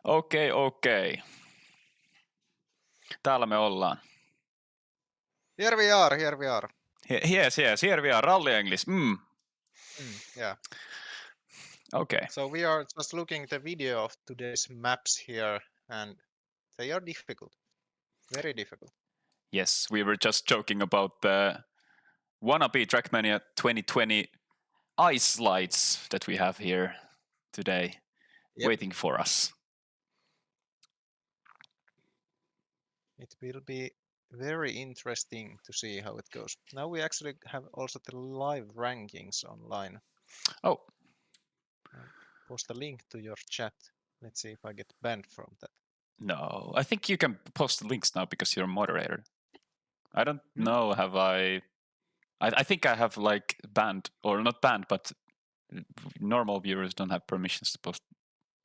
Okei. Täällä me ollaan. Here we are. Yes, here we are, Rally English. Yeah. Okay. So we are just looking the video of today's maps here, and they are difficult. Very difficult. Yes, we were just joking about the wannabe Trackmania 2020 ice slides that we have here today, waiting for us. It will be very interesting to see how it goes. Now we actually have also the live rankings online. Oh. Post a link to your chat. Let's see if I get banned from that. No, I think you can post the links now because you're a moderator. I don't know, have I think I have like banned, or not banned, but normal viewers don't have permissions to post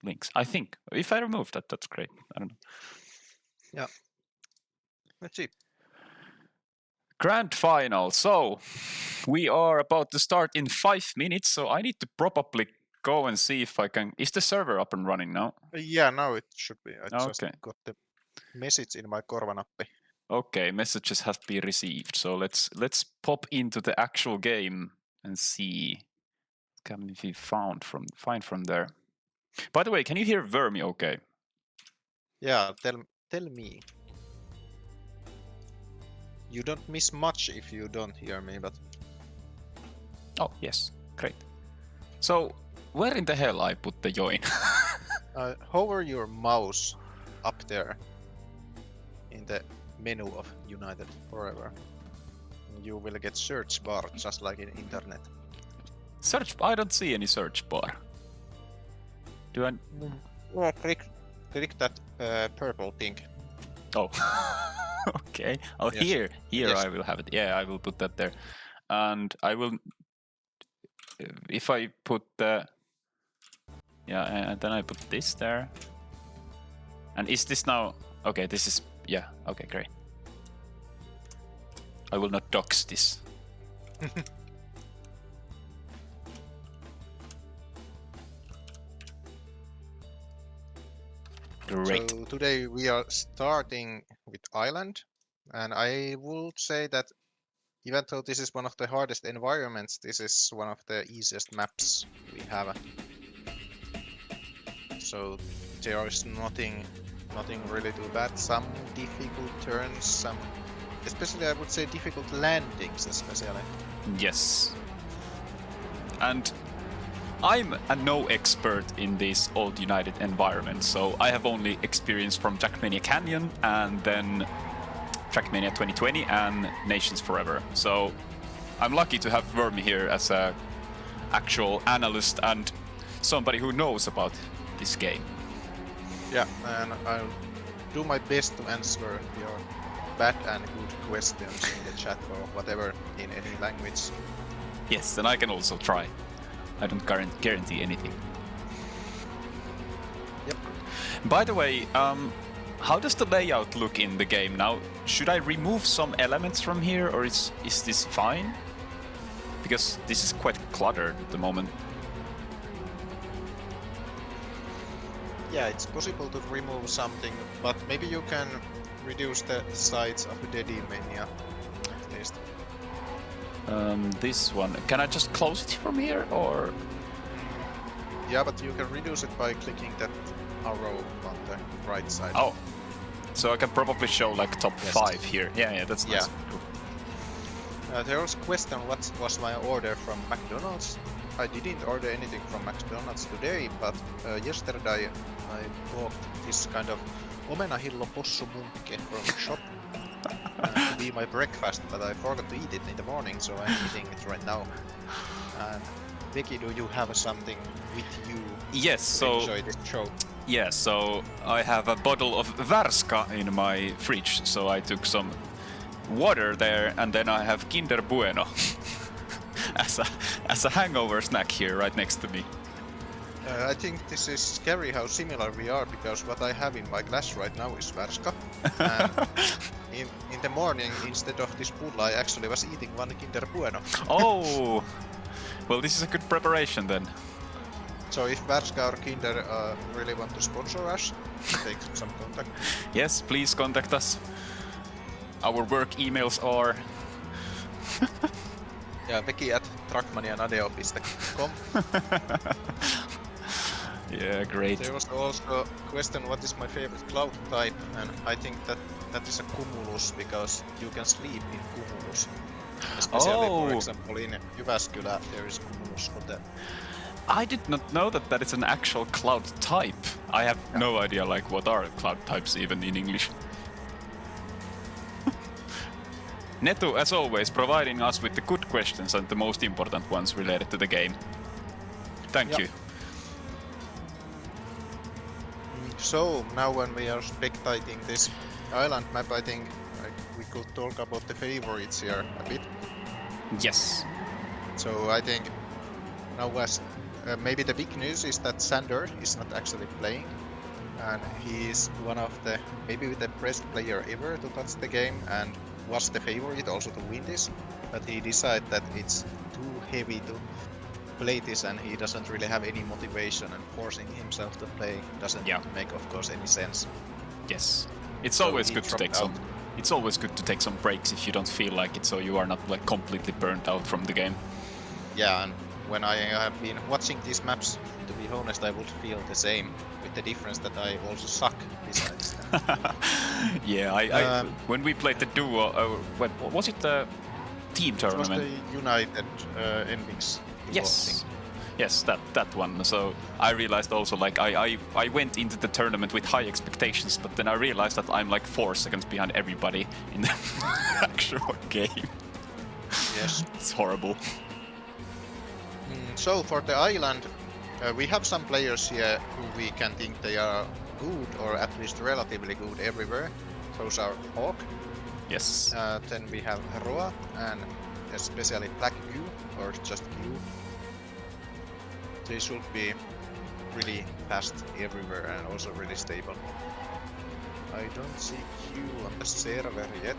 links. I think. If I remove that, that's great. I don't know. Yeah. Let's see. Grand final. So we are about to start in 5 minutes, so I need to probably go and see if I can. Is the server up and running now? Yeah, now it should be. I just Okay. got the message in my korvanappi. Okay, messages have been received. So let's pop into the actual game and see. Can be find from there. By the way, can you hear Wormi okay? Yeah, tell me. You don't miss much if you don't hear me, but... Oh, yes. Great. So, where in the hell I put the join? Hover your mouse up there in the menu of United Forever. You will get search bar just like in internet. Search? I don't see any search bar. Do I? Well, click that purple thing. Oh. Okay. Oh, yes. here Yes. I will have it. Yeah, I will put that there. And I will, if I put the, yeah, and then I put this there. And is this now, okay, this is, yeah, okay, great. I will not dox this. Great. So today we are starting with Island, and I would say that even though this is one of the hardest environments, this is one of the easiest maps we have. So there is nothing really too bad. Some difficult turns, some, especially I would say difficult landings, especially. Yes. And I'm no expert in this old United environment, so I have only experience from Trackmania Canyon and then Trackmania 2020 and Nations Forever. So I'm lucky to have Wormi here as a actual analyst and somebody who knows about this game. Yeah, and I'll do my best to answer your bad and good questions in the chat or whatever in any language. Yes, and I can also try. I don't guarantee anything. Yep. By the way, how does the layout look in the game now? Should I remove some elements from here, or is this fine? Because this is quite cluttered at the moment. Yeah, it's possible to remove something, but maybe you can reduce the size of the Mania at least. This one. Can I just close it from here, or? Yeah, but you can reduce it by clicking that arrow on the right side. Oh, so I can probably show like top 5 here. Yeah, that's nice. Yeah. Cool. There was a question, what was my order from McDonald's? I didn't order anything from McDonald's today, but yesterday I bought this kind of omenahillo possumunkke from the shop to be my breakfast, but I forgot to eat it in the morning, so I'm eating it right now. And Veki, do you have something with you? Yes, so enjoy this show? Yeah, so I have a bottle of Värska in my fridge, so I took some water there, and then I have Kinder Bueno as a hangover snack here right next to me. I think this is scary how similar we are, because what I have in my glass right now is Värska. And in the morning, instead of this pulla, I actually was eating one Kinder Bueno. Oh! Well, this is a good preparation then. So if Värska or Kinder really want to sponsor us, take some contact. Yes, please contact us. Our work emails are... Yeah, veki at truckmanianadeo.com. Yeah, great. There was also a question, what is my favorite cloud type, and I think that is a cumulus, because you can sleep in cumulus. Especially, for example, in Jyväskylä, there is cumulus hotel. I did not know that that is an actual cloud type. I have no idea, like, what are cloud types even in English. Netu, as always, providing us with the good questions and the most important ones related to the game. Thank you. So, now when we are spectating this island map, I think we could talk about the favorites here a bit. Yes. So I think now maybe the big news is that Sander is not actually playing, and he is one of the maybe the best player ever to touch the game, and was the favorite also to win this, but he decided that it's too heavy to play this, and he doesn't really have any motivation, and forcing himself to play doesn't make, of course, any sense. Yes, it's always good to take some. It's always good to take some breaks if you don't feel like it, so you are not like completely burnt out from the game. Yeah, and when I have been watching these maps, to be honest, I would feel the same, with the difference that I also suck besides that. Yeah, I when we played the duo, was it the team tournament? It was the United Envix. Yes. Yes, that one. So I realized also, like, I went into the tournament with high expectations, but then I realized that I'm like 4 seconds behind everybody in the actual game. Yes. It's horrible. So for the island, we have some players here who we can think they are good, or at least relatively good everywhere. Those are Hawk. Yes. Then we have Roa, and especially Black Q, or just Q. They should be really fast everywhere and also really stable. I don't see Q on the server yet,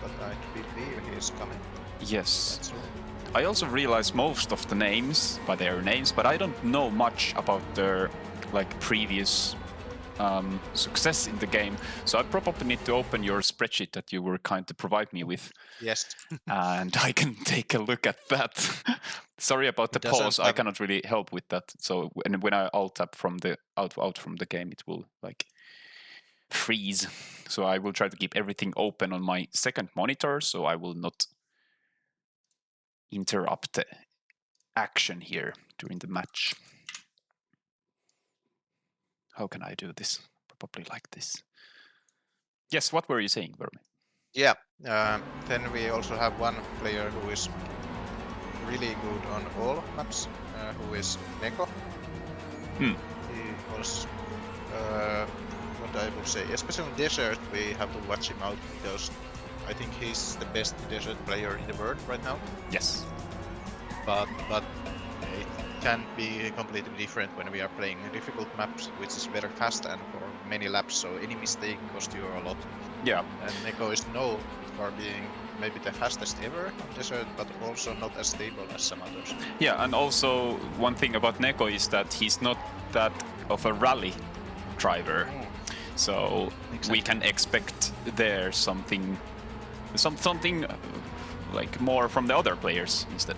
but I believe he is coming. Yes. That's right. I also realize most of the names by their names, but I don't know much about their like previous success in the game. So I probably need to open your spreadsheet that you were kind to provide me with. Yes. And I can take a look at that. Sorry about the pause. I cannot really help with that. So when I alt tab from the out from the game, it will like freeze. So I will try to keep everything open on my second monitor, so I will not interrupt the action here during the match. How can I do this? Probably like this. Yes, what were you saying, Wormi? Yeah, then we also have one player who is really good on all maps, who is Neko. He was, what I would say, especially in Desert, we have to watch him out, because I think he's the best Desert player in the world right now. Yes. But it can be completely different when we are playing difficult maps, which is very fast and for many laps, so any mistake costs you a lot. Yeah. And Neko is known for being maybe the fastest ever on Desert, but also not as stable as some others. Yeah, and also one thing about Neko is that he's not that of a rally driver. So we can expect there something like more from the other players instead.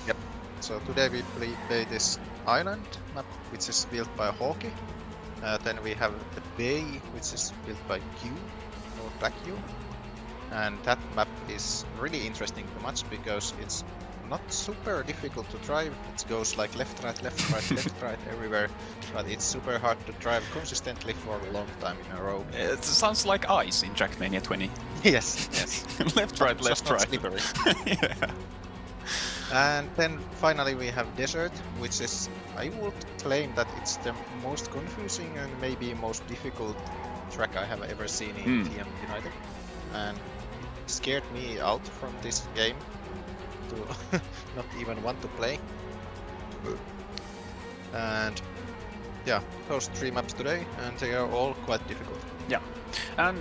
Yep. So today we play this island map, which is built by Hawkey. Then we have the bay, which is built by Q, or Black Q. And that map is really interesting to watch, because it's not super difficult to drive. It goes like left, right, left, right, left, right, everywhere. But it's super hard to drive consistently for a long time in a row. It sounds like ice in Trackmania 20. Yes, yes. Left, right, left, right. Slippery. Yeah. And then finally we have Desert, which is, I would claim that it's the most confusing and maybe most difficult track I have ever seen in TM United. And it scared me out from this game to not even want to play. And yeah, those 3 maps today, and they are all quite difficult. Yeah, and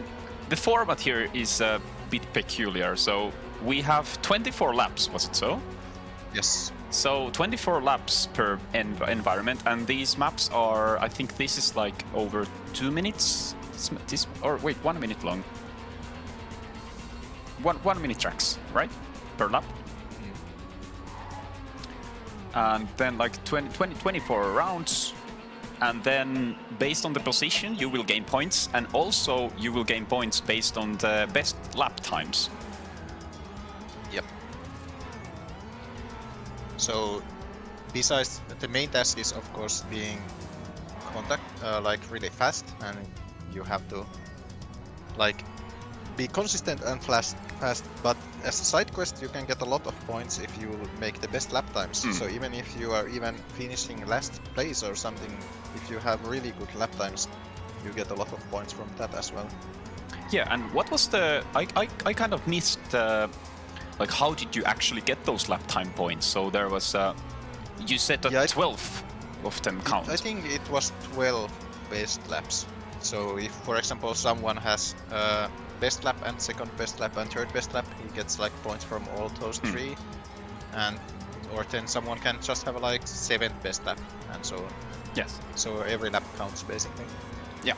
the format here is a bit peculiar. So we have 24 laps, was it so? Yes. So 24 laps per environment, and these maps are, I think this is like over 2 minutes. Or wait, 1 minute long. 1 minute tracks, right? Per lap. And then like 24 rounds. And then based on the position, you will gain points. And also you will gain points based on the best lap times. Yep. So besides, the main task is of course being contact like really fast, and you have to like be consistent and fast. But as a side quest, you can get a lot of points if you make the best lap times. So even if you are even finishing last place or something, if you have really good lap times, you get a lot of points from that as well. Yeah, and what was the... I kind of missed... like, how did you actually get those lap time points? So there was... you said that 12 of them count. I think it was 12 best laps. So if, for example, someone has best lap and second best lap and third best lap, he gets like points from all those three. And or then someone can just have like 7th best lap and so on. Yes. So every lap counts basically. Yeah.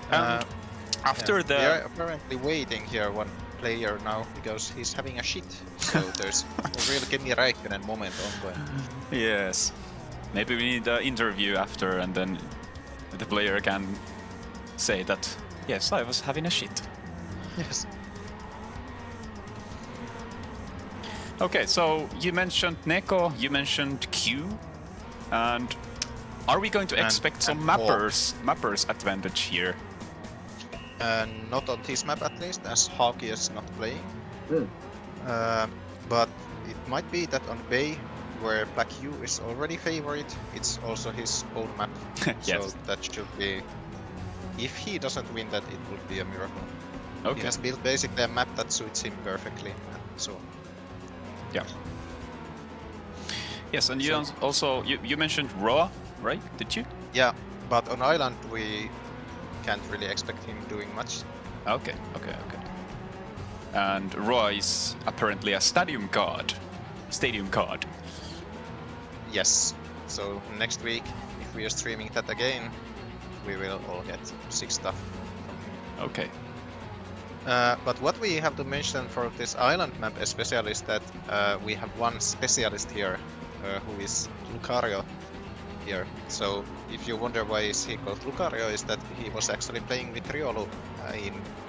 After the... We are apparently waiting here one player now because he's having a shit. So there's a real Kimi Räikkönen moment ongoing. Yes. Maybe we need an interview after, and then the player can say that, yes, I was having a shit. Yes. Okay, so you mentioned Neko, you mentioned Q, and are we going to expect some mappers advantage here? Not on this map at least, as Haki is not playing. But it might be that on Bay, where Black Q is already favorite, it's also his own map. Yes. So that should be... If he doesn't win that, it would be a miracle. Okay. He has built basically a map that suits him perfectly, and so on. Yeah. Yes, and you also you mentioned Raw, right? Did you? Yeah, but on Island we can't really expect him doing much. Okay. And Raw is apparently a stadium god. Yes. So next week, if we are streaming that again, we will all get sick stuff from him. Okay. But what we have to mention for this island map especially is that we have one specialist here, who is Lucario here. So if you wonder why is he called Lucario, is that he was actually playing with Riolu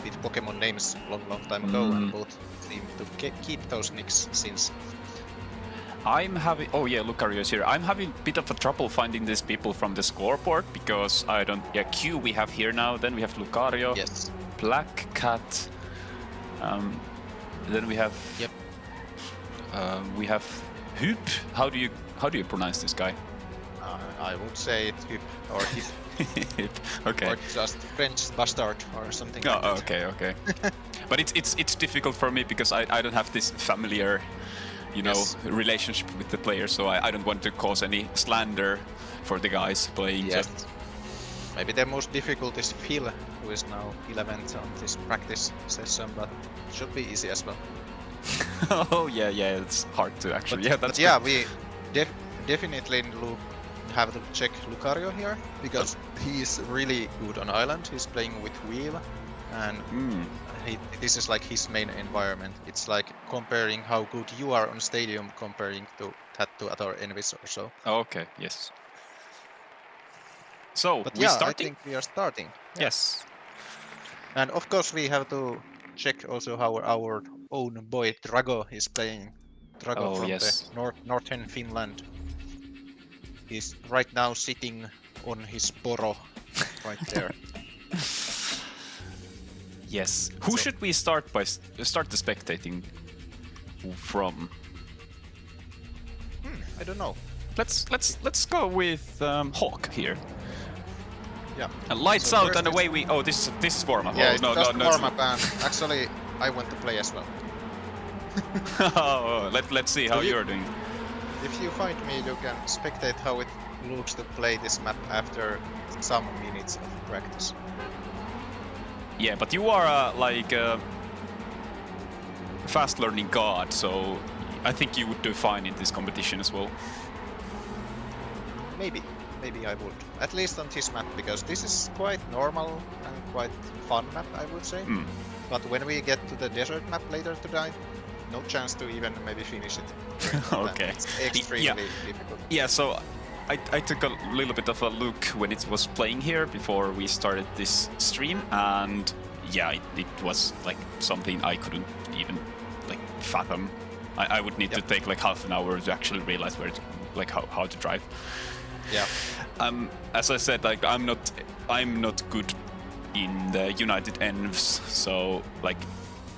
with Pokemon names long time ago, and both seem to keep those nicks since. I'm having... Oh yeah, Lucario is here. I'm having a bit of a trouble finding these people from the scoreboard because I don't... Yeah, Q we have here now, then we have Lucario. Yes. Black Cat. Then we have... Yep. We have Hoop. How do you pronounce this guy? I would say it Hip or Hip. Okay. Or just French bastard or something like that. Okay. But it's difficult for me because I don't have this familiar, relationship with the player, so I don't want to cause any slander for the guys playing. Yes. Maybe the most difficult is Phil, who is now 11th on this practice session, but should be easy as well. Oh yeah, it's hard to actually. But we definitely have to check Lucario here because he's really good on island. He's playing with wheel, and this is like his main environment. It's like comparing how good you are on stadium, comparing to other enemies or so. Okay, yes. So, but we I starting? think we are starting. Yes. And of course we have to check also how our own boy Drago is playing. Drago from the northern Finland. He's right now sitting on his poro right there. Yes. Who should we start the spectating from? I don't know. Let's go with Hawk here. Yeah. And lights out and away we... Oh, this is warm-up. Yeah, no, warm-up, and actually I want to play as well. Let's see how you're doing. If you find me, you can spectate how it looks to play this map after some minutes of practice. Yeah, but you are like a fast-learning god, so I think you would do fine in this competition as well. Maybe I would. At least on this map, because this is quite normal and quite fun map, I would say. But when we get to the desert map later tonight, no chance to even maybe finish it. Okay. It's extremely difficult. Yeah, so I took a little bit of a look when it was playing here before we started this stream, and yeah, it was like something I couldn't even like fathom. I would need to take like half an hour to actually realize where to, like how to drive. Yeah. As I said, like I'm not good in the United Envs, so like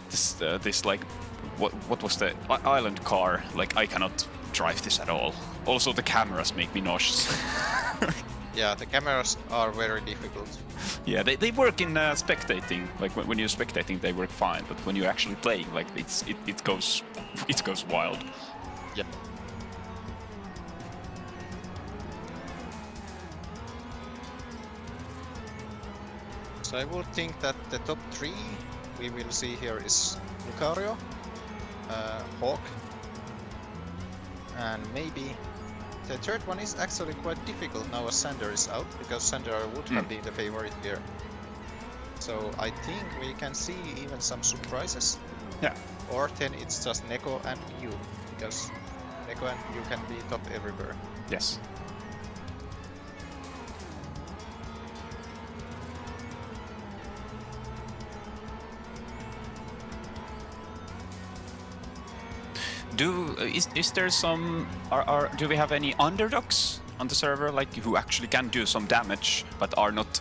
this like what was the island car? Like I cannot drive this at all. Also, the cameras make me nauseous. Yeah, the cameras are very difficult. Yeah, they work in spectating. Like when you're spectating, they work fine. But when you're actually playing, like it goes wild. Yep. So I would think that the top 3 we will see here is Lucario, Hawk, and maybe the third one is actually quite difficult now as Sander is out, because Sander would have been the favorite here. So I think we can see even some surprises. Yeah. Or then it's just Neko and Q, because Neko and Q can be top everywhere. Yes. Is there some do we have any underdogs on the server, like who actually can do some damage but are not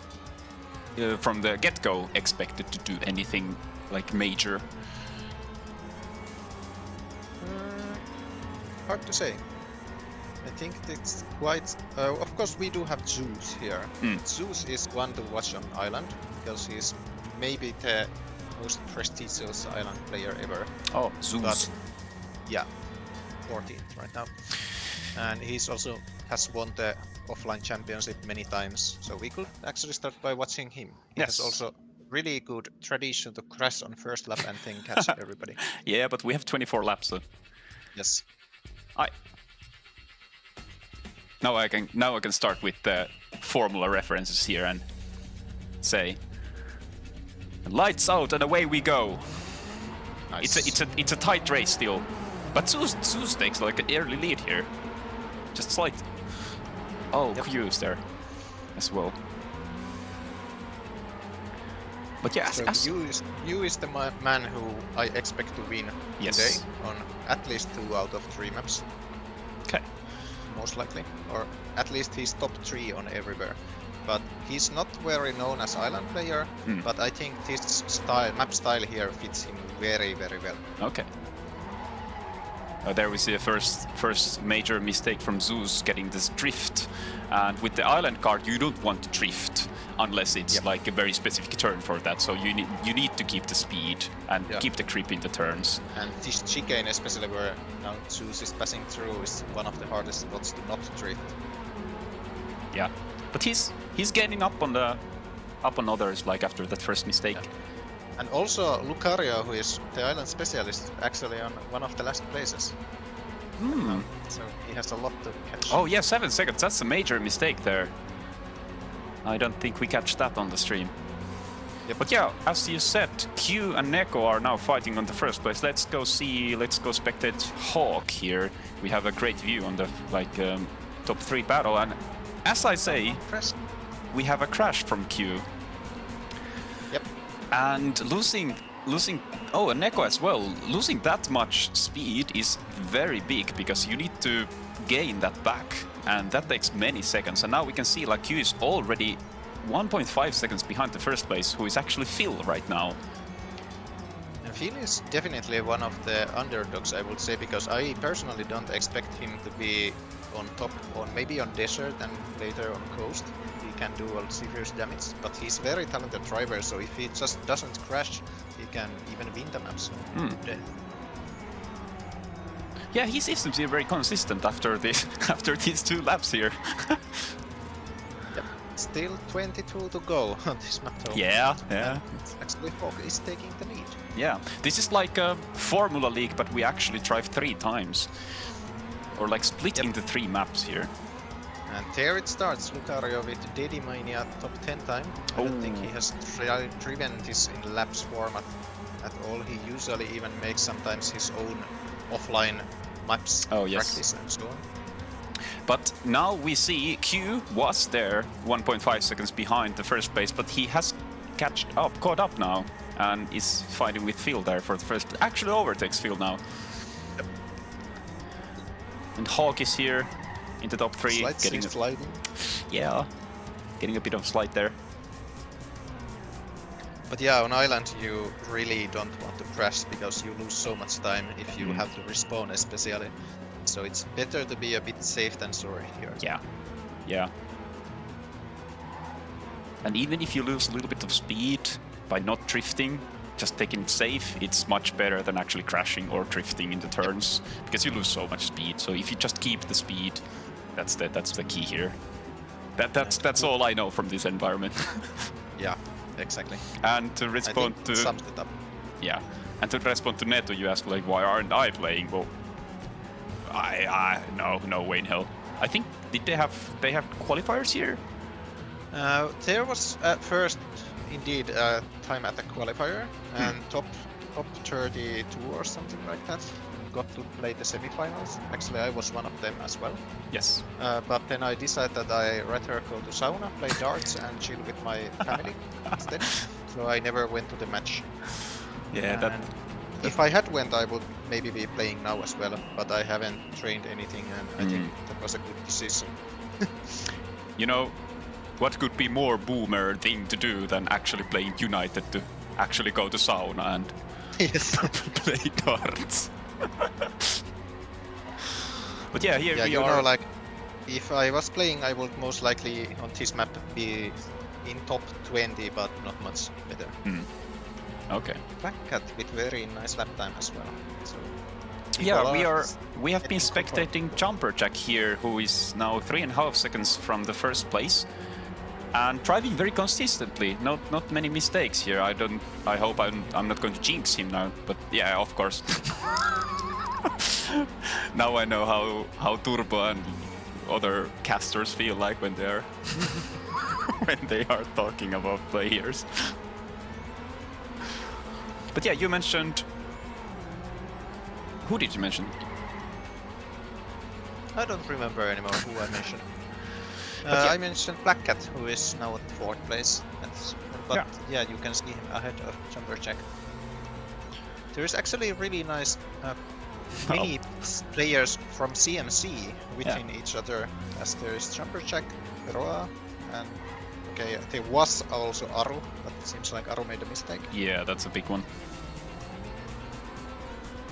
from the get-go expected to do anything like major? Hard to say. I think it's quite. Of course, we do have Zeus here. Zeus is one to watch on Island because he's maybe the most prestigious Island player ever. Oh, Zeus. But, yeah, 14th right now, and he's also has won the offline championship many times. So we could actually start by watching him. He has also really good tradition to crash on first lap and then catch everybody. Yeah, but we have 24 laps. So. Yes. Now I can start with the formula references here and say, lights out and away we go. Nice. It's a tight race still, but Zeus takes like an early lead here, just slight. Oh, Q's there as well. But yeah, so you is the man who I expect to win today on at least 2 out of 3 maps. Okay. Most likely, or at least he's top 3 on everywhere. But he's not very known as Island player, but I think this map style here fits him very, very well. Okay. There we see a first major mistake from Zeus getting this drift, and with the island card you don't want to drift unless it's like a very specific turn for that. So you need to keep the speed and keep the grip in the turns. And this chicane, especially where now Zeus is passing through, is one of the hardest spots to not drift. Yeah, but he's getting up on others like after that first mistake. Yeah. And also Lucario, who is the island specialist, actually on one of the last places. So he has a lot to catch. Oh yeah, 7 seconds. That's a major mistake there. I don't think we catch that on the stream. Yep. But yeah, as you said, Q and Neko are now fighting on the first place. Let's go spectate Hawk here. We have a great view on the top 3 battle, and as I say, we have a crash from Q. Yep. And losing and Neko as well, losing that much speed is very big because you need to gain that back, and that takes many seconds. And now we can see like Q is already 1.5 seconds behind the first place, who is actually Phil right now. And Phil is definitely one of the underdogs, I would say, because I personally don't expect him to be on top, on maybe on desert and later on coast. He can do all serious damage, but he's very talented driver, so if he just doesn't crash, he can even win the maps. Yeah, he seems to be very consistent after these 2 laps here. Yep. Still 22 to go on this map though. Yeah. And actually Fog is taking the lead. Yeah, this is like a Formula League, but we actually drive 3 times. Or like split into 3 maps here. And there it starts, Lucario with Daddy Mania top 10 time. I don't think he has driven this in laps format at all. He usually even makes sometimes his own offline maps practice and so on. But now we see Q was there 1.5 seconds behind the first place, but he has caught up now and is fighting with Phil there for the first. Actually overtakes Phil now. Yep. And Hawk is here in the top 3, getting sliding. Yeah, getting a bit of slide there. But yeah, on island you really don't want to crash because you lose so much time if you have to respawn especially. So it's better to be a bit safe than sorry here. Yeah. And even if you lose a little bit of speed by not drifting, just taking it safe, it's much better than actually crashing or drifting into turns because you lose so much speed. So if you just keep the speed, that's the key here. That's all I know from this environment. Yeah, exactly. And to respond to sums it up. Yeah, and to respond to Neto, you ask like, why aren't I playing? Well, no way in hell. I think they have qualifiers here? There was at first indeed a time attack qualifier and top 32 or something like that got to play the semifinals. Actually, I was one of them as well. Yes. But then I decided that I rather go to sauna, play darts, and chill with my family instead. So I never went to the match. Yeah, if I had went, I would maybe be playing now as well, but I haven't trained anything, and I think that was a good decision. You know, what could be more boomer thing to do than actually playing United to actually go to sauna and play darts? But yeah, here we are. Know, like, if I was playing, I would most likely on this map be in top 20, but not much better. Okay. Black Cat with very nice lap time as well. So yeah, we have been spectating Jumper Jack here, who is now 3.5 seconds from the first place, and driving very consistently. Not many mistakes here. I hope I'm not going to jinx him now. But yeah, of course. Now I know how Turbo and other casters feel like when they are when they are talking about players. But yeah, you mentioned. Who did you mention? I don't remember anymore who I mentioned. I mentioned Black Cat, who is now at 4th place. But yeah, you can see him ahead of Jumper Jack. There is actually really nice mini players from CMC within each other, as there is Jumper Jack, Roa, and there was also Aru, but it seems like Aru made a mistake. Yeah, that's a big one.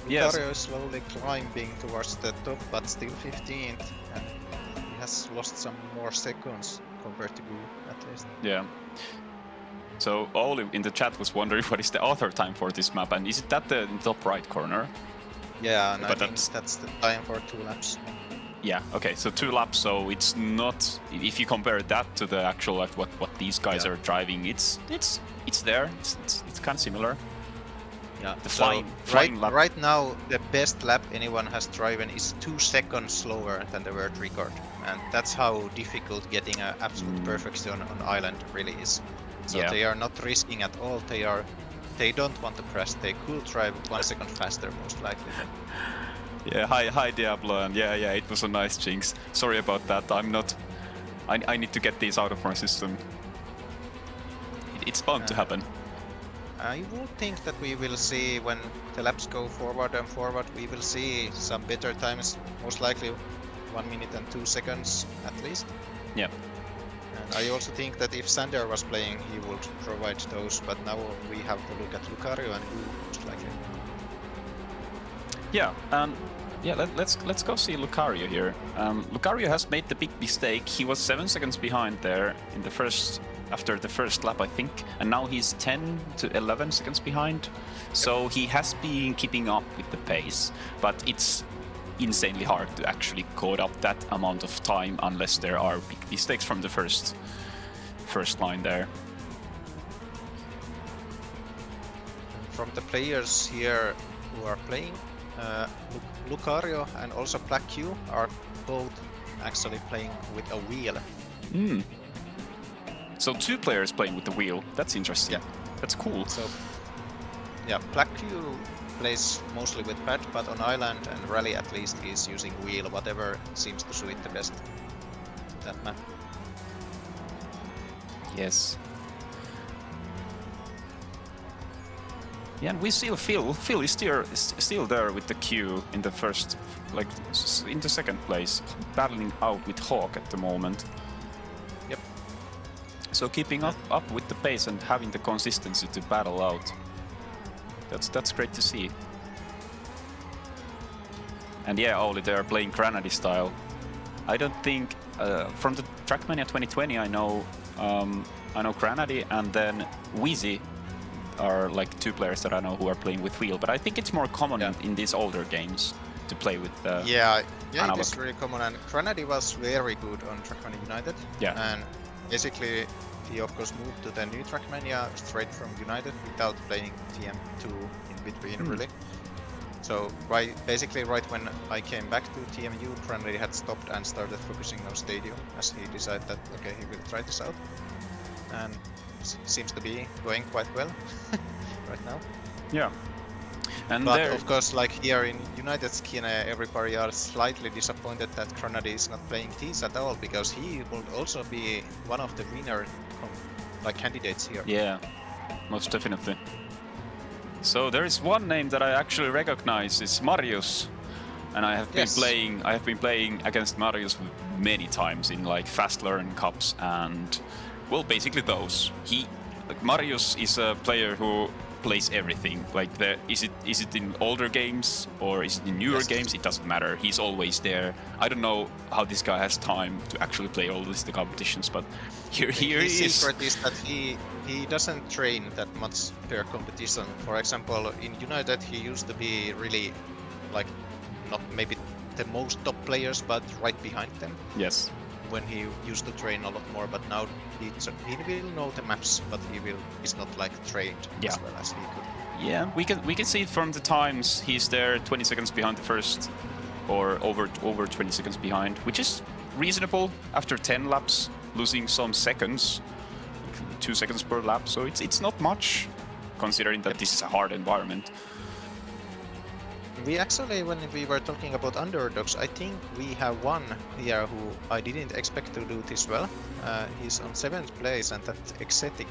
Lucario is slowly climbing towards the top, but still 15th, and he has lost some more seconds compared to Gu, at least. Yeah. So Oli in the chat was wondering what is the author time for this map, and is it that the top right corner? Yeah, and I think that's the time for 2 laps. Yeah, okay, so 2 laps, so it's not, if you compare that to the actual, like, what these guys are driving, it's there, it's kind of similar. Yeah, the flying lap. Right now, the best lap anyone has driven is 2 seconds slower than the world record, and that's how difficult getting an absolute perfection on island really is. So they are not risking at all. They don't want to crash. They could drive 1 second faster, most likely. Yeah, hi Diablo, and yeah, it was a nice jinx. Sorry about that. I need to get these out of my system. It's bound to happen. I would think that we will see when the laps go forward and forward, we will see some better times, most likely 1 minute and 2 seconds at least. Yeah. And I also think that if Sander was playing, he would provide those, but now we have to look at Lucario and Gu, most likely. Yeah, let's go see Lucario here. Lucario has made the big mistake. He was 7 seconds behind there in the after the first lap, I think, and now he's 10 to 11 seconds behind. So he has been keeping up with the pace, but it's insanely hard to actually code up that amount of time unless there are big mistakes from the first first line there. From the players here who are playing, Lucario and also Black Q are both actually playing with a wheel. So 2 players playing with the wheel. That's interesting. Yeah. That's cool. So yeah, Black Q plays mostly with pad, but on Island and Rally at least he's using wheel, whatever seems to suit the best to that map. Yes. Yeah, and we see Phil is still there with the Q in the first, like in the second place, battling out with Hawk at the moment. Yep. So keeping up with the pace and having the consistency to battle out. That's great to see. And yeah, Olli, they are playing Granady style. I don't think from the Trackmania 2020 I know Granady and then Wheezy are like 2 players that I know who are playing with wheel, but I think it's more common in these older games to play with yeah, analog. it is really common, and Granady was very good on Trackmania United. Yeah. And basically he of course moved to the new Trackmania straight from United without playing TM2 in between really. So basically right when I came back to TMU, Granady had stopped and started focusing on Stadium as he decided that okay, he will try this out. And seems to be going quite well right now. Yeah. And but of course, like here in United Skin, everybody are slightly disappointed that Granady is not playing Tees at all, because he will also be one of the winner candidates here. Yeah, most definitely. So there is one name that I actually recognize, is Marius, and I have been playing against Marius many times in like Fast Learn Cups and well, basically those. Marius is a player who plays everything. Like is it in older games or is it in newer games? It doesn't matter. He's always there. I don't know how this guy has time to actually play all the competitions, but here he is. His secret is that he doesn't train that much per competition. For example, in United he used to be really like not maybe the most top players, but right behind them. Yes. When he used to train a lot more, but now he will know the maps, but he's not like trained as well as he could. Yeah, we can see it from the times he's there 20 seconds behind the first, or over 20 seconds behind, which is reasonable after 10 laps, losing some seconds, 2 seconds per lap. So it's not much, considering that this is a hard environment. We actually, when we were talking about underdogs, I think we have one here who I didn't expect to do this well. He's on 7th place, and that's Exetic.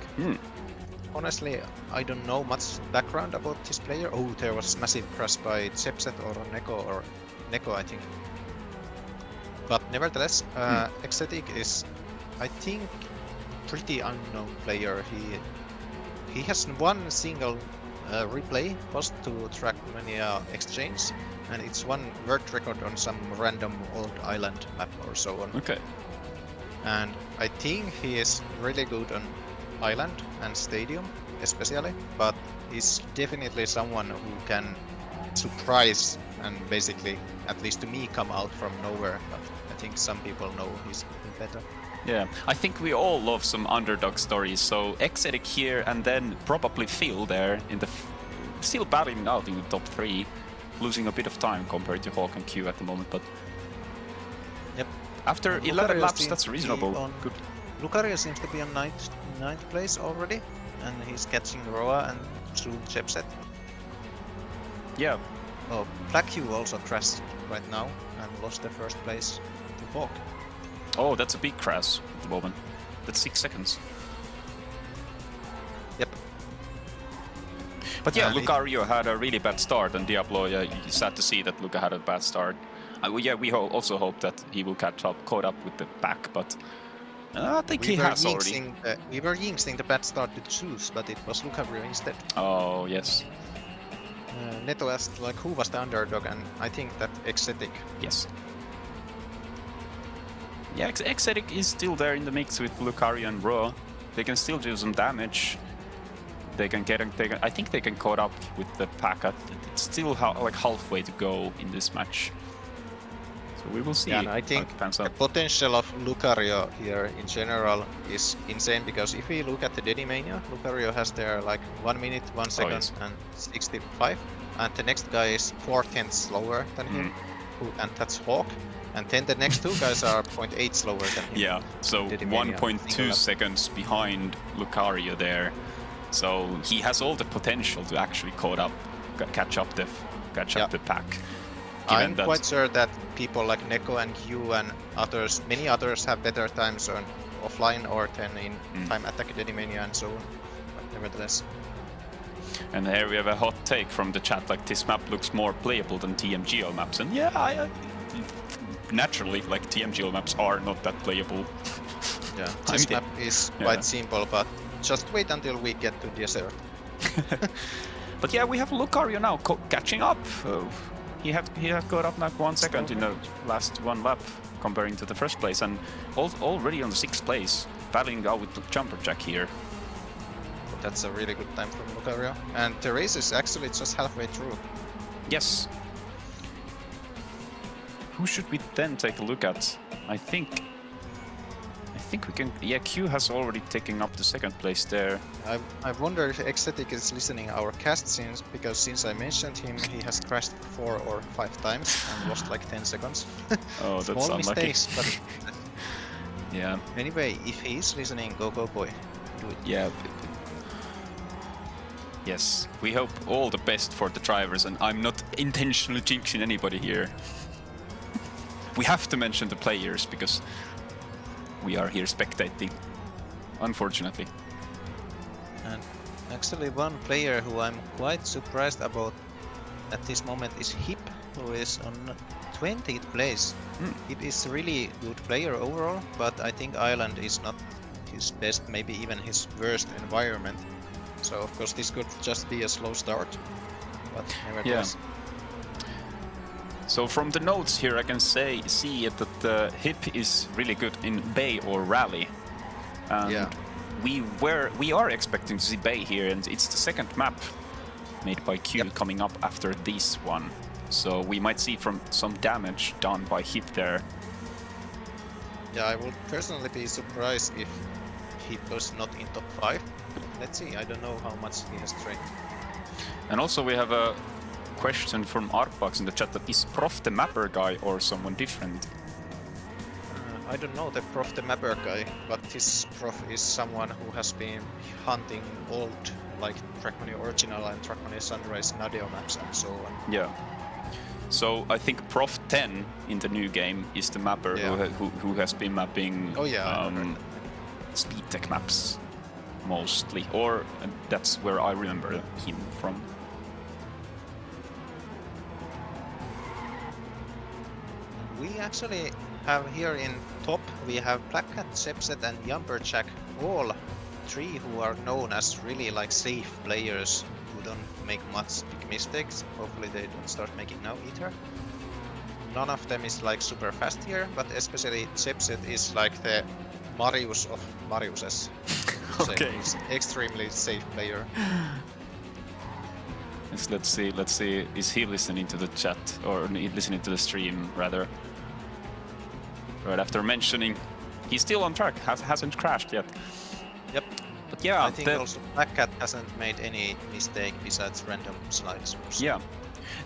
Honestly, I don't know much background about this player. Oh, there was massive crash by Chepset or Neko, I think. But nevertheless, Exetic is, I think, pretty unknown player. He has one single replay post to Trackmania Exchange, and it's one world record on some random old island map or so on. Okay. And I think he is really good on island and stadium especially, but he's definitely someone who can surprise and basically, at least to me, come out from nowhere. But I think some people know he's better. Yeah, I think we all love some underdog stories. So Exetic here, and then probably Phil there in the still battling out in the top 3, losing a bit of time compared to Hawk and Q at the moment. But yep, after 11 laps, that's reasonable. Good. Lucario seems to be on 9th place already, and he's catching Roa and soon Chepset. Yeah. Oh, Black Q also crashed right now and lost the first place to Hawk. Oh, that's a big crash at the moment. That's 6 seconds. Yep. But yeah, Lucario had a really bad start, and Diablo, it's sad to see that Luca had a bad start. We also hope that he will caught up with the pack, but I think he has already. We were jinxing the bad start with Zeus, but it was Lucario instead. Oh, yes. Neto asked like who was the underdog, and I think that Exetic. Yes. Yeah, Exetic is still there in the mix with Lucario and Raw. They can still do some damage. They can I think they can caught up with the pack. It's still like halfway to go in this match. So we will see. Yeah, and I how think it pans the out. potential of Lucario here in general is insane, because if we look at the Dedimania, Lucario has there like 1 minute, 1 second, yes. and 65, and the next guy is 4/10 slower than him, and that's Hawk, and then the next two guys are 0.8 slower than him. Yeah, so Dedimania, 1.2 single lap. seconds behind Lucario there. So he has all the potential to actually catch up the pack. Given I'm that, quite sure that people like Neko and Q and others, many others, have better times on offline or then in time attack Dedimania and so on. But nevertheless, and here we have a hot take from the chat, like this map looks more playable than TMGO maps, and yeah, naturally, like TMGO maps are not that playable. yeah, this map is quite simple, but just wait until we get to desert. But yeah, we have Lucario now catching up. He have got up like 1 second in the last one lap, comparing to the first place, and already on the 6th place, battling out with the jumper jack here. That's a really good time from Lucario, and the race is actually just halfway through. Yes. Who should we then take a look at? I think we can. Yeah, Q has already taken up the 2nd place there. I wonder if Exetic is listening our cast because since I mentioned him, he has crashed 4 or 5 times and lost like 10 seconds. Oh, that's Small unlucky. mistakes, but yeah. Anyway, if he is listening, go boy, do it. Yeah. Yes, we hope all the best for the drivers, and I'm not intentionally jinxing anybody here. We have to mention the players because we are here spectating, unfortunately. And actually one player who I'm quite surprised about at this moment is Hip, who is on 20th place. Hip is a really good player overall, but I think Island is not his best, maybe even his worst environment. So of course this could just be a slow start, but nevertheless. Yeah. So from the notes here, I can see that Hip is really good in Bay or Rally. Yeah. We are expecting to see Bay here, and it's the 2nd map made by Q coming up after this one. So we might see some damage done by Hip there. Yeah, I would personally be surprised if Hip was not in top 5. Let's see, I don't know how much he has trained. And also we have a question from Artbox in the chat, that is Prof the mapper guy or someone different? I don't know the Prof the mapper guy, but this Prof is someone who has been hunting old, like Trackmania Original and Trackmania Sunrise Nadeo maps and so on. Yeah. So I think Prof 10 in the new game is the mapper who has been mapping speed tech maps mostly, or that's where I remember him from. We actually have here in top, we have Black Cat, Sepset and Jumperjack, all 3 who are known as really like safe players who don't make much big mistakes. Hopefully they don't start making now either. None of them is like super fast here, but especially Sepset is like the Marius of Mariuses. Okay. He's extremely safe player. Yes, let's see, is he listening to the chat, or listening to the stream rather? Right after mentioning, he's still on track, hasn't crashed yet. Yep. But yeah, I think also Black Cat hasn't made any mistake besides random slides. Yeah,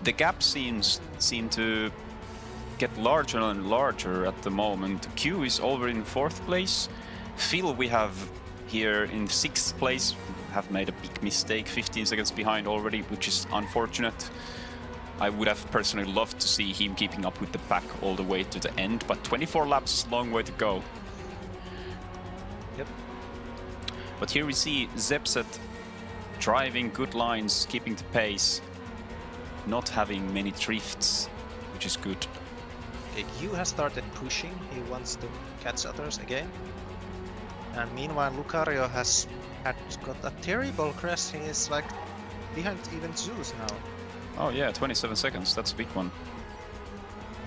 the gap seem to get larger and larger at the moment. Q is already in 4th place. Phil we have here in 6th place, have made a big mistake, 15 seconds behind already, which is unfortunate. I would have personally loved to see him keeping up with the pack all the way to the end, but 24 laps is a long way to go. Yep. But here we see Zepset driving good lines, keeping the pace, not having many drifts, which is good. Okay, Q has started pushing, he wants to catch others again. And meanwhile Lucario has got a terrible crash, he is like behind even Zeus now. Oh yeah, 27 seconds, that's a big one.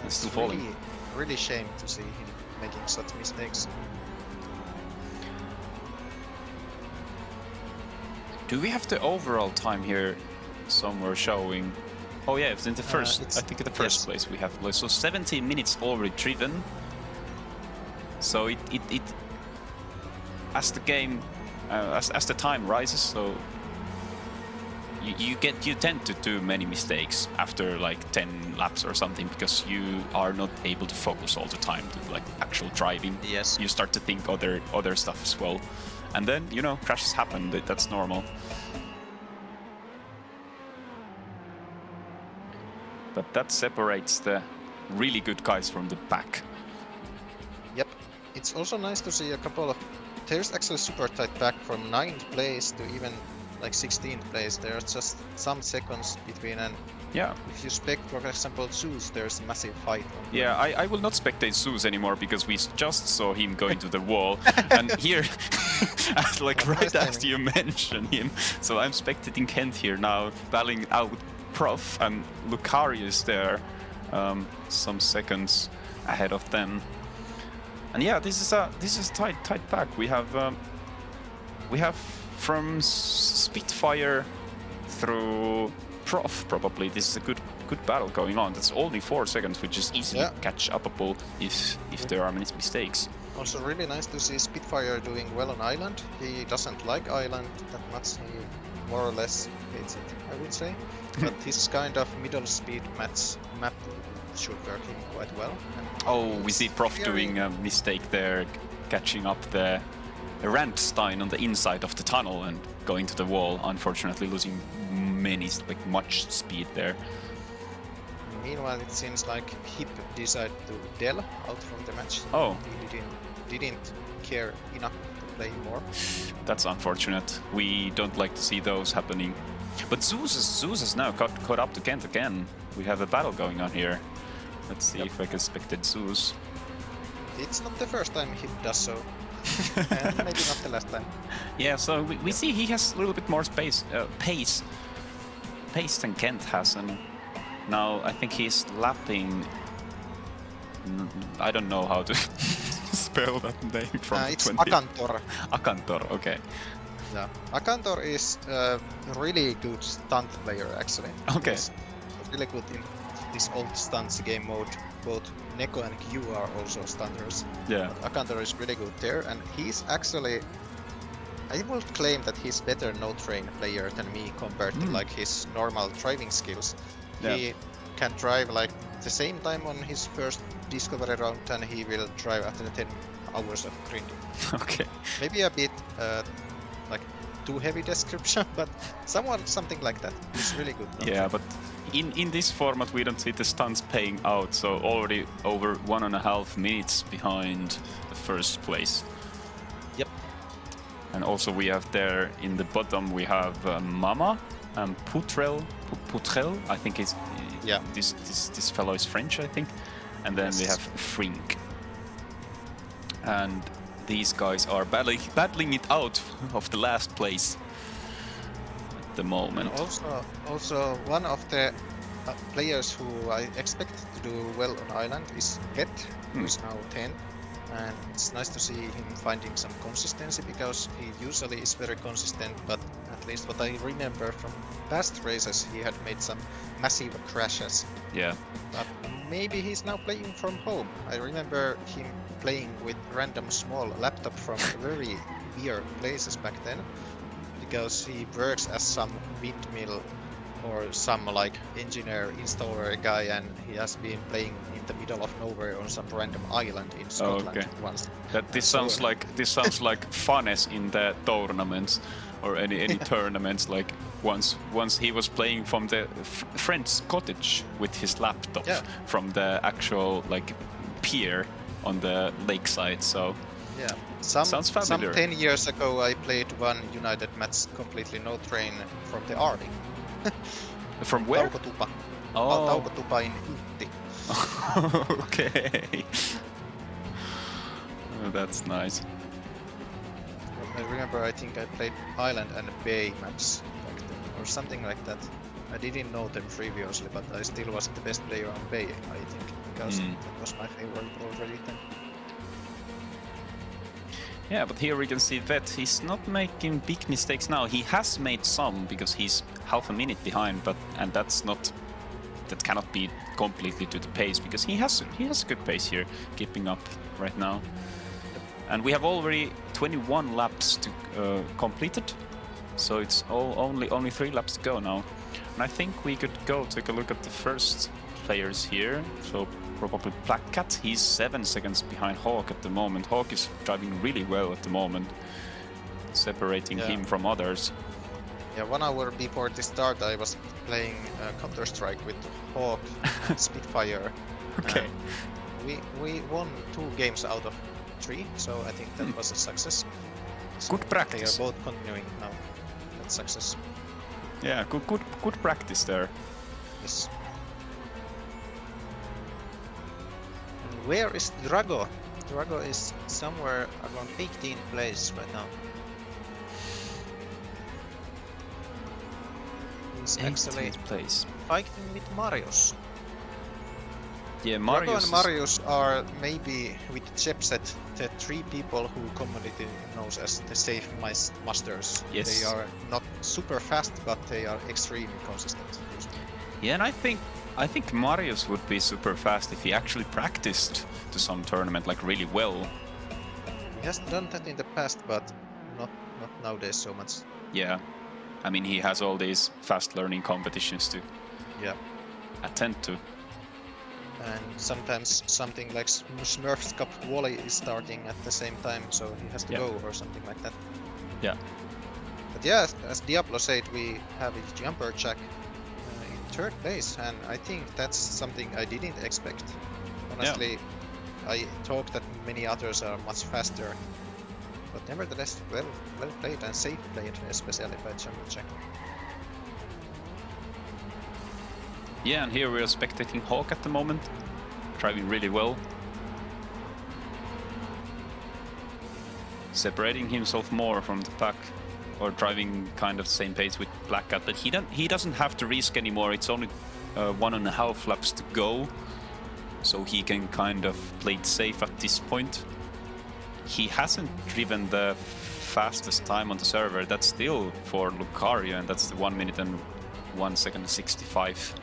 It's still falling. Really shame to see him making such mistakes. Do we have the overall time here somewhere showing? Oh yeah, it's in the first. it's- I think in the first yes. place we have so 17 minutes already driven. So it as the game as the time rises, so you tend to do many mistakes after like 10 laps or something because you are not able to focus all the time to like actual driving. Yes. You start to think other stuff as well, and then crashes happen. That's normal. But that separates the really good guys from the back. Yep. It's also nice to see a couple of... There's actually super tight back from 9th place to even like 16th place. There's just some seconds between, and Yeah. if you spec, for example, Zeus, there's a massive fight. Yeah, I will not spectate Zeus anymore because we just saw him going to the wall. And here, like right after you mention him, so I'm spectating Kent here now, battling out Prof, and Lucarius there, some seconds ahead of them. And yeah, this is tight pack. We have from Spitfire through Prof probably. This is a good battle going on. That's only 4 seconds, which is easily catch upable if there are many mistakes. Also really nice to see Spitfire doing well on Island. He doesn't like Island that much. He more or less hates it, I would say. But his kind of middle speed map should work him quite well. And oh, we see Prof doing a mistake there, catching up the Randstein on the inside of the tunnel and going to the wall, unfortunately losing much speed there. Meanwhile, it seems like Hip decided to Del out from the match. Oh. He didn't care enough to play more. That's unfortunate. We don't like to see those happening. But Zeus is now caught up to Kent again. We have a battle going on here. Let's see if I can spectate Zeus. It's not the first time Hip does so. And maybe not the last time. Yeah, so we see he has a little bit more pace than Kent has, and now I think he's lapping. I don't know how to spell that name from It's 20. Akantor. Akantor, okay. Yeah, Akantor is a really good stunt player actually. Okay. He's really good in this old stunts game mode. Both Neko and Q are also stunters. Yeah. But Akantor is really good there, and he's actually... I would claim that he's better no-train player than me compared to like his normal driving skills. Yeah. He can drive like the same time on his first discovery round than he will drive after the 10 hours of grinding. Okay. Maybe a bit like too heavy description, but something like that. He's really good. Yeah, but in this format we don't see the stunts paying out, so already over 1.5 minutes behind the first place. Yep. And also we have there in the bottom we have Mama and Putrel, I think is this fellow is French, I think. And then we have Frink. And these guys are battling it out of the last place at the moment. And also one of the players who I expect to do well on Island is Het, who is now 10. And it's nice to see him finding some consistency because he usually is very consistent, but at least what I remember from past races, he had made some massive crashes. Yeah. But maybe he's now playing from home. I remember him playing with random small laptop from very weird places back then, because he works as some windmill or some like engineer installer guy, and he has been playing in the middle of nowhere on some random island in Scotland once. This sounds like funness in the tournaments or any tournaments. Like once he was playing from the friend's cottage with his laptop from the actual like pier on the lakeside. So yeah, sounds familiar. Some 10 years ago, I played one United match completely no train from the Arctic. From where? Taukotupa. Oh. Taukotupa in Inti. Okay. Oh, that's nice. I remember, I think I played Island and Bay maps back then, or something like that. I didn't know them previously, but I still was the best player on Bay, I think, because that was my favorite already then. Yeah, but here we can see that he's not making big mistakes now. He has made some because he's half a minute behind, and that's not that cannot be completely to the pace, because he has a good pace here, keeping up right now. And we have already 21 laps to completed, so it's only 3 laps to go now. And I think we could go take a look at the first players here. So probably Black Cat, he's 7 seconds behind Hawk at the moment. Hawk is driving really well at the moment, separating him from others. Yeah, 1 hour before the start I was playing Counter-Strike with Hawk and Spitfire. Okay. We won 2 games out of 3, so I think that was a success. So Good practice. They are both continuing now. That success. Yeah, good practice there. Yes. And where is Drago? Drago is somewhere around 18th place right now. He's actually 18th place. fighting with Marius. Yeah, Drago Marius. and Marius are maybe, with Chipset, the 3 people who community knows as the safe masters. Yes. They are not super fast, but they are extremely consistent. Yeah, and I think Marius would be super fast if he actually practiced to some tournament like really well. He has done that in the past, but not nowadays so much. Yeah, I mean he has all these fast learning competitions to attend to. And sometimes something like Smurfs Cup Wally is starting at the same time, so he has to go or something like that. Yeah. But yeah, as Diablo said, we have a jumper jack in 3rd place, and I think that's something I didn't expect. Honestly, I thought that many others are much faster, but nevertheless, well played and safe played, especially by jumper jack. Yeah, and here we are spectating Hawk at the moment, driving really well. Separating himself more from the pack, or driving kind of the same pace with Black Cat, but he doesn't have to risk anymore. It's only 1.5 laps to go, so he can kind of play it safe at this point. He hasn't driven the fastest time on the server. That's still for Lucario, and that's the 1 minute and 1 second 65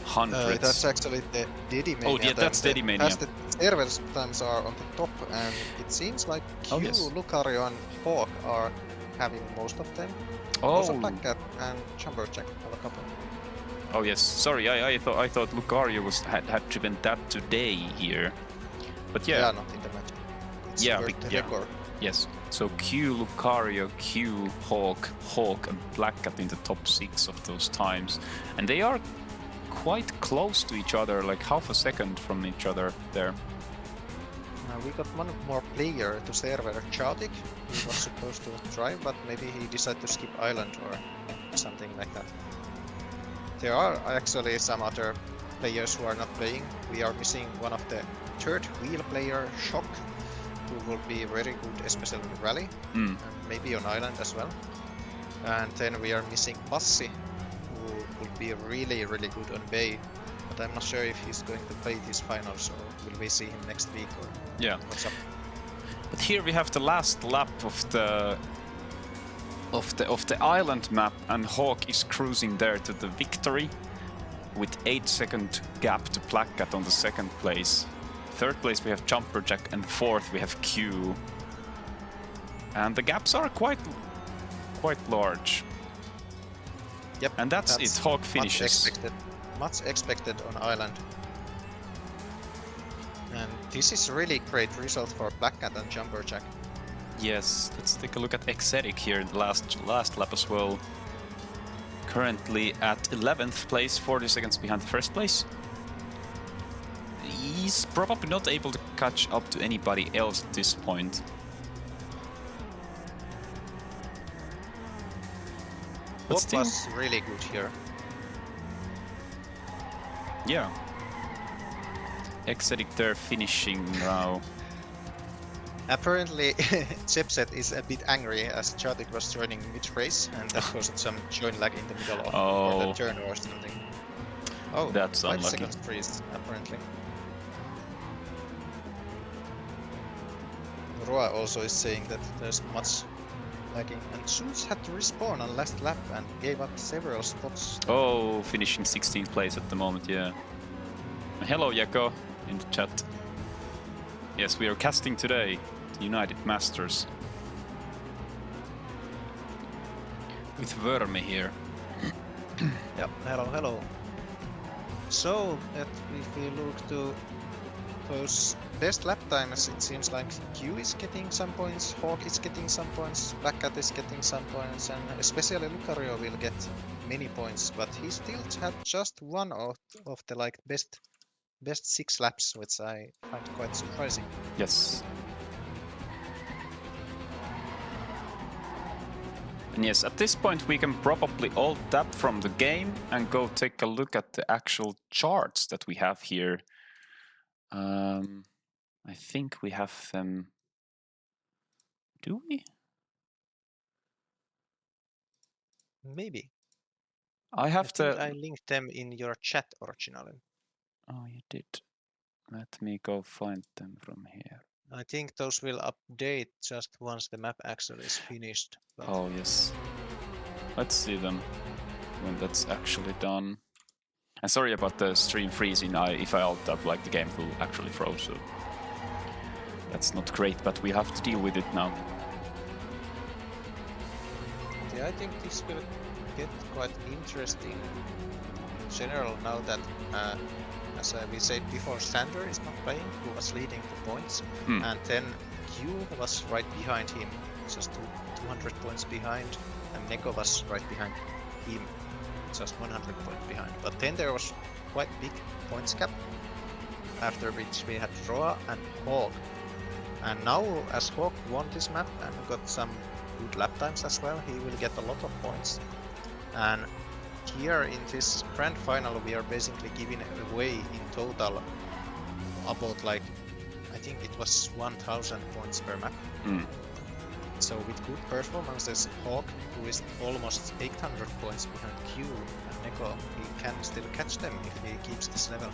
hundredths. That's actually the Diddy Mania. Oh, yeah, that's Diddy Mania. The server times are on the top, and it seems like Q, Lucario, and Hawk are having most of them. Also Black Cat and Chamberjack have a couple. Oh yes, sorry, I thought Lucario had driven that today here, but yeah. Yeah, not in the match. It's the record. Yes. So Q, Lucario, Q, Hawk, and Black Cat in the top 6 of those times, and they are quite close to each other, like half a second from each other there. We got one more player to server, Chaotic. He was supposed to drive, but maybe he decided to skip island or something like that. There are actually some other players who are not playing. We are missing one of the 3rd wheel player, Shock, who will be very good, especially in rally, and maybe on island as well. And then we are missing Bassi, who would be really good on Bay, but I'm not sure if he's going to play these finals, or will we see him next week, or what's up. But here we have the last lap of the island map, and Hawk is cruising there to the victory with 8-second gap to Black Cat on the 2nd place. 3rd place we have Jumperjack, and 4th we have Q. And the gaps are quite large. Yep. And that's it. Hawk finishes. Much expected on island. And this is really great result for Black Cat and Jumperjack. Yes, let's take a look at Exetic here, the last lap as well. Currently at 11th place, 40 seconds behind the 1st place. He's probably not able to catch up to anybody else at this point. What was really good here. Yeah. Exetic there finishing now. Apparently, Chipset is a bit angry as Chaotic was joining mid-race, and that caused some join lag in the middle of the turn or something. Oh, that's 5 unlucky. seconds freeze, apparently. Roa also is saying that there's much lagging. And Zeus had to respawn on last lap and gave up several spots. Oh, finishing 16th place at the moment, yeah. Hello, Yeko, in the chat. Yes, we are casting today, the United Masters. With Wormi here. Yep, hello. So, if we look to those best lap times, it seems like Q is getting some points, Hawk is getting some points, Black Cat is getting some points, and especially Lucario will get many points, but he still had just one of the like best 6 laps, which I find quite surprising. Yes. And yes, at this point we can probably alt tab from the game and go take a look at the actual charts that we have here. I think we have them. Do we? Maybe. I think I linked them in your chat originally. Oh, you did. Let me go find them from here. I think those will update just once the map actually is finished. But... Oh, yes. Let's see them when that's actually done. And sorry about the stream freezing. If I alt tab, like the game will actually froze. So that's not great, but we have to deal with it now. Yeah, I think this will get quite interesting in general now that, as we said before, Sander is not playing, who was leading the points, and then Q was right behind him, just 200 points behind, and Neko was right behind him, just 100 points behind. But then there was quite big points gap, after which we had Roa and Hawk. And now, as Hawk won this map and got some good lap times as well, he will get a lot of points. And here in this grand final, we are basically giving away in total about, like, I think it was 1000 points per map. So with good performances, Hawk, who is almost 800 points behind Q and Neko, he can still catch them if he keeps this level.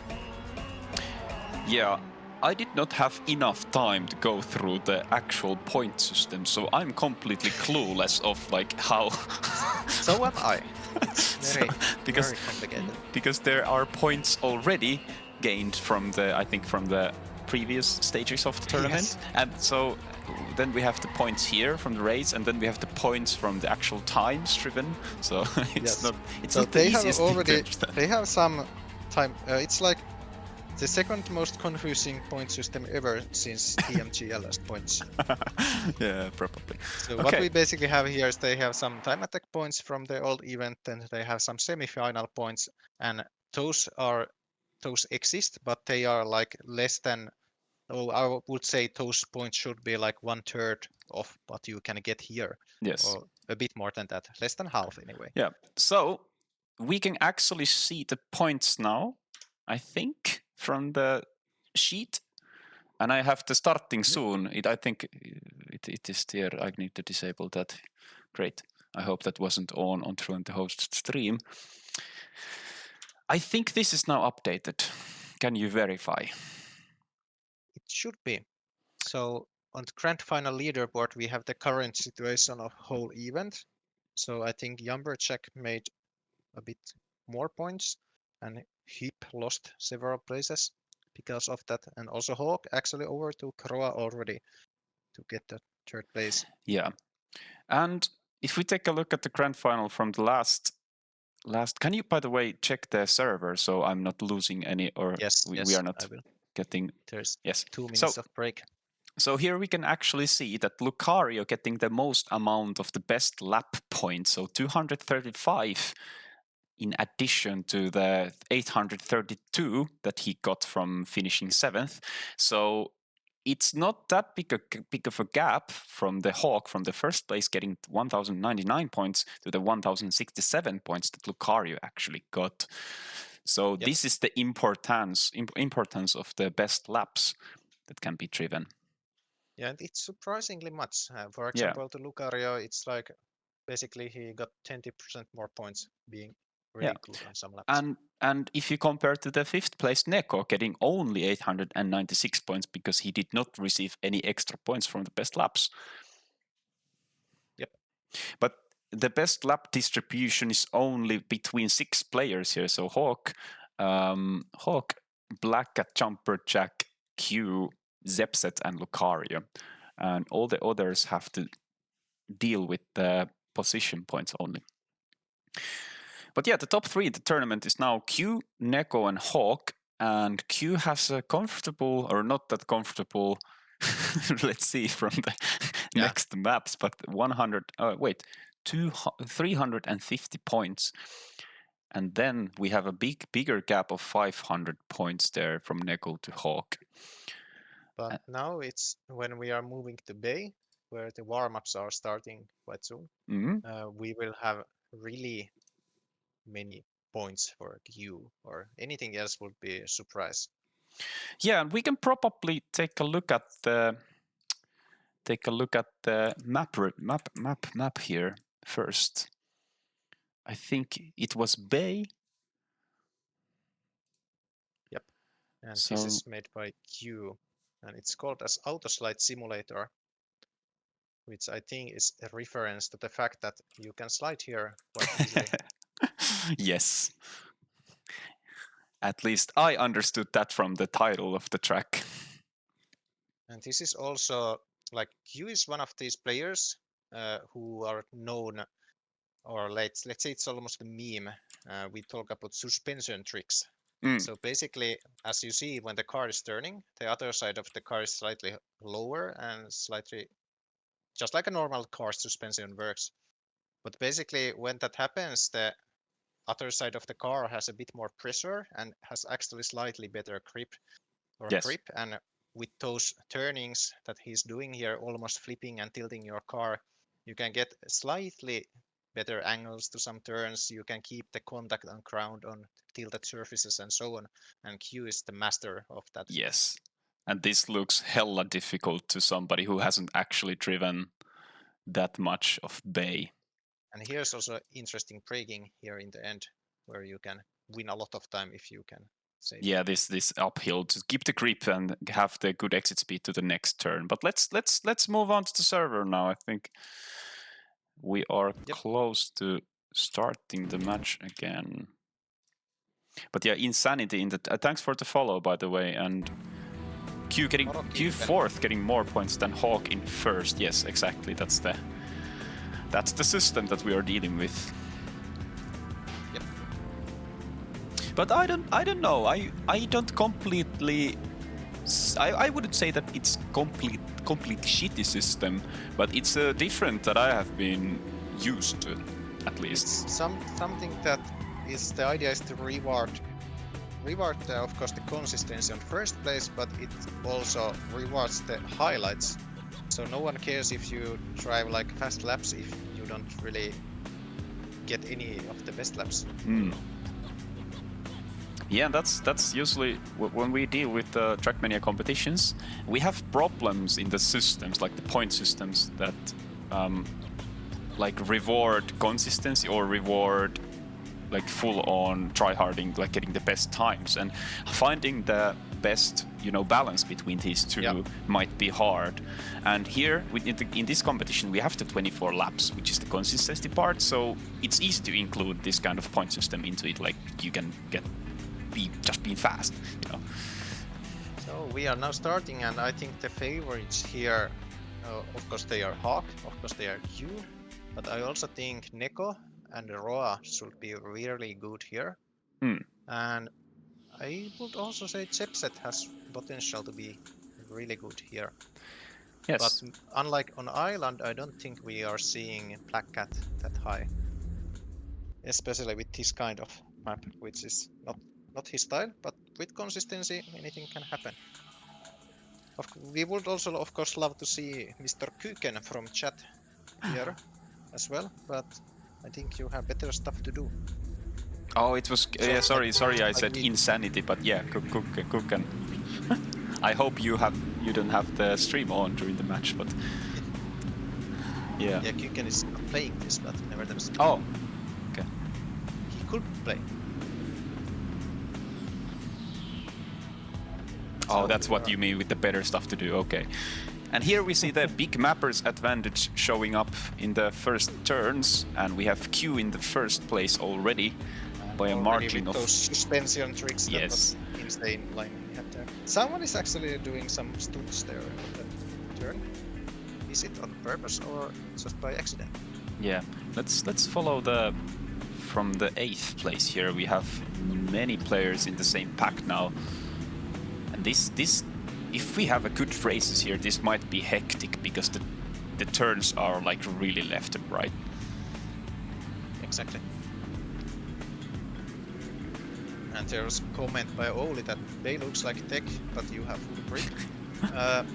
Yeah, I did not have enough time to go through the actual point system, so I'm completely clueless of like how. So am I. It's very complicated. Because there are points already gained from the previous stages of the tournament, yes. And so then we have the points here from the race, and then we have the points from the actual times driven. So it's not the easiest thing to understand. They have some time. It's like the second most confusing point system ever since TMG LS points. Yeah, probably. So what we basically have here is they have some time attack points from the old event, and they have some semi-final points, and those exist, but they are like less than. Oh, I would say those points should be like 1/3 of what you can get here. Yes. Or a bit more than that, less than half anyway. Yeah. So we can actually see the points now, I think, from the sheet. And I have the starting soon. I think it is there. I need to disable that. Great. I hope that wasn't on through the host stream. I think this is now updated. Can you verify? It should be. So on the grand final leaderboard, we have the current situation of whole event. So I think Yumberjack made a bit more points, and Hip lost several places because of that. And also Hawk actually overtook Roa already to get the 3rd place. Yeah. And if we take a look at the grand final from the last, can you, by the way, check the server so I'm not losing any, or we are not getting. There's 2 minutes of break. So here we can actually see that Lucario getting the most amount of the best lap points, so 235 in addition to the 832 that he got from finishing 7th. So it's not that big of a gap from the Hawk from the first place getting 1099 points to the 1067 points that Lucario actually got. So this is the importance of the best laps that can be driven. Yeah, and it's surprisingly much. For example, to Lucario, it's like basically he got 20% more points being really good on some laps. And if you compare to the 5th place Neko getting only 896 points because he did not receive any extra points from the best laps. Yep. But the best lap distribution is only between 6 players here. So Hawk, Black at Jumper, Jack, Q, Zepset, and Lucario. And all the others have to deal with the position points only. But yeah, the top 3 in the tournament is now Q, Neko, and Hawk. And Q has a comfortable, or not that comfortable, let's see from the next maps, but 350 points. And then we have a bigger gap of 500 points there from Neko to Hawk. But now it's when we are moving to Bay, where the warm-ups are starting quite soon, we will have really many points for Q, or anything else would be a surprise. Yeah, and we can probably take a look at the map here first. I think it was Bay. Yep, and this is made by Q, and it's called as Autoslide Simulator, which I think is a reference to the fact that you can slide here quite easily. Yes. At least I understood that from the title of the track. And this is also, like, Q is one of these players who are known, or let's say it's almost a meme. We talk about suspension tricks. So basically, as you see, when the car is turning, the other side of the car is slightly lower and slightly, just like a normal car suspension works. But basically, when that happens, the other side of the car has a bit more pressure and has actually slightly better grip. And with those turnings that he's doing here, almost flipping and tilting your car, you can get slightly better angles to some turns. You can keep the contact on ground on tilted surfaces and so on. And Q is the master of that. Yes. And this looks hella difficult to somebody who hasn't actually driven that much of Bay. And here's also interesting braking here in the end, where you can win a lot of time if you can save. Yeah, this uphill to keep the grip and have the good exit speed to the next turn. But let's move on to the server now. I think we are close to starting the match again. But yeah, Insanity in the thanks for the follow, by the way, and Q fourth, getting more points than Hawk in first. Yes, exactly. That's the system that we are dealing with. Yep. But I don't know. I don't completely. I wouldn't say that it's complete shitty system, but it's different that I have been used to, at least. It's something that is the idea is to reward of course the consistency on first place, but it also rewards the highlights. So no one cares if you drive like fast laps if you don't really get any of the best laps. Yeah, that's usually when we deal with Trackmania competitions, we have problems in the systems, like the point systems that like reward consistency or reward like full-on tryharding, like getting the best times, and finding the best balance between these two might be hard. And here in this competition we have the 24 laps, which is the consistency part, so it's easy to include this kind of point system into it, like you can just being fast. So we are now starting, and I think the favorites here, of course they are Hawk, of course they are Q, but I also think Neko and Roa should be really good here. And I would also say Chepset has potential to be really good here. Yes. But unlike on Island, I don't think we are seeing Black Cat that high. Especially with this kind of map, which is not his style, but with consistency, anything can happen. We would also, of course, love to see Mr. Kuken from chat here as well, but I think you have better stuff to do. Oh, it was sorry, I said Insanity, but yeah, Kuken. I hope you don't have the stream on during the match, but yeah. Yeah, Kuken is not playing this, but nevertheless. Oh, okay. He could play. Oh, that's what you mean with the better stuff to do. Okay. And here we see the big mapper's advantage showing up in the first turns, and we have Q in the first place already by a Already margin with of... those suspension tricks. Yes. That was insane line we had there. Someone is actually doing some stunts there in that turn. Is it on purpose or just by accident? Yeah, let's follow the... From the 8th place here, we have many players in the same pack now. And this if we have a good races here, this might be hectic because the turns are like really left and right. Exactly. And there's a comment by Oli that they looks like tech, but you have full grip.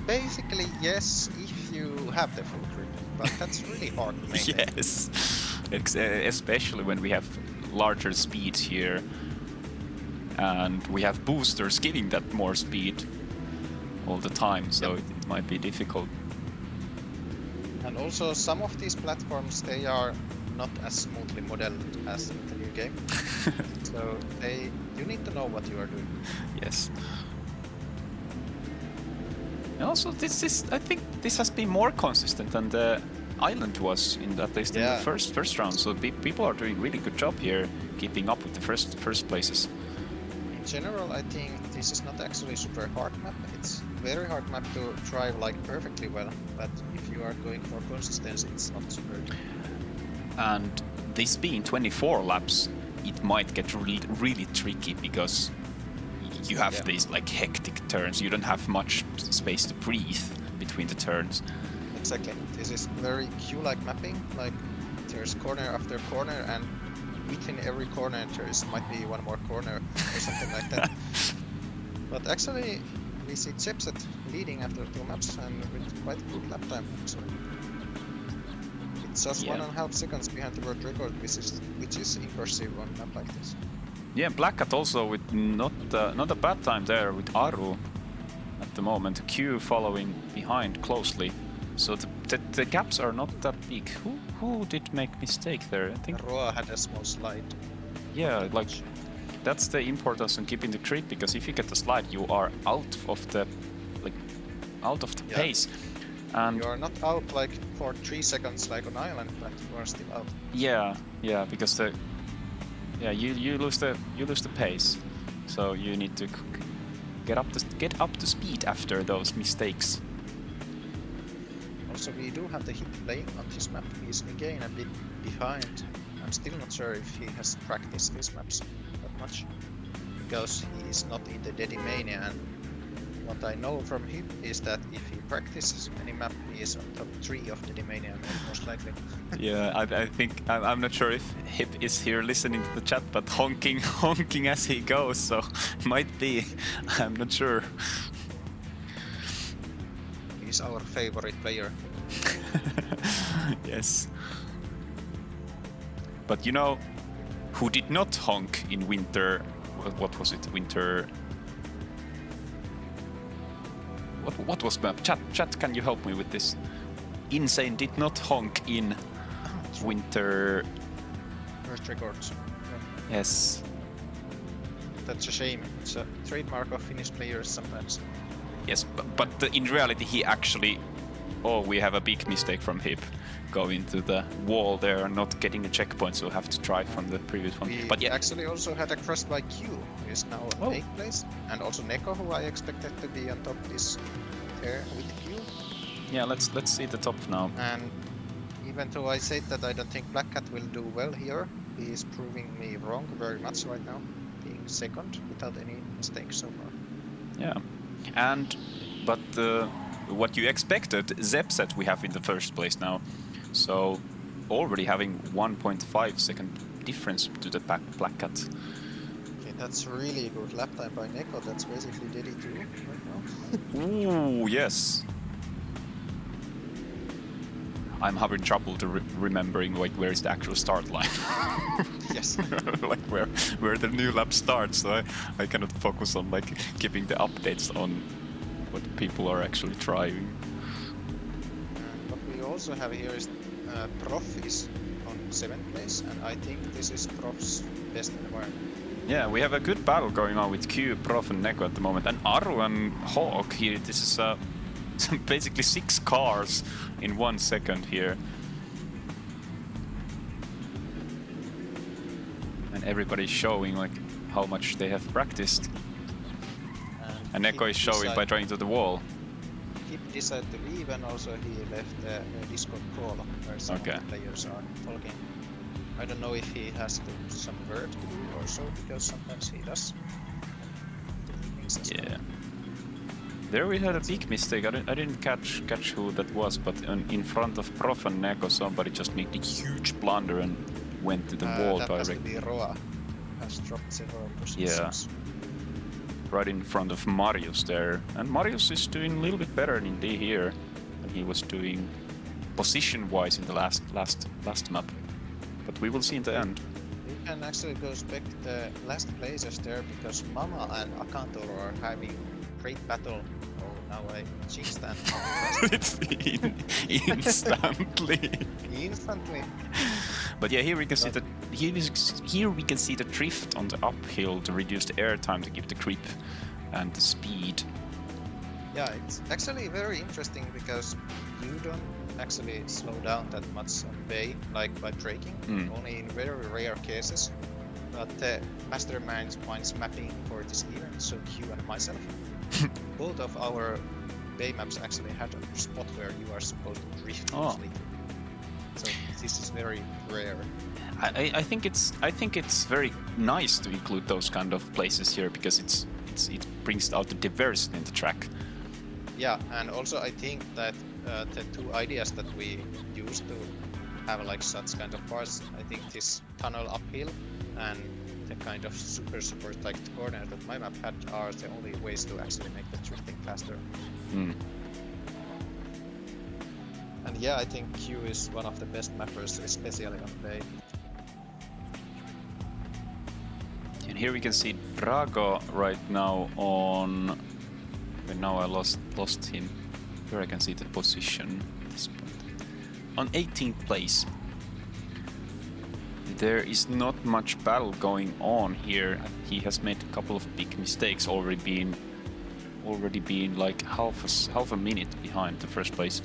Basically, yes, if you have the full grip, but that's really hard to maintain. Yes, especially when we have larger speeds here, and we have boosters giving that more speed all the time, so Yep. it might be difficult. And also, some of these platforms, they are not as smoothly modeled as in the new game. So you need to know what you are doing. Yes. And also, I think this has been more consistent than the island was at least in the first round. So people are doing really good job here, keeping up with the first places. In general, I think this is not actually super hard map. It's very hard map to drive like perfectly well, but if you are going for consistency, it's not super. And this being 24 laps, it might get really tricky because you have these like hectic turns. You don't have much space to breathe between the turns. Exactly. This is very queue-like mapping. Like there's corner after corner, and within every corner might be one more corner or something like that. But actually, we see Chipset leading after 2 maps and with quite good lap time. Actually, it's just 1.5 seconds behind the world record, which is impressive on a map like this. Yeah, Black Cat also with not a bad time there with Aru at the moment. Q following behind closely, so the gaps are not that big. Who did make mistake there? I think Roa had a small slide. Yeah, like that's the importance on keeping the grip, because if you get the slide, you are out of the pace. And you are not out like for 3 seconds like on island, but you are still out. Yeah, because you lose the pace, so you need to get up to speed after those mistakes. Also, we do have the hit lane on this map. He's again a bit behind. I'm still not sure if he has practiced these maps that much, because he is not in the Dedimania. And what I know from him is that if he practices any map, he is on top 3 of Dedimania, most likely. Yeah, I think I'm not sure if Hip is here listening to the chat, but honking as he goes, so might be. I'm not sure. He's our favorite player. Yes. But you know who did not honk in winter? What was it? Winter. What was map? Chat, can you help me with this? Insane did not honk in winter. First records. Yes. That's a shame. It's a trademark of Finnish players sometimes. Yes, but in reality he actually... Oh, we have a big mistake from Hip. Going to the wall there and not getting a checkpoint, so have to try from the previous one. We but yeah, actually also had a crash by Q, who is now 8th place. And also Neko, who I expected to be on top, is there with Q. Yeah, let's see the top now. And even though I said that I don't think Black Cat will do well here, he is proving me wrong very much right now, being second without any mistakes so far. Yeah, but what you expected, Zepset we have in the first place now, so already having 1.5 second difference to the Black Cat. Okay, that's really good lap time by Neko. That's basically DD2 right now. Ooh, yes. I'm having trouble to remembering like where is the actual start line. Yes. Like where the new lap starts, so I cannot focus on like giving the updates on what people are actually trying. And what we also have here is Prof is on 7th place, and I think this is Prof's best environment. Yeah, we have a good battle going on with Q, Prof and Neko at the moment, and Aru and Hawk here. This is basically 6 cars in 1 second here. And everybody's showing like how much they have practiced. And Neko is showing by driving to the wall. He decided to leave, and also he left a Discord call where some of the players are talking. I don't know if he has some work to do or so, because sometimes he does. Yeah. There we had a big mistake. I didn't catch who that was, but in front of Prof and Neko, somebody just made a huge blunder and went to the wall that directly. Has to be Roa. Has dropped several positions. Yeah. Right in front of Marius there. And Marius is doing a little bit better in D here than he was doing position-wise in the last map. But we will see in the end. We can actually go spec the last places there, because Mama and Akantor are having great battle. Oh, now I jinxed that. It's instantly. Instantly. But yeah, here we can see that here we can see the drift on the uphill to reduce the air time to give the creep and the speed. Yeah, it's actually very interesting because you don't actually slow down that much on bay, like by braking, only in very rare cases. But the masterminds mapping for this event, so Q and myself, both of our bay maps actually had a spot where you are supposed to drift completely. So this is very rare. I think it's very nice to include those kind of places here, because it brings out the diversity in the track. Yeah, and also I think that the 2 ideas that we used to have like such kind of parts, I think this tunnel uphill and the kind of super tight corner that my map had are the only ways to actually make the drifting faster. And yeah, I think Q is one of the best mappers, especially on bay. And here we can see Drago right now on... And now I lost him. Here I can see the position at this point. On 18th place. There is not much battle going on here. He has made a couple of big mistakes, already being like half a minute behind the first place.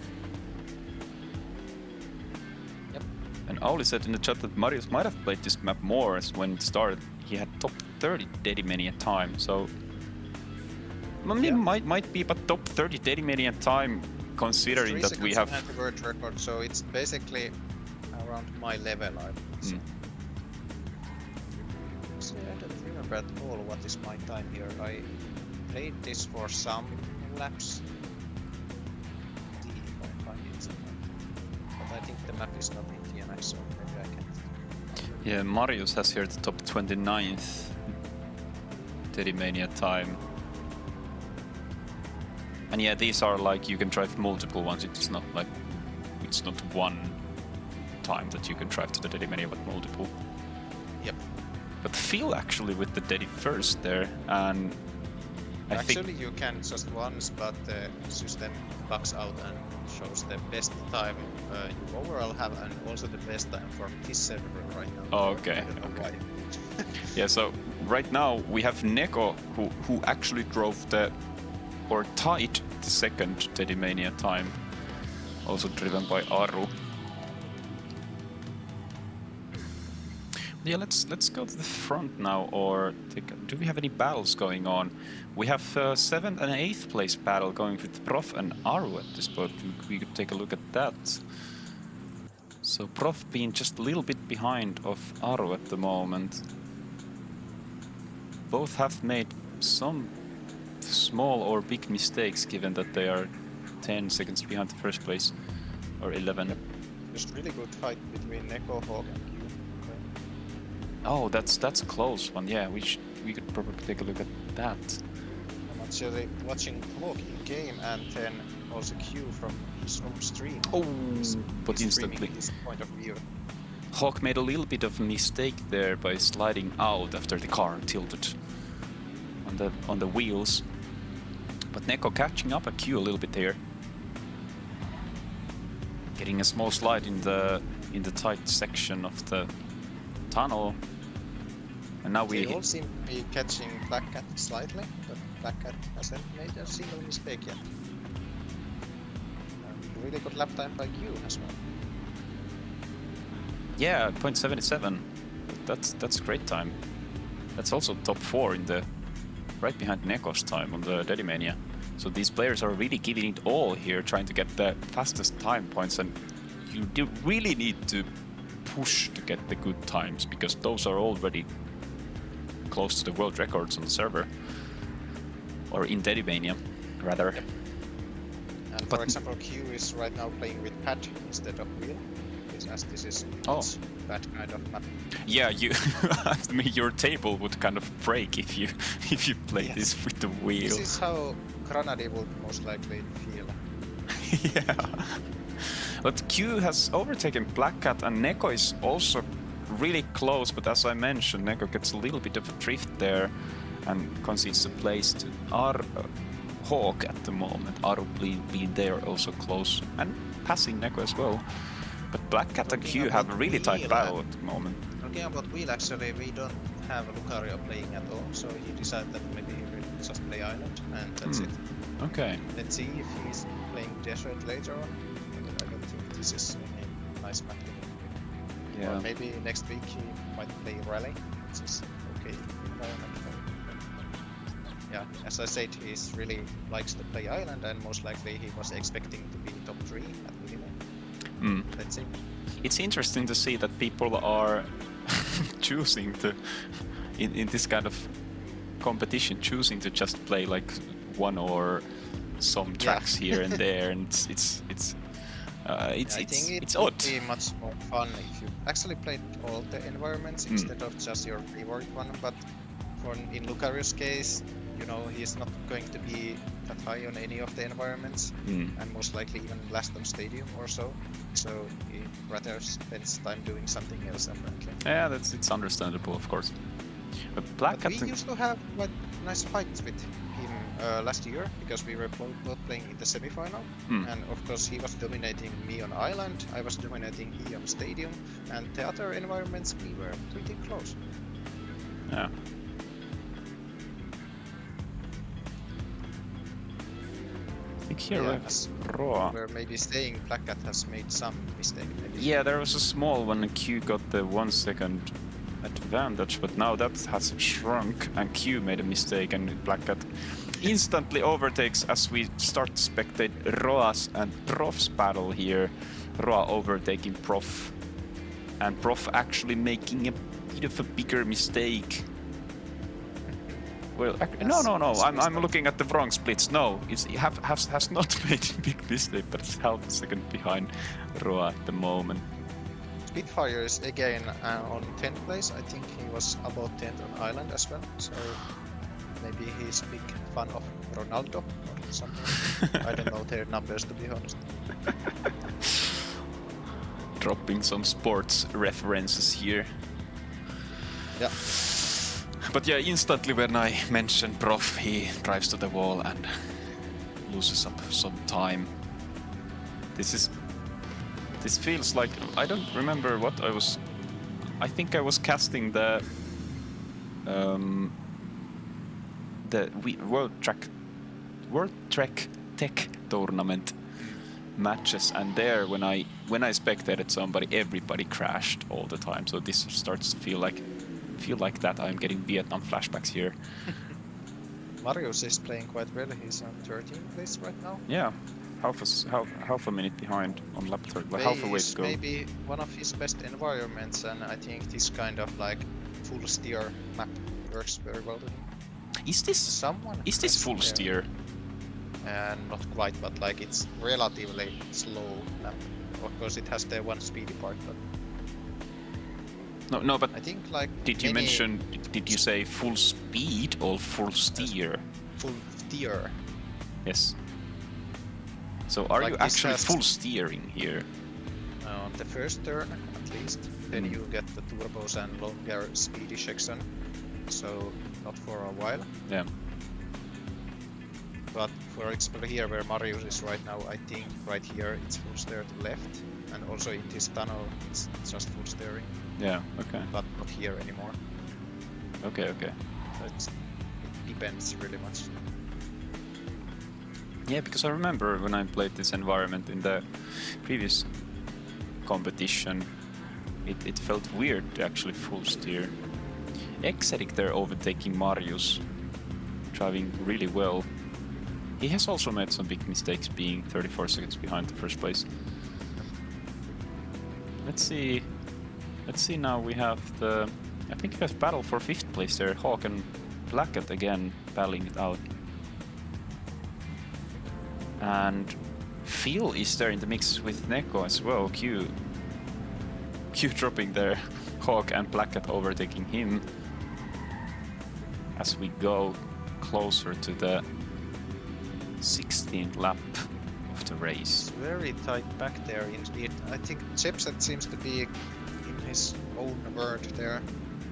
And Auli said in the chat that Marius might have played this map more, as when it started he had top 30 Dedimania time, so... I mean, might be, but top 30 Dedimania time, considering that we have... the world record, so it's basically around my level, I would say. So I don't remember at all what is my time here. I played this for some laps. See if I find it somewhere. But I think the map is not in TNX, so maybe I can't. Yeah, Marius has here the top 29th Dedimania time. And yeah, these are like, you can drive multiple ones, it's not like, it's not one time that you can drive to the Dedimania, but multiple. Yep. But Phil actually with the Dedi first there, and I actually you can just once, but the system bugs out and shows the best time you overall have, and also the best time from this server right now. Oh, okay. I don't know why. Yeah, so right now we have Neko who actually drove the, or tied the second Dedimania time, also driven by Aru. Yeah, let's go to the front now, or do we have any battles going on? We have 7th and 8th place battle going with Prof and Aru at this point. We could take a look at that. So Prof being just a little bit behind of Aru at the moment. Both have made some small or big mistakes, given that they are 10 seconds behind the first place, or 11. There's really good fight between Neko, Hawk and Q. Oh, that's a close one. Yeah, we could probably take a look at that. I'm actually watching Hawk in game, and then also Q from his home stream. Oh, but instantly. His point of view. Hawk made a little bit of a mistake there by sliding out after the car tilted on the wheels. But Neko catching up at Q a little bit here. Getting a small slide in the tight section of the tunnel. And now they all seem to be catching Black Cat slightly, but Black Cat hasn't made a single mistake yet. really good lap time by Q as well. Yeah, 0.77. That's great time. That's also top 4 in the right behind Neko's time on the Dedimania. So these players are really giving it all here, trying to get the fastest time points, and you do really need to push to get the good times because those are already close to the world records on the server, or in Dedimania, rather. Yep. And for example, Q is right now playing with pad instead of wheel, as this is that kind of map. Yeah, you. I mean, your table would kind of break if you play this with the wheel. This is how Granady would most likely feel. Yeah. But Q has overtaken Black Cat, and Neko is also really close, but as I mentioned, Neko gets a little bit of a drift there and concedes a place to Hawk at the moment. Aru being there also close and passing Neko as well. But Black Cat and Q have a really tight battle at the moment. Talking about wheel, actually, we don't have Lucario playing at all, so he decided that maybe he will just play Island, and that's it. Okay. Let's see if he's playing Desert later on. I don't think this is a nice map. Yeah. Or maybe next week he might play Rally, which is okay environment. Yeah, as I said, he really likes to play Island, and most likely he was expecting to be top 3 at minimum. Let's see. It's interesting to see that people are choosing to, in this kind of competition, choosing to just play like one or some tracks here and there, and it's I think it odd. would be much more fun if you actually played all the environments instead of just your favorite one. But in Lucario's case, you know, he's not going to be that high on any of the environments, and most likely even last on Stadium or so. So he rather spends time doing something else, apparently. Yeah, it's understandable, of course. But we used to have quite nice fights with him last year because we were both playing in the semi-final, and of course he was dominating me on Island, I was dominating he on Stadium, and the other environments we were pretty close. Yeah. I think here Raw. We're maybe saying Black Cat has made some mistake. Maybe. Yeah, there was a small one, and Q got the 1 second advantage, but now that has shrunk, and Q made a mistake, and Black Cat instantly overtakes as we start to spectate Roa's and Prof's battle here. Roa overtaking Prof, and Prof actually making a bit of a bigger mistake. Well, no. I'm looking at the wrong splits. No, he has not made a big mistake, but it's half a second behind Roa at the moment. Spitfire is again on 10th place. I think he was about 10th on Island as well. So maybe he's a big fan of Ronaldo or something. I don't know their numbers, to be honest. Dropping some sports references here. Yeah. But yeah, instantly when I mention Prof, he drives to the wall and loses up some time. This feels like, I don't remember what I was. I think I was casting the World Trek Tech Tournament matches, and there when I spectated somebody, everybody crashed all the time. So this starts to feel like that I'm getting Vietnam flashbacks here. Marius is playing quite well. He's on 13th place right now. Yeah, half a minute behind on lap 30, like half a way to go. Maybe one of his best environments, and I think this kind of like full steer map works very well with him. Is this full steer? Not quite, but like it's relatively slow lap. Of course, it has the one speedy part, but. No, but I think like. Did you say full speed or full steer? Full steer. Yes. So are you actually full steering here? On the first turn, at least. Then you get the turbos and longer speedy section. So not for a while. Yeah. But for example here where Marius is right now, I think right here it's full steer to left. And also in this tunnel it's just full steering. Yeah, okay. But not here anymore. Okay. So it depends really much. Yeah, because I remember when I played this environment in the previous competition, it felt weird to actually full steer. Exeric there overtaking Marius, driving really well. He has also made some big mistakes, being 34 seconds behind the first place. Let's see. Let's see now. We have the. I think we have battle for 5th place there. Hawk and Blackett again battling it out. And Phil is there in the mix with Neko as well. Q dropping there. Hawk and Blackett overtaking him. As we go closer to the 16th lap of the race. It's very tight back there indeed. I think Chipset seems to be in his own world there.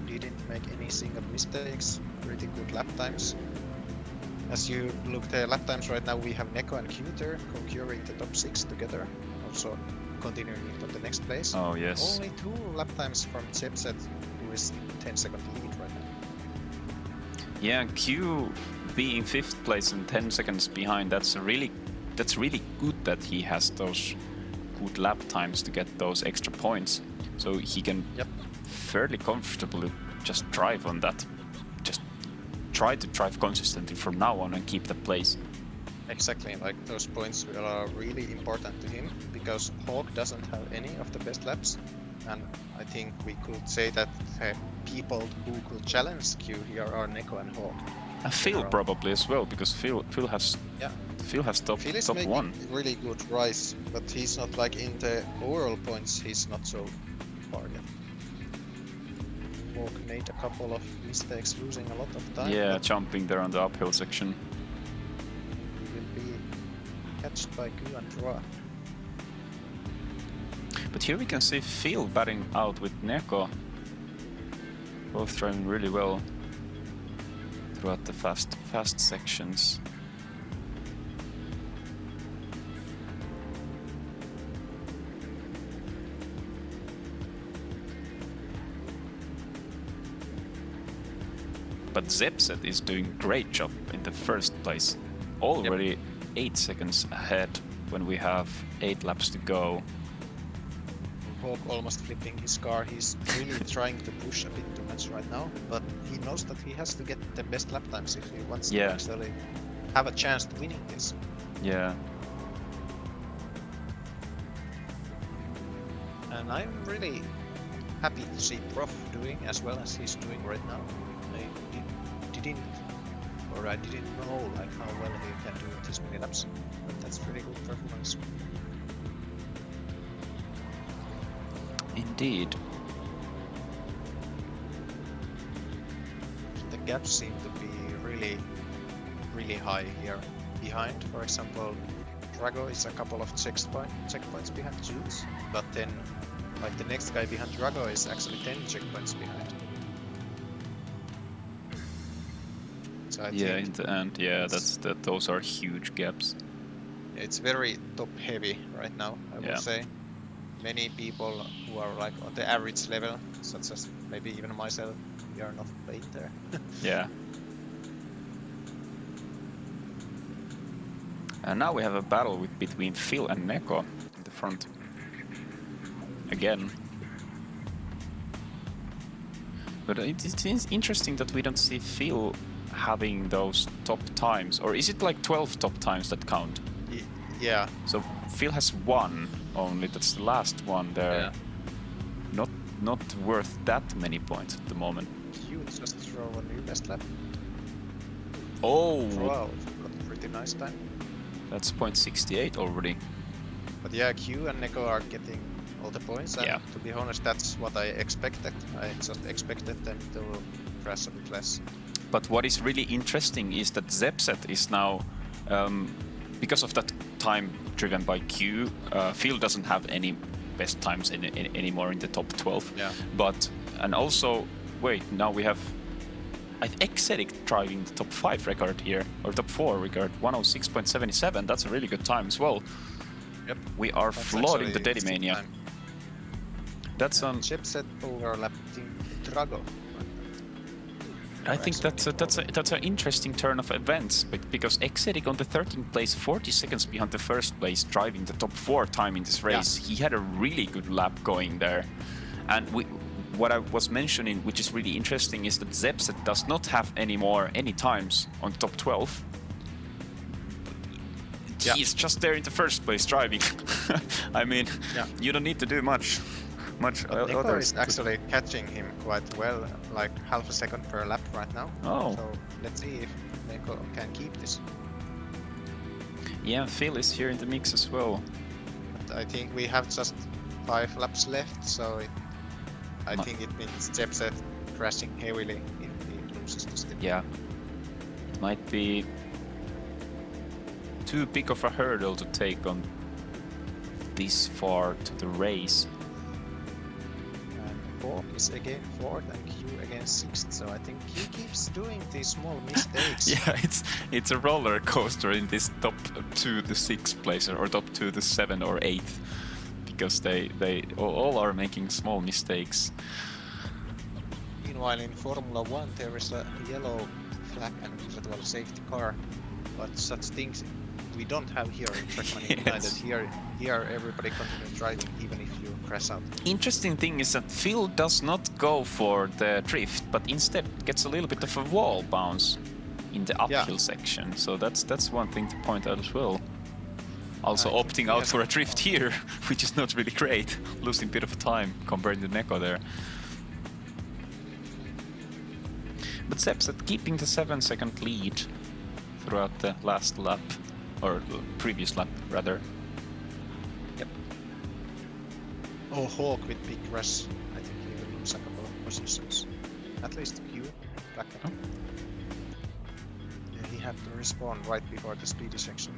Didn't make any single mistakes. Pretty good lap times. As you look the lap times right now, we have Neko and Q there conquering the top 6 together. Also continuing on the next place. Oh yes. Only 2 lap times from Chipset, who is in 10-second lead right now. Yeah, Q being 5th place and 10 seconds behind, that's really good that he has those good lap times to get those extra points. So he can fairly comfortably just drive on that. Just try to drive consistently from now on and keep the place. Exactly, like those points are really important to him because Hawk doesn't have any of the best laps, and I think we could say that people who could challenge Q here are Neko and Hawk. And Phil probably as well, because Phil has top Phil is top making 1. really good rise, but he's not like in the overall points. He's not so far yet. Hawk made a couple of mistakes, losing a lot of time. Yeah, jumping there on the uphill section. He will be catched by Q and Draw. But here we can see Phil batting out with Neko. Both driving really well throughout the fast sections. But Zepset is doing great job in the first place. Already 8 seconds ahead when we have 8 laps to go. Hawk almost flipping his car. He's really trying to push a bit too much right now, but he knows that he has to get the best lap times if he wants to actually have a chance to winning this. Yeah. And I'm really happy to see Prof doing as well as he's doing right now. I didn't know like how well he can do with his mini laps, but that's pretty good performance. Indeed. The gaps seem to be really high here. Behind, for example, Drago is a couple of checkpoints behind Jules, but then like the next guy behind Drago is actually 10 checkpoints behind. So in the end, those are huge gaps. It's very top heavy right now, I would say. Many people who are like on the average level, such as maybe even myself, we are not playing there. Yeah. And now we have a battle between Phil and Neko in the front. Again. But it's interesting that we don't see Phil having those top times. Or is it like 12 top times that count? Yeah. So Phil has 1 only, that's the last one there. Yeah. Not worth that many points at the moment. You just throw a new best lap. Oh! Wow, got a pretty nice time. That's 0.68 already. But yeah, Q and Neko are getting all the points, and to be honest, that's what I expected. I just expected them to crash a bit less. But what is really interesting is that Zepset is now, because of that time driven by Q, Phil doesn't have any best times anymore in the top 12. Yeah. And also, wait, now we have Exeric driving the top 5 record here, or top 4 record, 106.77. That's a really good time as well. Yep. We are flooding the Dedimania. That's Chipset overlapping Drago. I think that's an interesting turn of events, because Exedic on the 13th place, 40 seconds behind the first place, driving the top 4 time in this race. He had a really good lap going there, and what I was mentioning, which is really interesting, is that Zepset does not have any times on the top 12. He's just there in the first place driving. I mean, you don't need to do much. Nico is actually catching him quite well, like half a second per lap right now. Oh. So let's see if Nico can keep this. Yeah, Phil is here in the mix as well. But I think we have just 5 laps left, so I think it means Zepset crashing heavily if he loses the stint. Yeah. It might be too big of a hurdle to take on this far to the race. Hawk is again 4th and Q again 6th, so I think Q keeps doing these small mistakes. Yeah, it's a roller coaster in this top 2 to 6th place, or top 2 to 7 or 8th, because they all are making small mistakes. Meanwhile, in Formula 1 there is a yellow flag and virtual safety car, but such things we don't have here in Trackmania United. Here everybody continues driving even if you crash out. Interesting thing is that Phil does not go for the drift, but instead gets a little bit of a wall bounce in the uphill section. So that's one thing to point out as well. Also opting out for a drift here, which is not really great, losing a bit of time compared to Neko there. But Zepset keeping the 7-second lead throughout the last lap. Or previous lap, rather. Yep. Oh, Hawk with big crash. I think he will lose a couple of positions. At least Q. Black Cat. Yeah, he had to respawn right before the speedy section.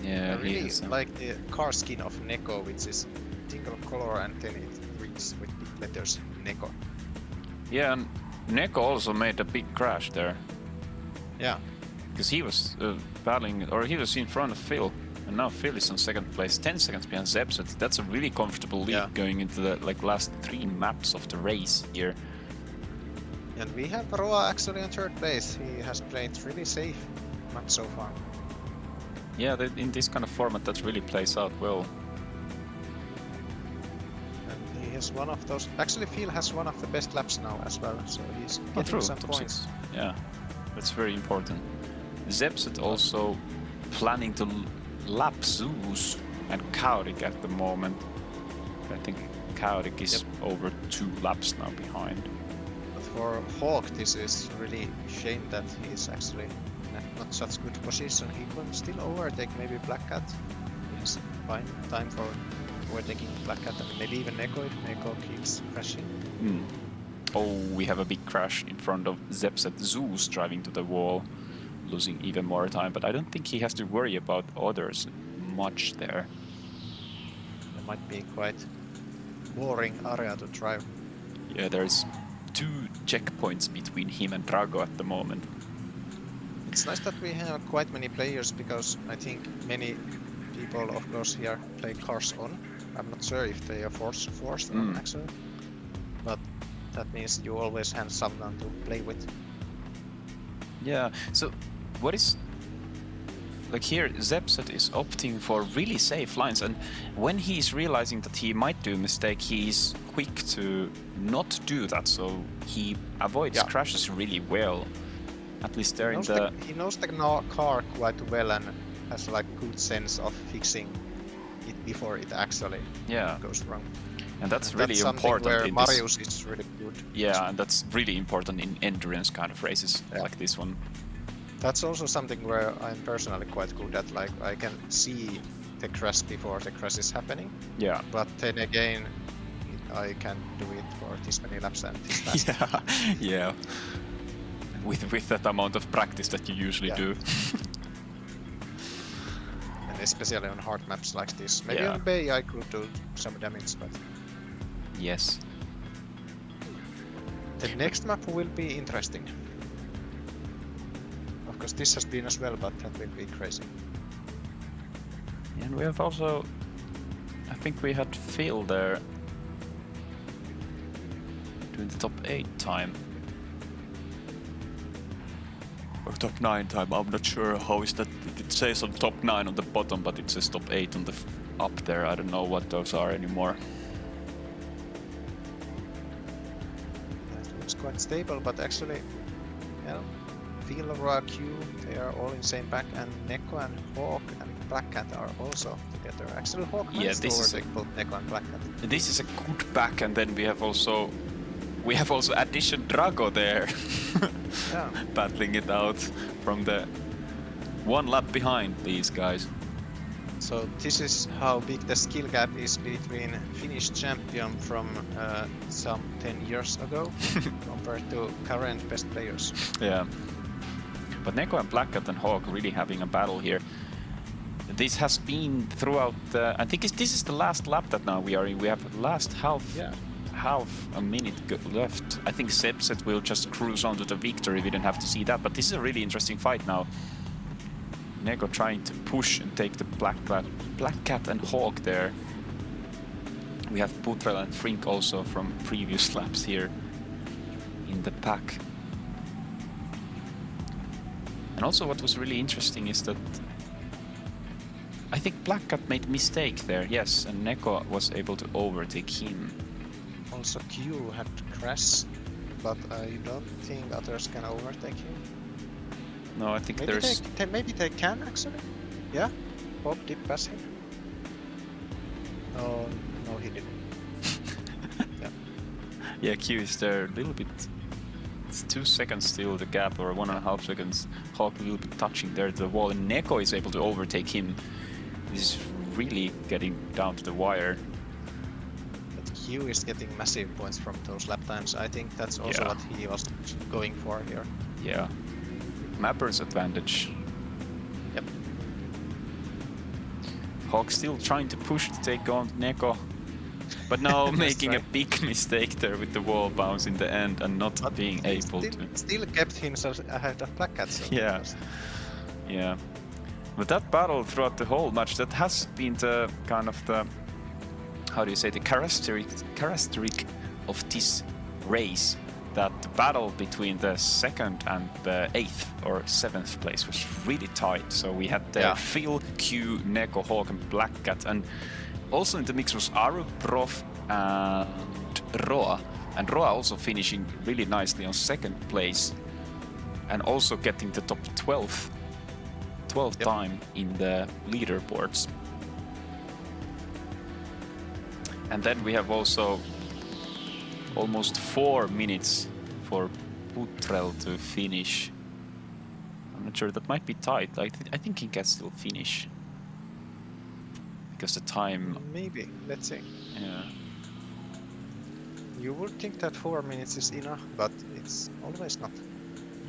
Yeah, I really like the car skin of Neko, which is single color and then it reads with big letters Neko. Yeah, and Neko also made a big crash there. Yeah. Because he was battling, or he was in front of Phil, and now Phil is on 2nd place, 10 seconds behind Zepset. That's a really comfortable lead going into the last 3 maps of the race here. And we have Roa actually on 3rd place. He has played really safe map so far. Yeah, in this kind of format that really plays out well. And he has one of those. Actually, Phil has one of the best laps now as well, so he's getting some points. 6. Yeah, that's very important. Zepset also planning to lap Zeus and Kaurik at the moment. I think Kaurik is over 2 laps now behind. But for Hawk, this is really shame that he's actually not such good position. He will still overtake maybe Black Cat. He has fine time for overtaking Black Cat and maybe even Neko if Neko keeps crashing. Oh, we have a big crash in front of Zepset. Zeus driving to the wall, losing even more time, but I don't think he has to worry about others much there. It might be quite boring area to drive. Yeah, there's 2 checkpoints between him and Drago at the moment. It's nice that we have quite many players because I think many people, of course, here play cars on. I'm not sure if they are forced on actually, but that means you always have someone to play with. Yeah, so what is... Like here, Zepset is opting for really safe lines, and when he's realizing that he might do a mistake, he's quick to not do that, so he avoids crashes really well. At least there in the... He knows the car quite well and has like good sense of fixing it before it actually goes wrong. And that's really important. Where in Marius is really good. Yeah, and that's really important in endurance kind of races like this one. That's also something where I'm personally quite good at. Like I can see the crash before the crash is happening. Yeah. But then again, I can't do it for this many laps and this fast. Yeah. With that amount of practice that you usually do. And especially on hard maps like this. Maybe on Bay I could do some damage, but... Yes. The next map will be interesting. Of course this has been as well, but that will be crazy. And we have also... I think we had Phil there doing the top 8 time. Or top 9 time, I'm not sure how is that. It says on top 9 on the bottom, but it says top 8 on the up there. I don't know what those are anymore. That looks quite stable, but actually, yeah, Roa, Q, they are all in same pack, and Neko and Hawk and Black Cat are also together. Actually, Hawk managed to overtake both Neko and Black Cat. This is a good pack, and then we have also addition Drago there. Yeah. Battling it out from the one lap behind these guys. So this is how big the skill gap is between Finnish champion from some 10 years ago compared to current best players. Yeah. But Neko and Black Cat and Hawk really having a battle here. This has been throughout I think this is the last lap that now we are in. We have the last half a minute left. I think Sebset will just cruise on to the victory. We didn't have to see that, but this is a really interesting fight now. Neko trying to push and take the Black Cat and Hawk there. We have Putrel and Frink also from previous laps here in the pack. And also what was really interesting is that I think Black Cat made mistake there, yes, and Neko was able to overtake him. Also Q had to crash, but I don't think others can overtake him. No, I think Maybe there's... maybe they can actually. Yeah, Bob did pass him. Oh, no he didn't. Yeah. Yeah, Q is there a little bit. It's 2 seconds still the gap, or 1.5 seconds. Hawk a little bit touching there the wall, and Neko is able to overtake him. This is really getting down to the wire. But Q is getting massive points from those lap times. I think that's also what he was going for here. Yeah. Mapper's advantage. Yep. Hawk still trying to push to take on Neko. But now making a big mistake there with the wall bounce in the end and not being able to. Still kept himself ahead of Black Cat. So yeah. Yeah. But that battle throughout the whole match, that has been the kind of the, how do you say, the characteristic of this race. That the battle between the 2nd and the 8th or 7th place was really tight. So we had Phil, Q, Neko, Hawk and Black Cat, and also in the mix was Aru, Prof and Roa. And Roa also finishing really nicely on 2nd place and also getting the top 12th time in the leaderboards. And then we have also almost 4 minutes for Putrel to finish. I'm not sure, that might be tight. I think he can still finish. Because the time... Maybe, let's see. Yeah. You would think that 4 minutes is enough, but it's always not.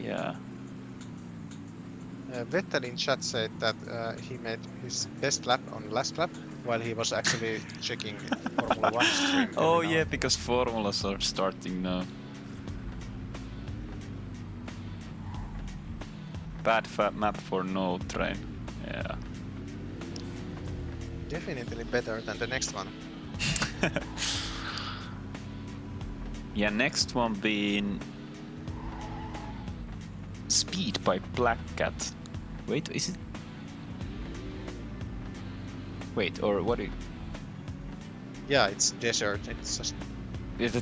Yeah. Vettel in chat said that he made his best lap on last lap, while he was actually checking Formula 1 stream. Oh yeah, because formulas are starting now. Bad map for no train. Yeah. Definitely better than the next one. Yeah, next one being Speed by Black Cat. Wait, is it? Wait, or what? Yeah, it's desert. It's just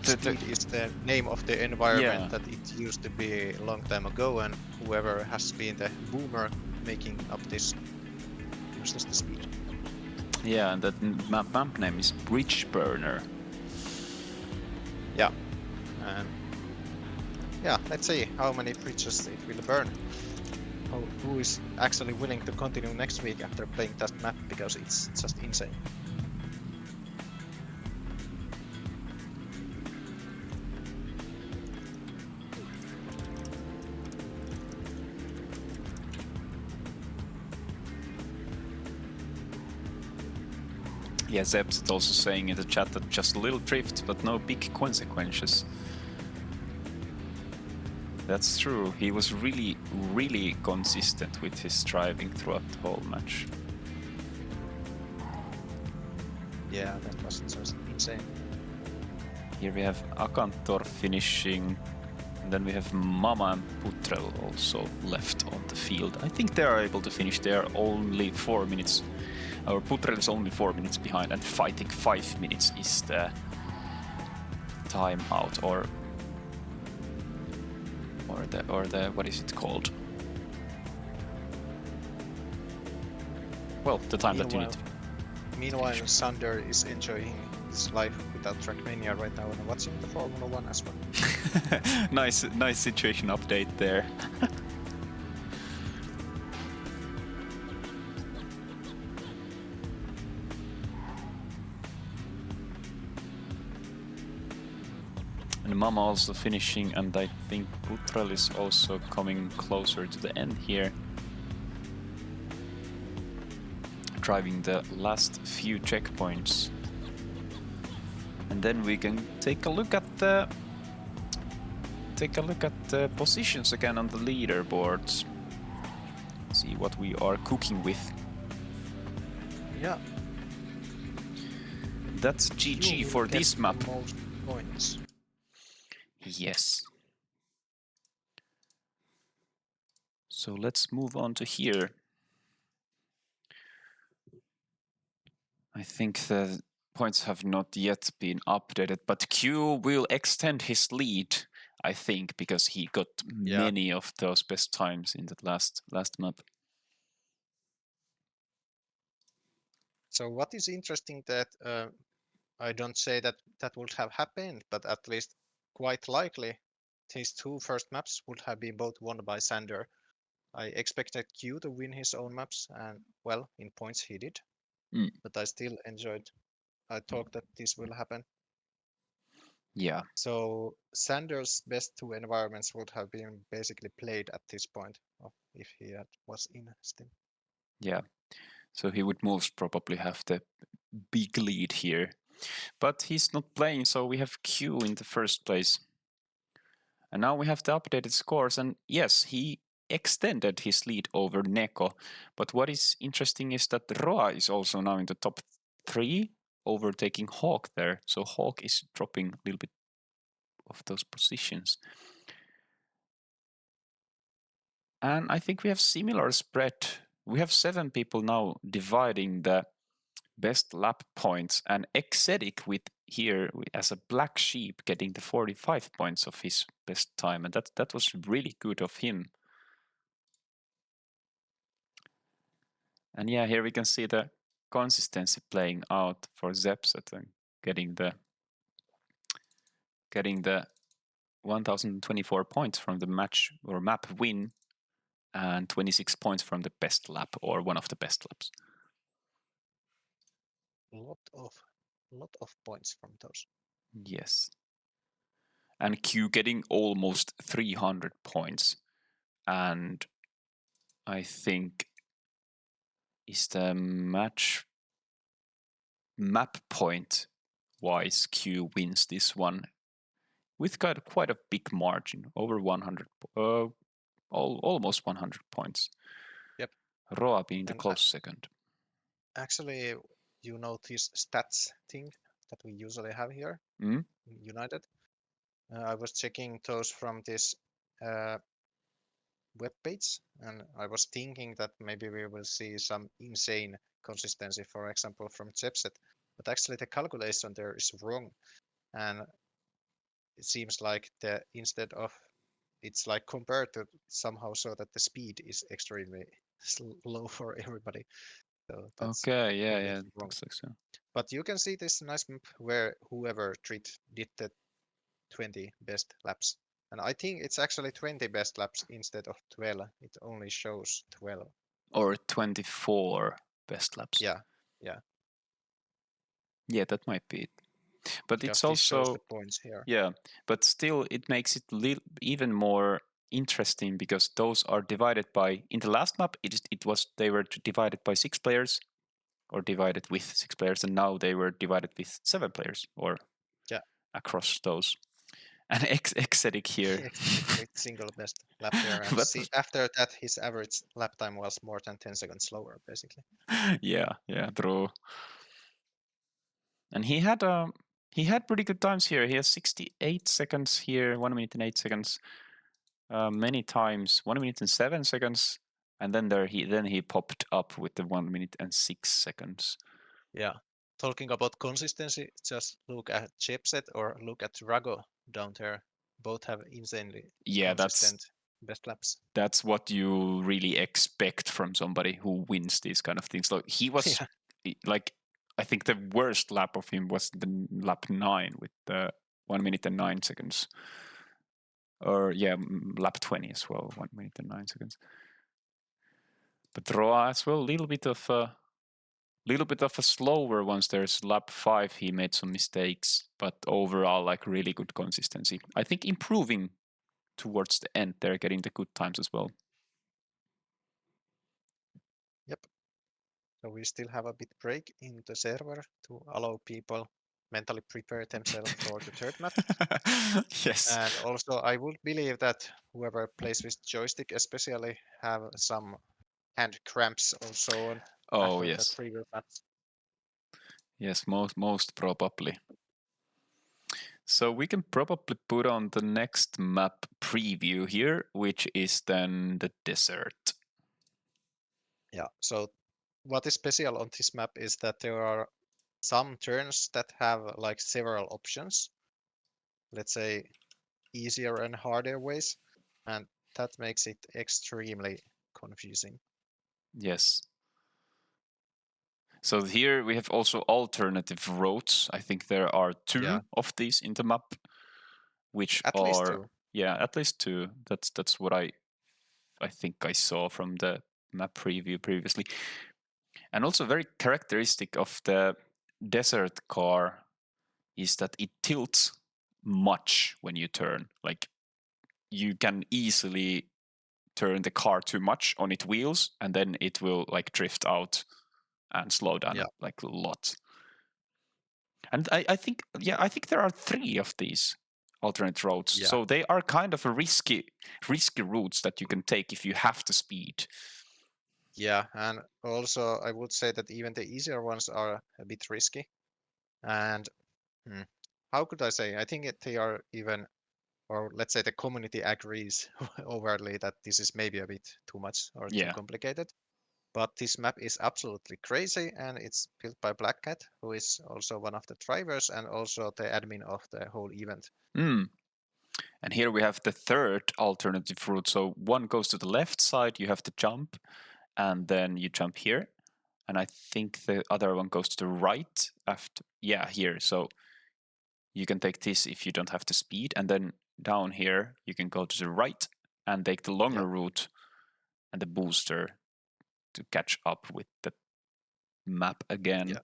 Speed is the name of the environment that it used to be a long time ago, and whoever has been the boomer making up this uses the Speed. Yeah, and that map name is Bridge Burner. Yeah, and yeah, let's see how many bridges it will burn. Who is actually willing to continue next week after playing that map, because it's just insane. Yeah, Zeb's is also saying in the chat that just a little drift, but no big consequences. That's true. He was really, really consistent with his driving throughout the whole match. Yeah, that was just insane. Here we have Akantor finishing, and then we have Mama and Putrel also left on the field. I think they are able to finish. They are only 4 minutes. Our Putrel is only 4 minutes behind, and fighting 5 minutes is the timeout, or the what is it called? Well, the time that you need. Meanwhile, Sander is enjoying his life without Trackmania right now and watching the Formula One as well. nice situation update there. And Mama also finishing, and I think Putrel is also coming closer to the end here. Driving the last few checkpoints. And then we can take a look at the positions again on the leaderboards. See what we are cooking with. Yeah. That's GG for this map. Most points. Yes. So let's move on to here. I think the points have not yet been updated, but Q will extend his lead, I think, because he got many of those best times in the last map. So what is interesting that I don't say that that would have happened, but at least quite likely his two first maps would have been both won by Sander. I expected Q to win his own maps, and well, in points he did. But I still enjoyed. I thought that this will happen. Yeah. So Sander's best two environments would have been basically played at this point if he was in still. Yeah. So he would most probably have the big lead here. But he's not playing, so we have Q in the first place. And now we have the updated scores, and yes, he extended his lead over Neko. But what is interesting is that Roa is also now in the top 3, overtaking Hawk there. So Hawk is dropping a little bit of those positions. And I think we have similar spread. We have 7 people now dividing the best lap points, and Exetic with here as a black sheep getting the 45 points of his best time, and that was really good of him. And yeah, here we can see the consistency playing out for Zepset and getting the 1024 points from the match or map win, and 26 points from the best lap or one of the best laps. Lot of points from those. Yes. And Q getting almost 300 points. And I think is the map point wise, Q wins this one with quite a big margin, over 100, almost 100 points. Yep. Roa being the close second. Actually, you know this stats thing that we usually have here in United. I was checking those from this web page, and I was thinking that maybe we will see some insane consistency, for example, from Chipset. But actually, the calculation there is wrong, and it seems like instead of it's like compared to somehow so that the speed is extremely low for everybody. So that's okay, yeah, wrong. looks like so. But you can see this nice map where whoever did the 20 best laps. And I think it's actually 20 best laps instead of 12. It only shows 12. Or 24 best laps. Yeah. Yeah, that might be it. But because it's also shows the points here. Yeah, but still it makes it even more interesting because those are divided by, in the last map they were divided by 6 players or divided with 6 players, and now they were divided with 7 players or across those. And Exetic here with single best lap there, and after that his average lap time was more than 10 seconds slower basically. yeah, true. And he had He had pretty good times here. He has 68 seconds here, 1 minute and 8 seconds. Many times, 1 minute and 7 seconds, and then he popped up with the 1 minute and 6 seconds. Yeah. Talking about consistency, just look at Chipset or look at Rago down there. Both have insanely consistent best laps. That's what you really expect from somebody who wins these kind of things. Like he was like, I think the worst lap of him was the lap 9 with the 1 minute and 9 seconds. Or yeah, lap 20 as well, 1 minute and 9 seconds. But Roa as well, little bit of a slower ones. There's lap 5, he made some mistakes, but overall like really good consistency. I think improving towards the end, they're getting the good times as well. Yep. So we still have a bit break in the server to allow people mentally prepare themselves for the third map. Yes. And also, I would believe that whoever plays with joystick especially have some hand cramps or so on Oh after that yes. previous match. Yes, most probably. So we can probably put on the next map preview here, which is then the desert. Yeah, so what is special on this map is that there are some turns that have like several options. Let's say easier and harder ways, and that makes it extremely confusing. Yes. So here we have also alternative roads. I think there are 2 Yeah. of these in the map, which At are least 2. Yeah, at least 2. That's what I think I saw from the map preview previously. And also very characteristic of the desert car is that it tilts much when you turn. Like you can easily turn the car too much on its wheels, and then it will like drift out and slow down like a lot. And I think there are 3 of these alternate roads. Yeah. So they are kind of a risky routes that you can take if you have to speed. Yeah, and also I would say that even the easier ones are a bit risky. And how could I say? I think they are even, or let's say the community agrees overtly that this is maybe a bit too much or too complicated. But this map is absolutely crazy, and it's built by Black Cat, who is also one of the drivers and also the admin of the whole event. And here we have the third alternative route. So one goes to the left side, you have to jump, and then you jump here. And I think the other one goes to the right after, here. So you can take this if you don't have to speed. And then down here, you can go to the right and take the longer route and the booster to catch up with the map again. Yeah.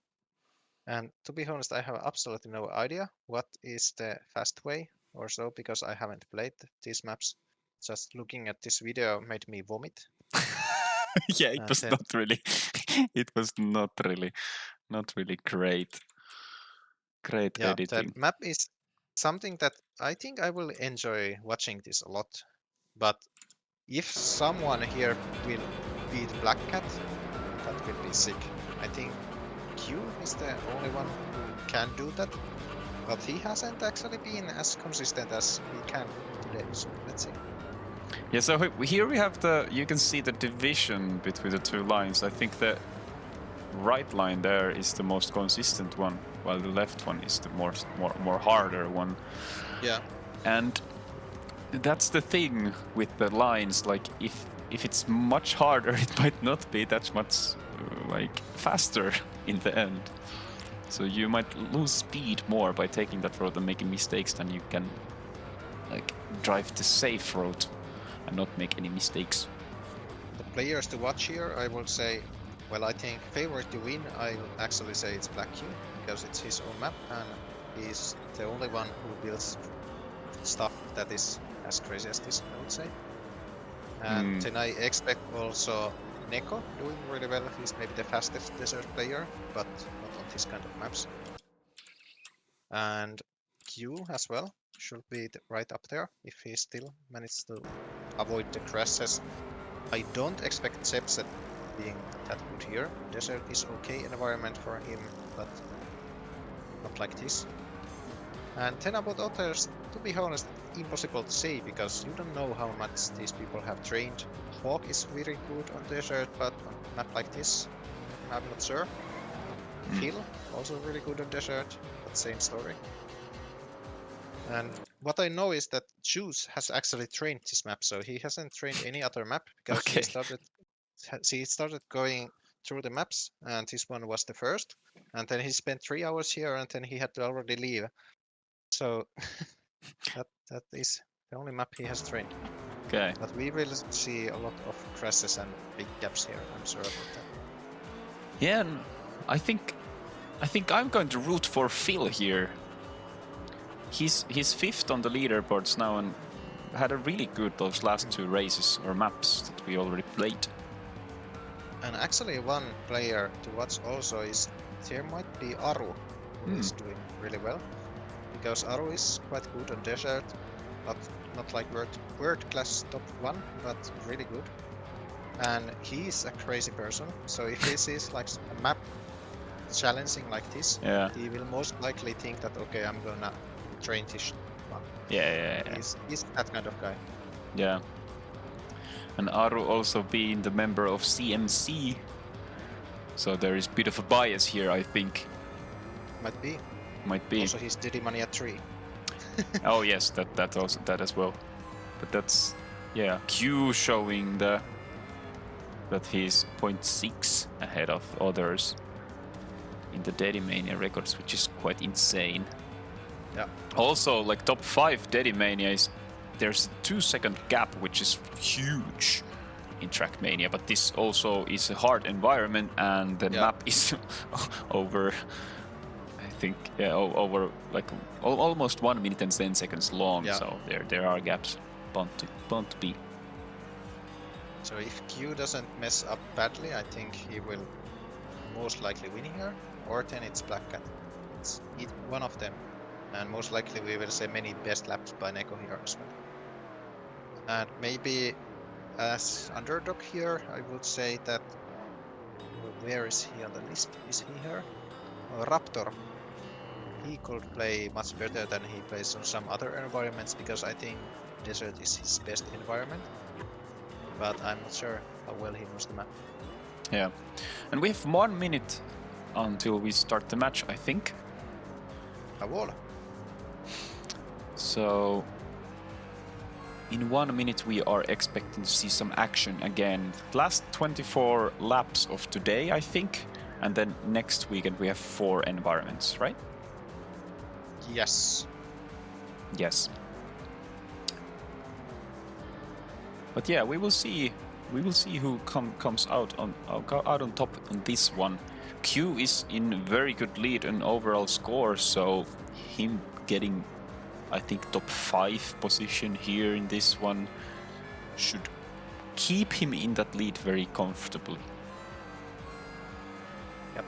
And to be honest, I have absolutely no idea what is the fast way or so, because I haven't played these maps. Just looking at this video made me vomit. Yeah, it was not really it was not really great editing. That map is something that I think I will enjoy watching this a lot. But if someone here will beat Black Cat, that will be sick. I think Q is the only one who can do that, but he hasn't actually been as consistent as he can today, so let's see. Yeah, so here we have you can see the division between the 2 lines. I think the right line there is the most consistent one, while the left one is the more harder one. Yeah. And that's the thing with the lines, like if it's much harder, it might not be that much like faster in the end. So you might lose speed more by taking that road and making mistakes than you can like drive the safe road and not make any mistakes. The players to watch here, I will say, well, I think favorite to win, I'll actually say it's Black Q, because it's his own map and he's the only one who builds stuff that is as crazy as this, I would say. And then I expect also Neko doing really well. He's maybe the fastest desert player, but not on this kind of maps. And Q as well should be right up there if he still manages to avoid the crashes. I don't expect Sepset being that good here. Desert is okay environment for him, but not like this. And then about others, to be honest, impossible to say because you don't know how much these people have trained. Hawk is very good on desert, but on a map like this, I'm not sure. Phil, also really good on desert, but same story. And what I know is that Juice has actually trained this map, so he hasn't trained any other map because Okay. he started going through the maps, and this one was the first. And then he spent 3 hours here, and then he had to already leave. So that is the only map he has trained. Okay. But we will see a lot of crashes and big gaps here. I'm sure about that. Yeah, and I think I'm going to root for Phil here. He's fifth on the leaderboards now and had a really good those last two races or maps that we already played. And actually, one player to watch also is there might be Aru, who is doing really well, because Aru is quite good on desert, but not like world class top 1, but really good. And he is a crazy person, so if he sees like a map challenging like this, Yeah. he will most likely think that okay, I'm gonna train this one. Yeah. He's that kind of guy. Yeah. And Aru also being the member of CMC, so there is a bit of a bias here, I think. Might be. Might be. Also, he's Diddy Money at 3. Oh yes, that as well. But that's Q showing that he's 0.6 ahead of others in the Dedimania records, which is quite insane. Yeah. Also, like top 5 Dedimania there's a 2-second gap, which is huge in Trackmania. But this also is a hard environment, and the map is over. I think over like almost 1 minute and 10 seconds long. Yeah. So there are gaps bound to be. So if Q doesn't mess up badly, I think he will most likely win here, or then it's Black Cat. It's one of them, and most likely we will see many best laps by Neko here as well. And maybe as underdog here, I would say that where is he on the list? Is he here? Raptor. He could play much better than he plays on some other environments because I think desert is his best environment. But I'm not sure how well he knows the map. Yeah, and we have 1 minute until we start the match, I think. Jawohl. So in 1 minute we are expecting to see some action again. Last 24 laps of today, I think, and then next weekend we have 4 environments, right? Yes. Yes. But yeah, we will see who comes out on top on this one. Q is in very good lead and overall score, so him getting, I think, top 5 position here in this one should keep him in that lead very comfortably. Yep.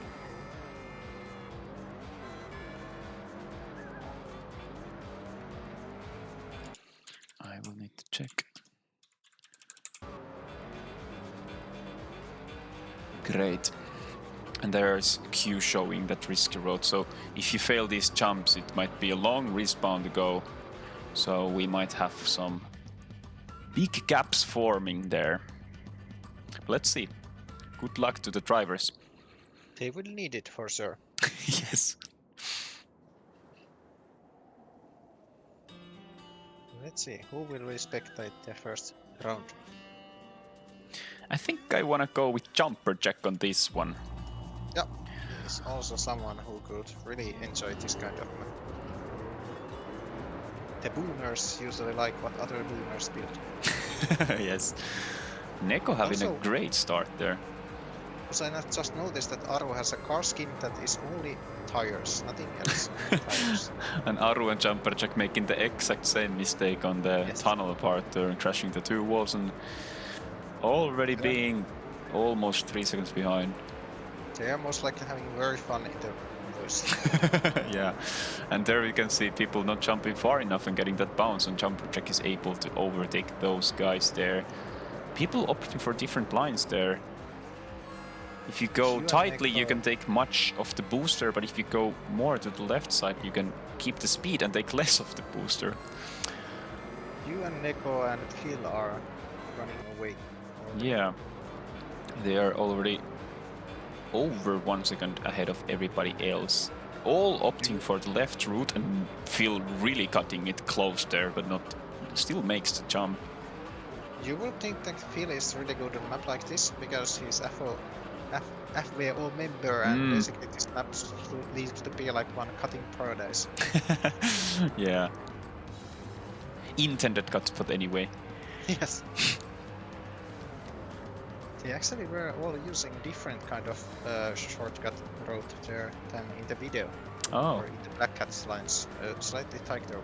I will need to check. Great. And there's Q showing that risky road. So if you fail these jumps, it might be a long respawn to go. So we might have some big gaps forming there. Let's see. Good luck to the drivers. They will need it for sure. Yes. Let's see, who will we spectate the first round? I think I want to go with Jumper Jack on this one. Yeah, he's also someone who could really enjoy this kind of map. The boomers usually like what other boomers build. Yes. Neko having Also, a great start there. because I just noticed that Aru has a car skin that is only tires, nothing else. Tires. And Aru and Jumper Jack making the exact same mistake on the tunnel part there and crashing the 2 walls and already being almost 3 seconds behind. They are most likely having very fun in the voice. Yeah, and there we can see people not jumping far enough and getting that bounce, and Jumper Jack is able to overtake those guys there. People opting for different lines there. If you go tightly, you can take much of the booster, but if you go more to the left side, you can keep the speed and take less of the booster. You and Neko and Phil are running away. Yeah, they are already over 1 second ahead of everybody else. All opting for the left route and Phil really cutting it close there, but not still makes the jump. You would think that Phil is really good on a map like this because he's FVO member and basically this map needs to be like one cutting paradise. Yeah. Intended cut, but anyway. Yes. They actually were all using different kind of shortcut route there than in the video. Oh. Or in the Black Cat's lines. Slightly tighter.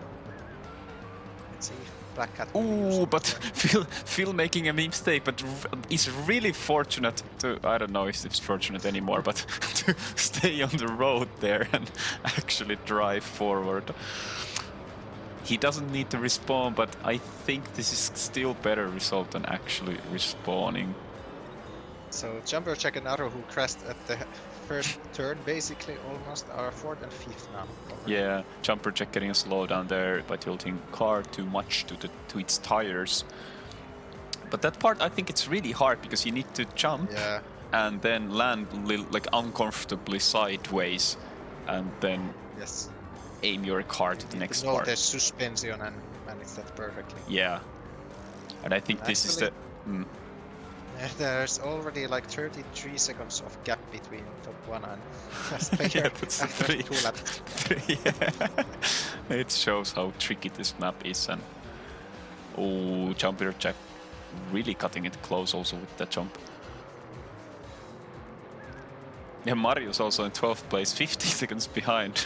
Let's see if Black Cat Ooh, but Phil making a mistake, but is really fortunate to, I don't know if it's fortunate anymore, but to stay on the road there and actually drive forward. He doesn't need to respawn, but I think this is still better result than actually respawning. So Jumper Jack and Arrow, who crashed at the first turn, basically almost are 4th and 5th now. Yeah, Jumper Jack getting a slowdown there by tilting car too much to its tires. But that part, I think it's really hard because you need to jump and then land like uncomfortably sideways, and then aim your car to the next part. There's suspension and manage that perfectly. Yeah, and I think this is the. There's already like 33 seconds of gap between top 1 and last player. Yeah, that's after 3 laps. Yeah. It shows how tricky this map is, and Jumper Jack really cutting it close also with that jump. Yeah, Mario's also in 12th place, 50 seconds behind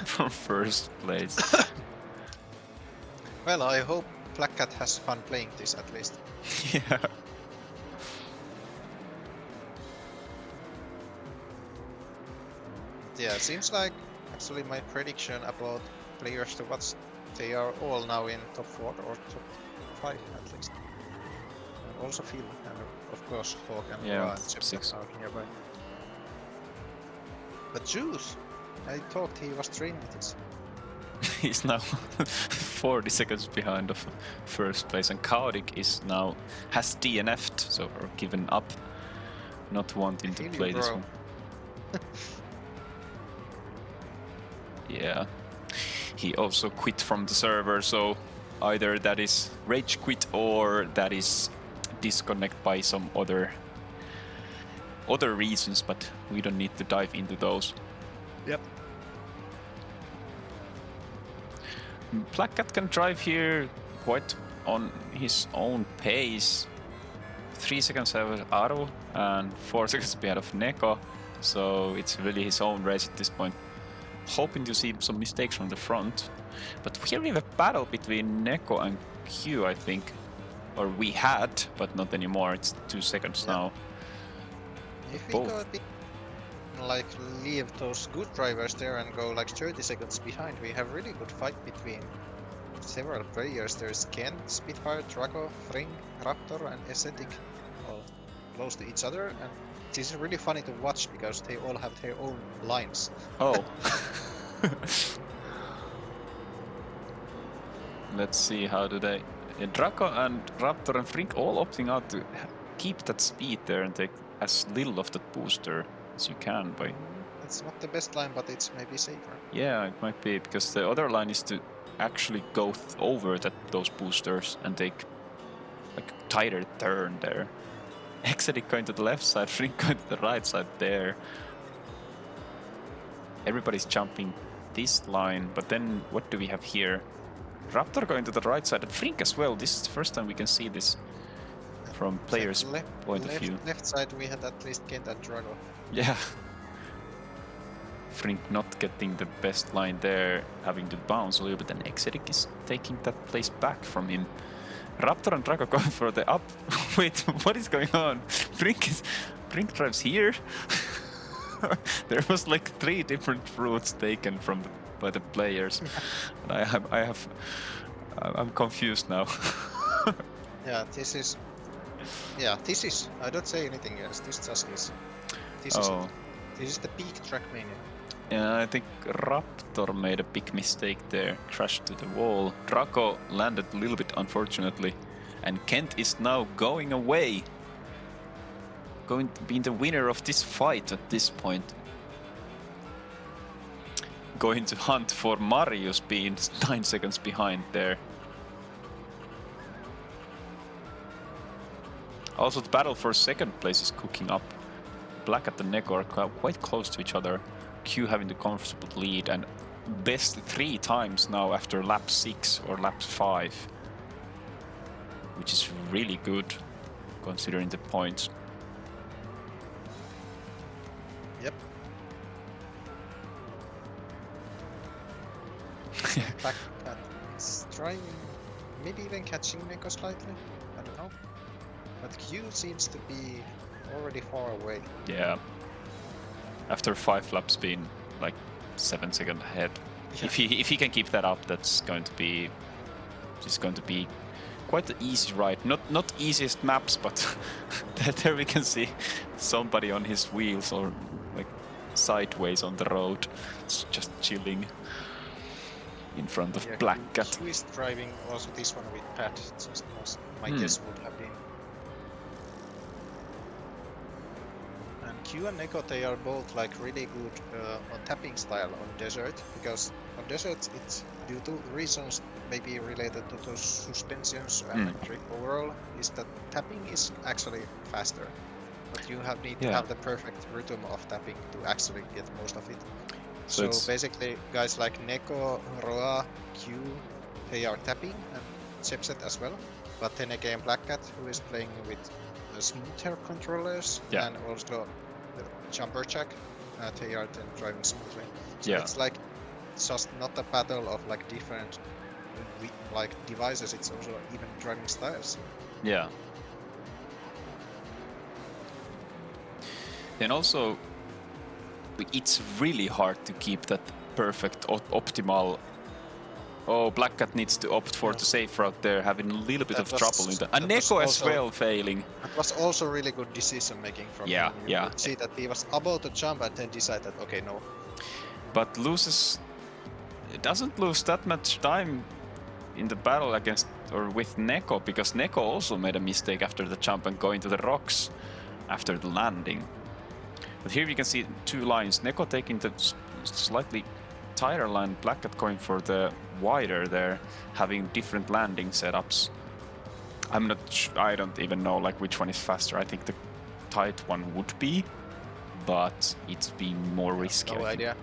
from first place. Well, I hope Black Cat has fun playing this at least. Yeah. Yeah, seems like actually my prediction about players to watch, they are all now in top 4 or top 5 at least. And also Phil and of course Hawk and Ra and Jeff are nearby. But Juice, I thought he was trained with this. He's now 40 seconds behind of first place, and Chaotic is now has DNF'd, so or given up, not wanting to play this one. Yeah, he also quit from the server, so either that is rage quit or that is disconnect by some other reasons, but we don't need to dive into those. Yep. Black Cat can drive here quite on his own pace. 3 seconds ahead of Aru and 4 seconds behind of Neko, so it's really his own race at this point. Hoping to see some mistakes from the front, but here we have a battle between Neko and Q, I think, or we had, but not anymore. It's 2 seconds now. If we go a bit, like leave those good drivers there and go like 30 seconds behind, we have really good fight between several players. There's Ken, Spitfire, Draco, Fring, Raptor and Aesthetic all close to each other, and this is really funny to watch because they all have their own lines. Oh. Let's see, how do they... Draco and Raptor and Frink all opting out to keep that speed there and take as little of that booster as you can by... It's not the best line, but it's maybe safer. Yeah, it might be, because the other line is to actually go over those boosters and take like a tighter turn there. Exotic going to the left side, Frink going to the right side there. Everybody's jumping this line, but then what do we have here? Raptor going to the right side and Frink as well. This is the first time we can see this from players' point of view. Left side we had at least Kent and Drago. Yeah. Frink not getting the best line there, having to bounce a little bit, and Exotic is taking that place back from him. Raptor and Draco going for the up. Wait, what is going on? Frink drives here? There was like 3 different routes taken by the players. And I'm confused now. This is. I don't say anything else. This just is. This is. This is the peak Trackmania. Yeah, I think Raptor made a big mistake there, crashed to the wall. Draco landed a little bit unfortunately, and Kent is now going away. Going to be the winner of this fight at this point. Going to hunt for Marius being 9 seconds behind there. Also, the battle for second place is cooking up. Black and the Neko are quite close to each other. Q having the comfortable lead and best 3 times now after lap 6 or lap 5. Which is really good considering the points. Yep. Back is trying, maybe even catching Neko slightly. I don't know. But Q seems to be already far away. Yeah. After 5 laps being like 7 seconds ahead. Yeah. If he can keep that up, that's going to be quite an easy ride. Not easiest maps, but there we can see somebody on his wheels or like sideways on the road. It's just chilling in front of Black Cat. Q is driving also this one with Pat, just as my guess would have been. And Q and Neko, they are both like really good on tapping style on desert, because on desert it's due to reasons maybe related to those suspensions and grip overall, is that tapping is actually faster. But you need to have the perfect rhythm of tapping to actually get most of it. So basically, guys like Neko, Roa, Q, they are tapping, and Chipset as well. But then again, Black Cat, who is playing with the smoother controllers, and also the jumper jack, they are then driving smoothly. So it's like just not a battle of like different like devices, it's also even driving styles. Yeah. And also, it's really hard to keep that perfect optimal. Oh, Black Cat needs to opt for the safe route there, having a little bit of trouble in that. And Neko as well failing. It was also really good decision making from him. You could see that he was about to jump and then decided, okay, no. But doesn't lose that much time in the battle against or with Neko, because Neko also made a mistake after the jump and going to the rocks after the landing. But here we can see 2 lines. Neko taking the slightly tighter line, Black Cat going for the wider there, having different landing setups. I don't even know like which one is faster. I think the tight one would be, but it's been more risky. No idea.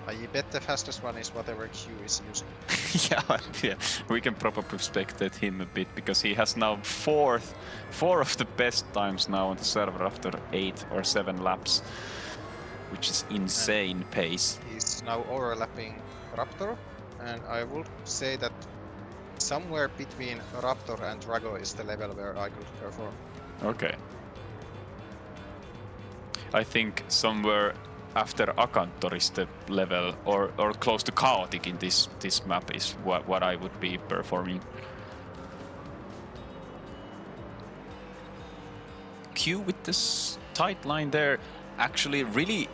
I bet the fastest one is whatever Q is using. yeah, we can probably spectate him a bit, because he has now 4 of the best times now on the server after 8 or 7 laps, which is insane pace. He's now overlapping Raptor, and I would say that somewhere between Raptor and Drago is the level where I could perform. Okay. I think somewhere after Akantor is the level, or close to chaotic in this map is what I would be performing. Q with this tight line there, actually really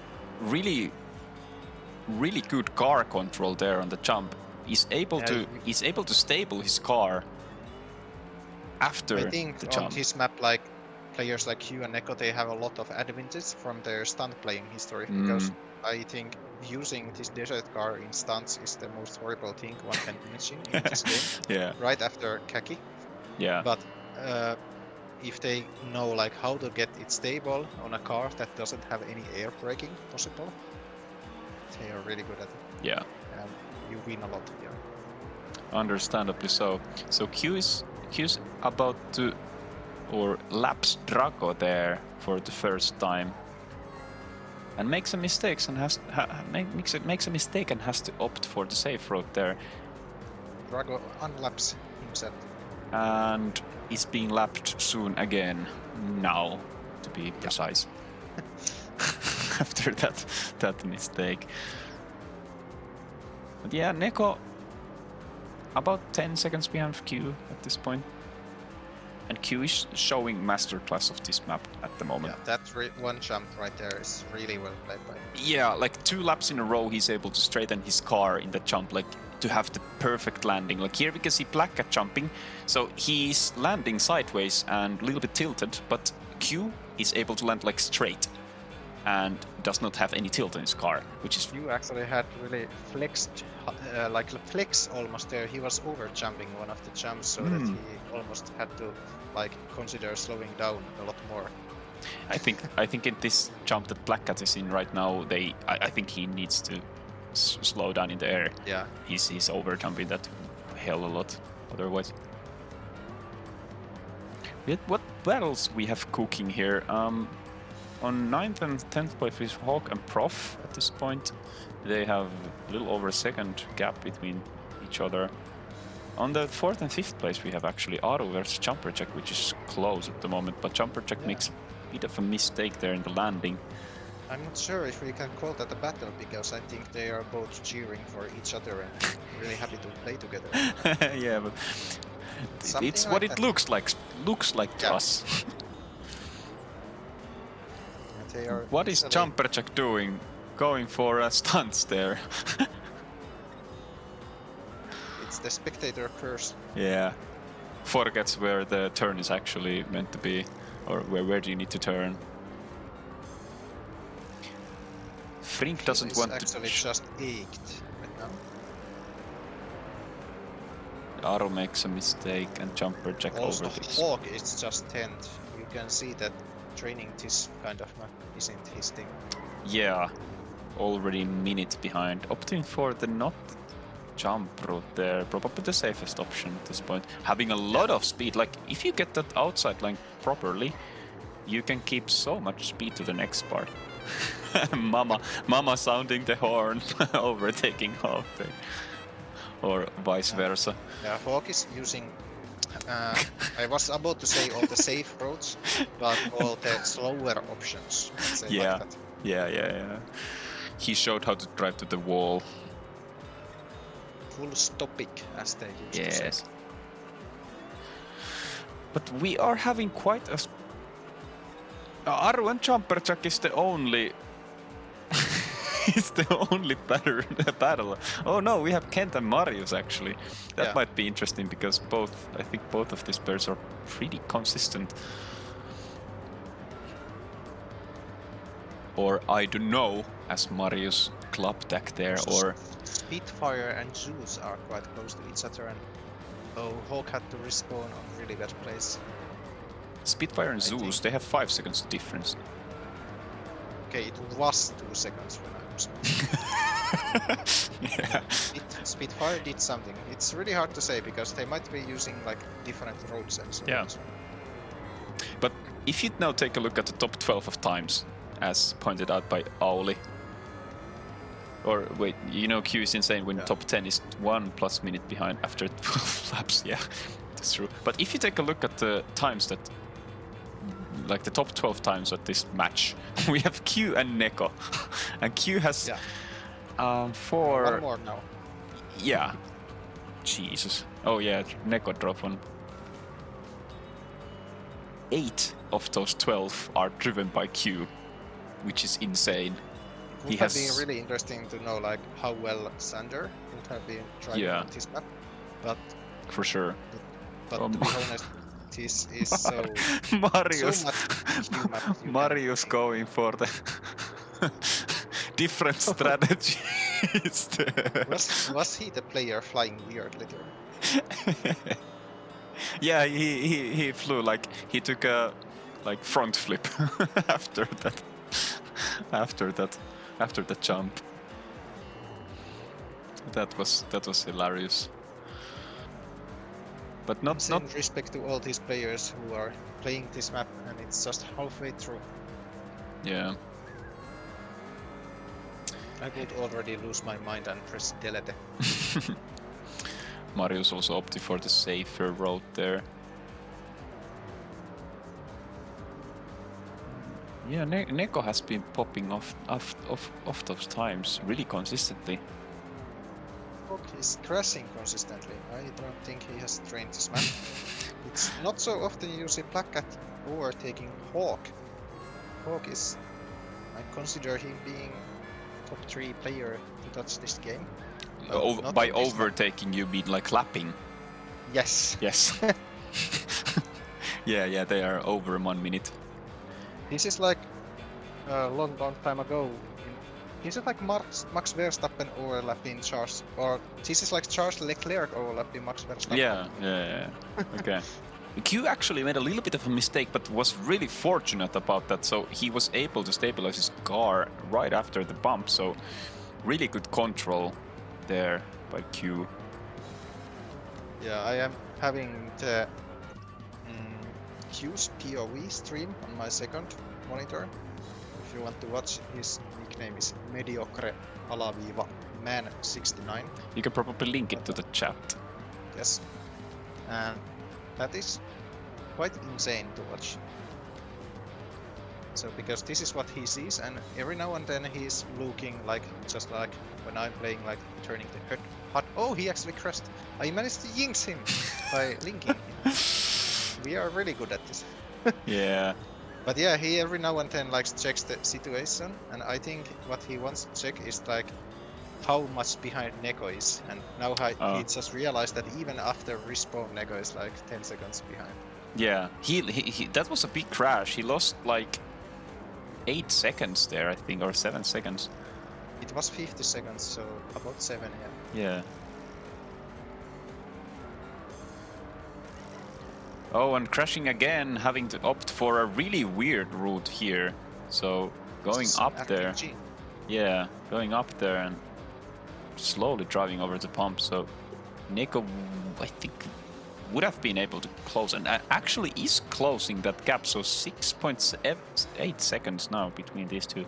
good car control there on the jump. He's able to stable his car after the jump. I think on his map, like players like Q and Neko, they have a lot of advantage from their stunt playing history, because I think using this desert car in stunts is the most horrible thing one can imagine in this game. Right after Kaki. But if they know like how to get it stable on a car that doesn't have any air braking possible, they are really good at it. And you win a lot here. Understandably so. So Q's about to laps Draco there for the first time, and makes a mistake and makes a mistake and has to opt for the safe route there. Drago unlaps himself. And is being lapped soon again. Now, to be precise. After that mistake. But yeah, Neko about 10 seconds behind Q at this point. And Q is showing masterclass of this map at the moment. Yeah, that one jump right there is really well played by him. Yeah, like 2 laps in a row, he's able to straighten his car in that jump, like to have the perfect landing. Like here we can see Black Cat jumping, so he's landing sideways and a little bit tilted, but Q is able to land like straight and does not have any tilt in his car, which is... You actually had really flexed, like flex almost there. He was over jumping one of the jumps, so that he almost had to like consider slowing down a lot more. I think in this jump that Black Cat is in right now, I think he needs to slow down in the air. Yeah, he's over jumping that hell a lot. Otherwise, what battles we have cooking here? On 9th and 10th place with Hawk and Prof at this point. They have a little over a second gap between each other. On the 4th and 5th place we have actually Auto versus Jumperjack, which is close at the moment, but Jumperjack makes a bit of a mistake there in the landing. I'm not sure if we can call that a battle, because I think they are both cheering for each other and really happy to play together. Yeah, but Something it's like what it that. looks like to us. They are What is easily- Jumperjack doing? Going for stunts there. It's the spectator curse. Yeah. Forgets where the turn is actually meant to be, or where do you need to turn. Frink doesn't He's want actually to... just ached right now. Aro makes a mistake and Jumperjack Also, overtakes. Hawk is just 10th. You can see that training this kind of map isn't his thing. Yeah. Already minute behind. Opting for the not jump route there. Probably the safest option at this point. Having a lot of speed. Like, if you get that outside line properly, you can keep so much speed to the next part. Mama sounding the horn, overtaking Hawk there. Or vice versa. Yeah, Hawk is using... I was about to say all the safe roads, but all the slower options. Let's say Yeah. like that. Yeah. He showed how to drive to the wall. Full stopic, as they used to say. Yes. But we are having quite a... Aru and Jumperjack is the only... is the only battle. Oh no, we have Kent and Marius actually. That Yeah. might be interesting because I think both of these pairs are pretty consistent. Or I don't know, as Marius club deck there, or... Spitfire and Zeus are quite close to each other, and Hawk had to respawn on really bad place. Spitfire and I Zeus, think- they have 5 seconds difference. Okay, it was 2 seconds when I was. Yeah. Spitfire did something. It's really hard to say because they might be using like different roads and so Yeah. on. But if you now take a look at the top 12 of times, as pointed out by Auli, or wait, you know Q is insane when Yeah. top 10 is 1+ minute behind after 12 laps. Yeah, that's true. But if you take a look at the times that, like the top 12 times at this match, we have Q and Neko, and Q has Yeah. four. One more now. Yeah. Jesus. Oh yeah, Neko drop one. 8 of those 12 are driven by Q, which is insane. It would He have has- been really interesting to know like how well Sander would have been driving Yeah. on this map. But For sure. to be honest, this is so Marius. so much new map you can Marius play. going for the different strategies there. Was he the player flying weird literally? Yeah, he flew like he took a like front flip after that jump. That was hilarious. But not In respect to all these players who are playing this map and it's just halfway through. yeah. I would already lose my mind and press delete. Marius also opted for the safer road there. Yeah, Neko has been popping off those times really consistently. He's crashing consistently. I don't think he has trained this map. It's not so often you see Black Cat overtaking Hawk. Hawk is, I consider him being top 3 player to touch this game. Well, not By on this map. overtaking, you mean like lapping? Yes. Yes. yeah, they are over 1 minute. This is like a long time ago. This is like Max Verstappen overlapping Charles, or this is like Charles Leclerc overlapping Max Verstappen. Yeah. Okay. Q actually made a little bit of a mistake, but was really fortunate about that. So he was able to stabilize his car right after the bump. So really good control there by Q. Yeah, I am having the Q's POV stream on my second monitor. If you want to watch, his nickname is mediocre man 69. You can probably link it to the chat. Yes. And that is quite insane to watch. So because this is what he sees, and every now and then he's looking like, just like when I'm playing, like turning the head. Oh, he actually crashed. I managed to jinx him by linking him. We are really good at this. Yeah. But yeah, he every now and then like checks the situation, and I think what he wants to check is like how much behind Neko is, and now he just realized that even after respawn, Neko is like 10 seconds behind. Yeah, he that was a big crash. He lost like 8 seconds there, I think, or 7 seconds. It was 50 seconds, so about 7, yeah. Yeah. Oh, and crashing again, having to opt for a really weird route here. So going up there. Yeah, going up there and slowly driving over the pump. So Neko, I think, would have been able to close, and actually is closing that gap. So 6.8 seconds now between these two.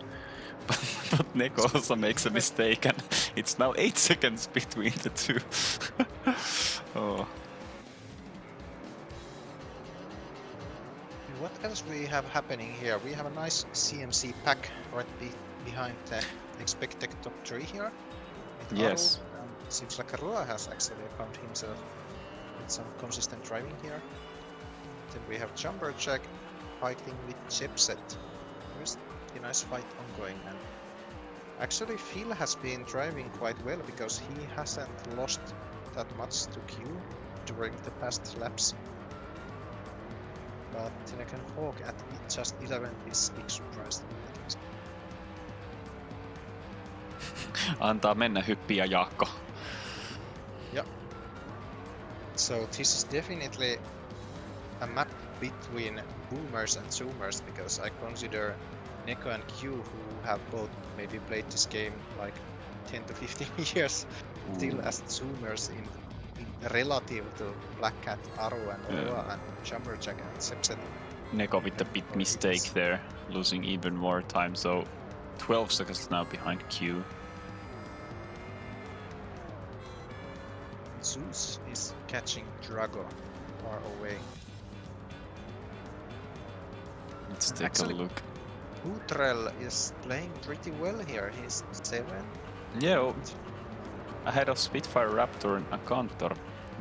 But Neko also makes a mistake, and it's now 8 seconds between the two. Oh. What else we have happening here? We have a nice CMC pack right behind the expected top 3 here. Yes. Seems like Rua has actually found himself with some consistent driving here. Then we have Jumberjack fighting with Chipset. There's a nice fight ongoing, and actually Phil has been driving quite well because he hasn't lost that much to Q during the past laps. But then again, Hawk at just 11 is big surprise. Antaa mennä, hyppiä Jaakko. Yeah. So this is definitely a map between boomers and zoomers, because I consider Neko and Q, who have both maybe played this game like 10 to 15 years, still as zoomers in relative to Black Cat, Aru, and Aurora, and Jumberjack and Sepset. Neko with a big mistake there, losing even more time. So 12 seconds now behind Q. Zeus is catching Drago far away. Let's take a look. Utrell is playing pretty well here. He's 7. Yeah, ahead of Spitfire, Raptor, and Akantor.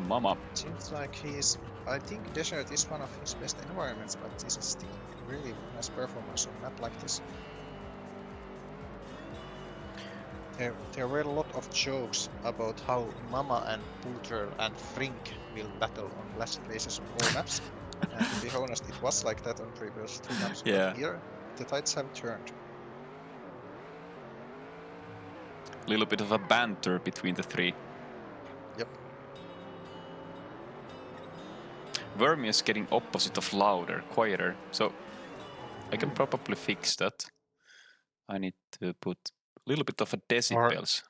Mama. Seems like he's... I think Desert is one of his best environments, but this is still really nice performance on a map like this. There were a lot of jokes about how Mama and Pooter and Frink will battle on last places on all maps. And to be honest, it was like that on previous 2 maps. Yeah. But here, the tides have turned. A little bit of a banter between the 3. Yep. Wormi is getting opposite of louder, quieter. So I can probably fix that. I need to put a little bit of a decibels.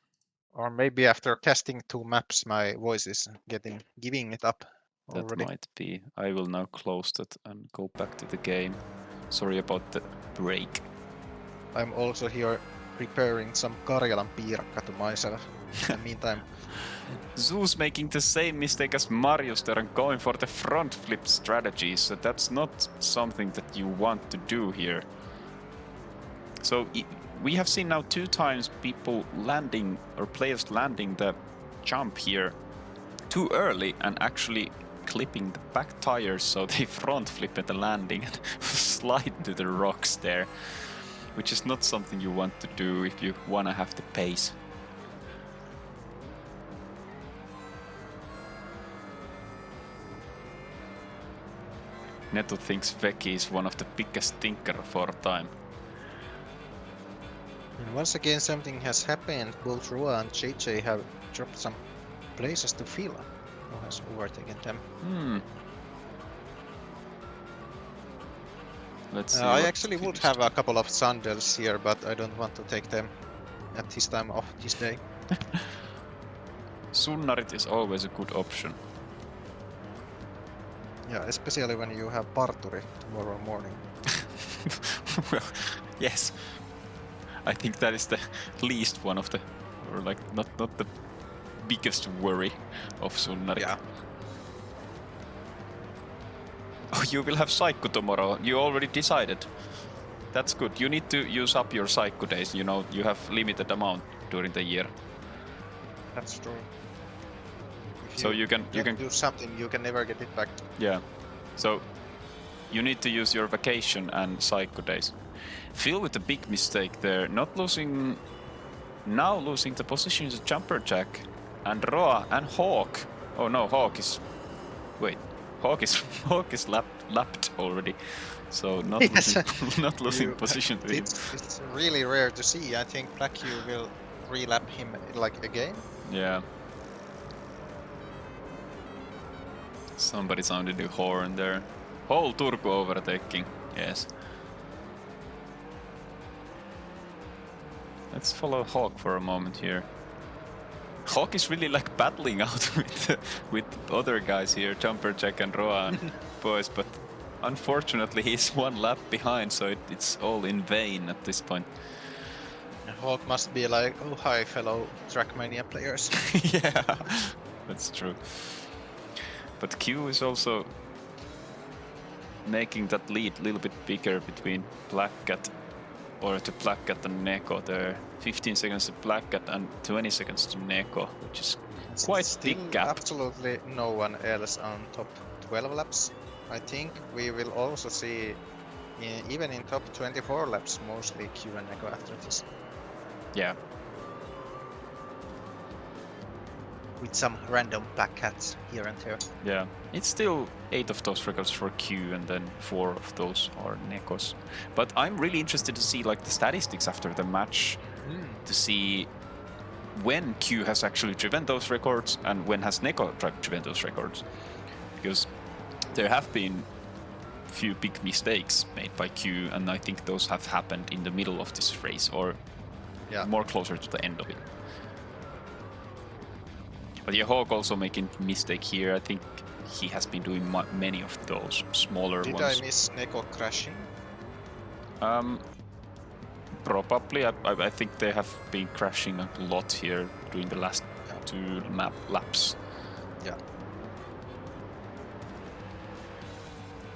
Or maybe after testing 2 maps, my voice is giving it up already. That might be. I will now close that and go back to the game. Sorry about the break. I'm also here preparing some Karjalan piirakka to myself. In the meantime, Zeus making the same mistake as Marius there and going for the front flip strategy. So that's not something that you want to do here. So we have seen now 2 times people landing, or players landing the jump here too early and actually clipping the back tires so they front flip at the landing and slide to the rocks there, which is not something you want to do if you want to have the pace. Neto thinks Veki is one of the biggest thinker of our time. And once again, something has happened. Both Roa and JJ have dropped some places to Fila, who has overtaken them. Let's see. I actually would have a couple of sandals here, but I don't want to take them at this time of this day. Sunnarit is always a good option. Yeah, especially when you have parturi tomorrow morning. Well, yes. I think that is the least one of the, or like not the biggest worry of Sunnarit. Yeah. Oh, you will have Saikku tomorrow. You already decided. That's good. You need to use up your Saikku days. You know, you have limited amount during the year. That's true. If So you can do something, you can never get it back. Yeah. So you need to use your vacation and Saikku days. Phil with a big mistake there, not losing the position is a jumper jack, and Roa and Hawk. Oh no, Hawk is lapped already, so not Yes. not losing position to him. It's really rare to see. I think Black Q will relap him like again. Yeah. Somebody sounded the horn there. Whole Turku overtaking. Yes. Let's follow Hawk for a moment here. Hawk is really like battling out with other guys here, Jumper Jack and Roa and boys, but unfortunately he's one lap behind, so it's all in vain at this point. Hawk must be like, oh hi fellow Trackmania players. Yeah, that's true. But Q is also making that lead a little bit bigger between Black Cat and Neko there. 15 seconds to Black Cat and 20 seconds to Neko, which is quite Still big gap. absolutely no one else on top 12 laps. I think we will also see, even in top 24 laps, mostly Q and Neko after this. Yeah. With some random Black Cats here and there. Yeah, it's still 8 of those records for Q, and then 4 of those are Nekos. But I'm really interested to see like the statistics after the match, to see when Q has actually driven those records and when has Neko driven those records, because there have been few big mistakes made by Q, and I think those have happened in the middle of this race or more closer to the end of it. But yeah, Hawk also making mistake here. I think he has been doing many of those smaller ones. Did I miss Neko crashing? Probably. I think they have been crashing a lot here during the last 2 laps. Yeah.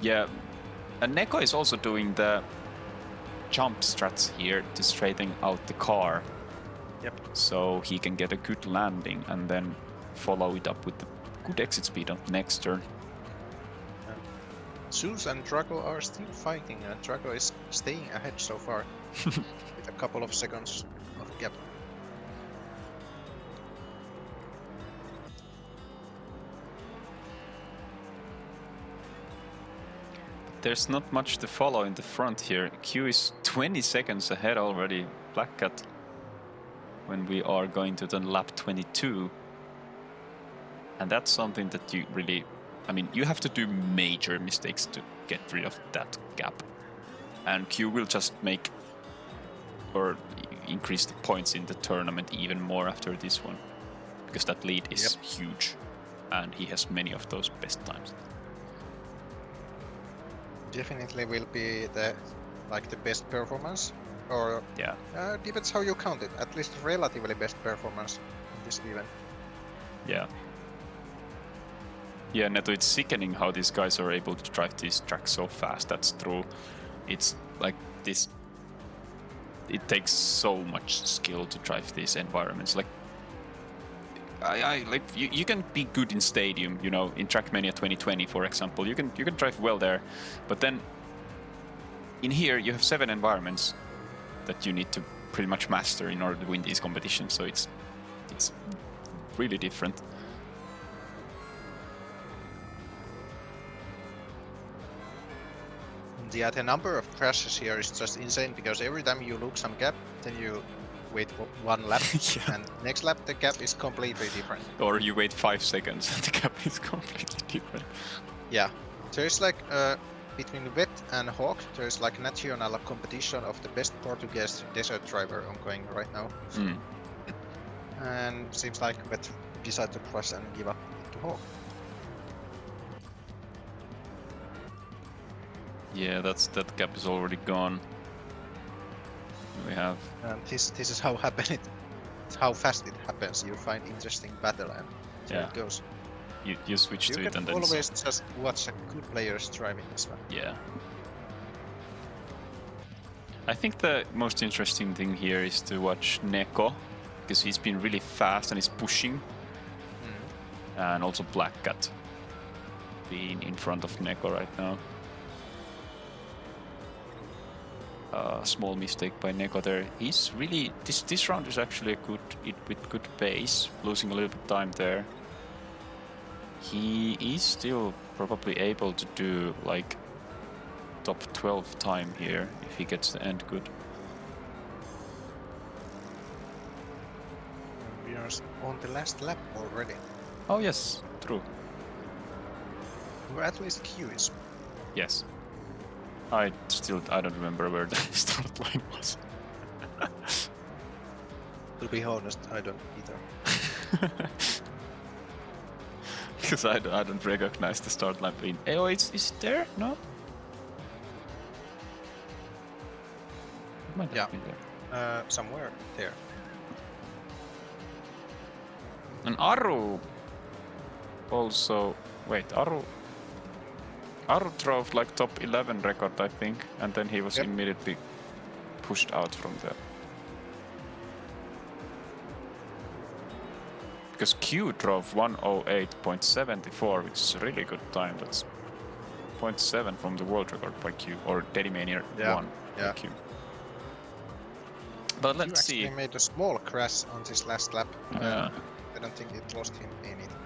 Yeah, and Neko is also doing the jump strats here to straighten out the car. Yep. So he can get a good landing and then follow it up with the good exit speed on the next turn. Zeus and Drago are still fighting, and Drago is staying ahead so far with a couple of seconds of gap. There's not much to follow in the front here. Q is 20 seconds ahead already, Black Cat, when we are going to the lap 22. And that's something that you really, I mean, you have to do major mistakes to get rid of that gap. And Q will just make or increase the points in the tournament even more after this one, because that lead is huge and he has many of those best times. Definitely will be the best performance, or depends how you count it. At least relatively best performance in this event. Yeah. Yeah, Neto, it's sickening how these guys are able to drive these tracks so fast. That's true. It's like this. It takes so much skill to drive these environments. Like I like you can be good in stadium, you know, in Trackmania 2020, for example. You can drive well there, but then in here you have 7 environments that you need to pretty much master in order to win these competitions. So it's really different. Yeah, the number of crashes here is just insane because every time you lose some gap, then you wait one lap, Yeah. and next lap the gap is completely different. Or you wait 5 seconds and the gap is completely different. Yeah, there's like between Vet and Hawk, there's like national competition of the best Portuguese desert driver ongoing right now. Mm. And seems like Vet decided to crash and give up to Hawk. Yeah, that gap is already gone. We have And this is how happen it. How fast it happens. You find interesting battle and there it goes. you switch You to it can and then always just watch good players driving as well. yeah. I think the most interesting thing here is to watch Neko, because he's been really fast and he's pushing. And also Black Cat being in front of Neko right now. Small mistake by Neko there. He's really this round is actually with good pace, losing a little bit of time there. He is still probably able to do like top 12 time here if he gets the end good. We are on the last lap already. Oh yes, true. Or at least Q is. Yes. I don't remember where the start line was. To be honest, I don't either. Because I don't recognize the start line being. Oh, is it there? No? It might have been there. Somewhere there. And Aru also. Wait, Aru drove like top 11 record, I think, and then he was immediately pushed out from there. Because Q drove 108.74, which is a really good time. That's 0.7 from the world record by Q, or Dedimania 1 by Q. But let's see. He made a small crash on this last lap. Yeah. I don't think it lost him anything.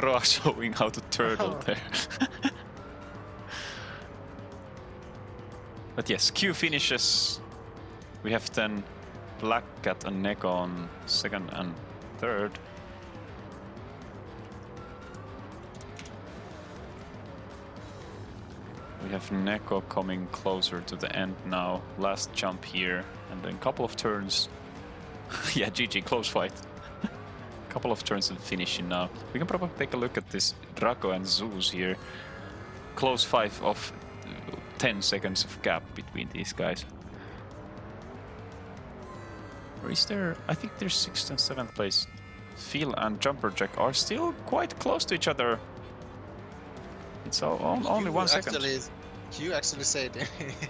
Roa showing how to turtle there. But yes, Q finishes. We have then Black Cat and Neko on second and third. We have Neko coming closer to the end now. Last jump here, and then a couple of turns. Yeah, GG, close fight. Couple of turns and finishing now. We can probably take a look at this Draco and Zeus here. Close 5 of 10 seconds of gap between these guys. Or is there? I think there's 6th and 7th place. Phil and Jumperjack are still quite close to each other. It's only 1 second. Q actually said in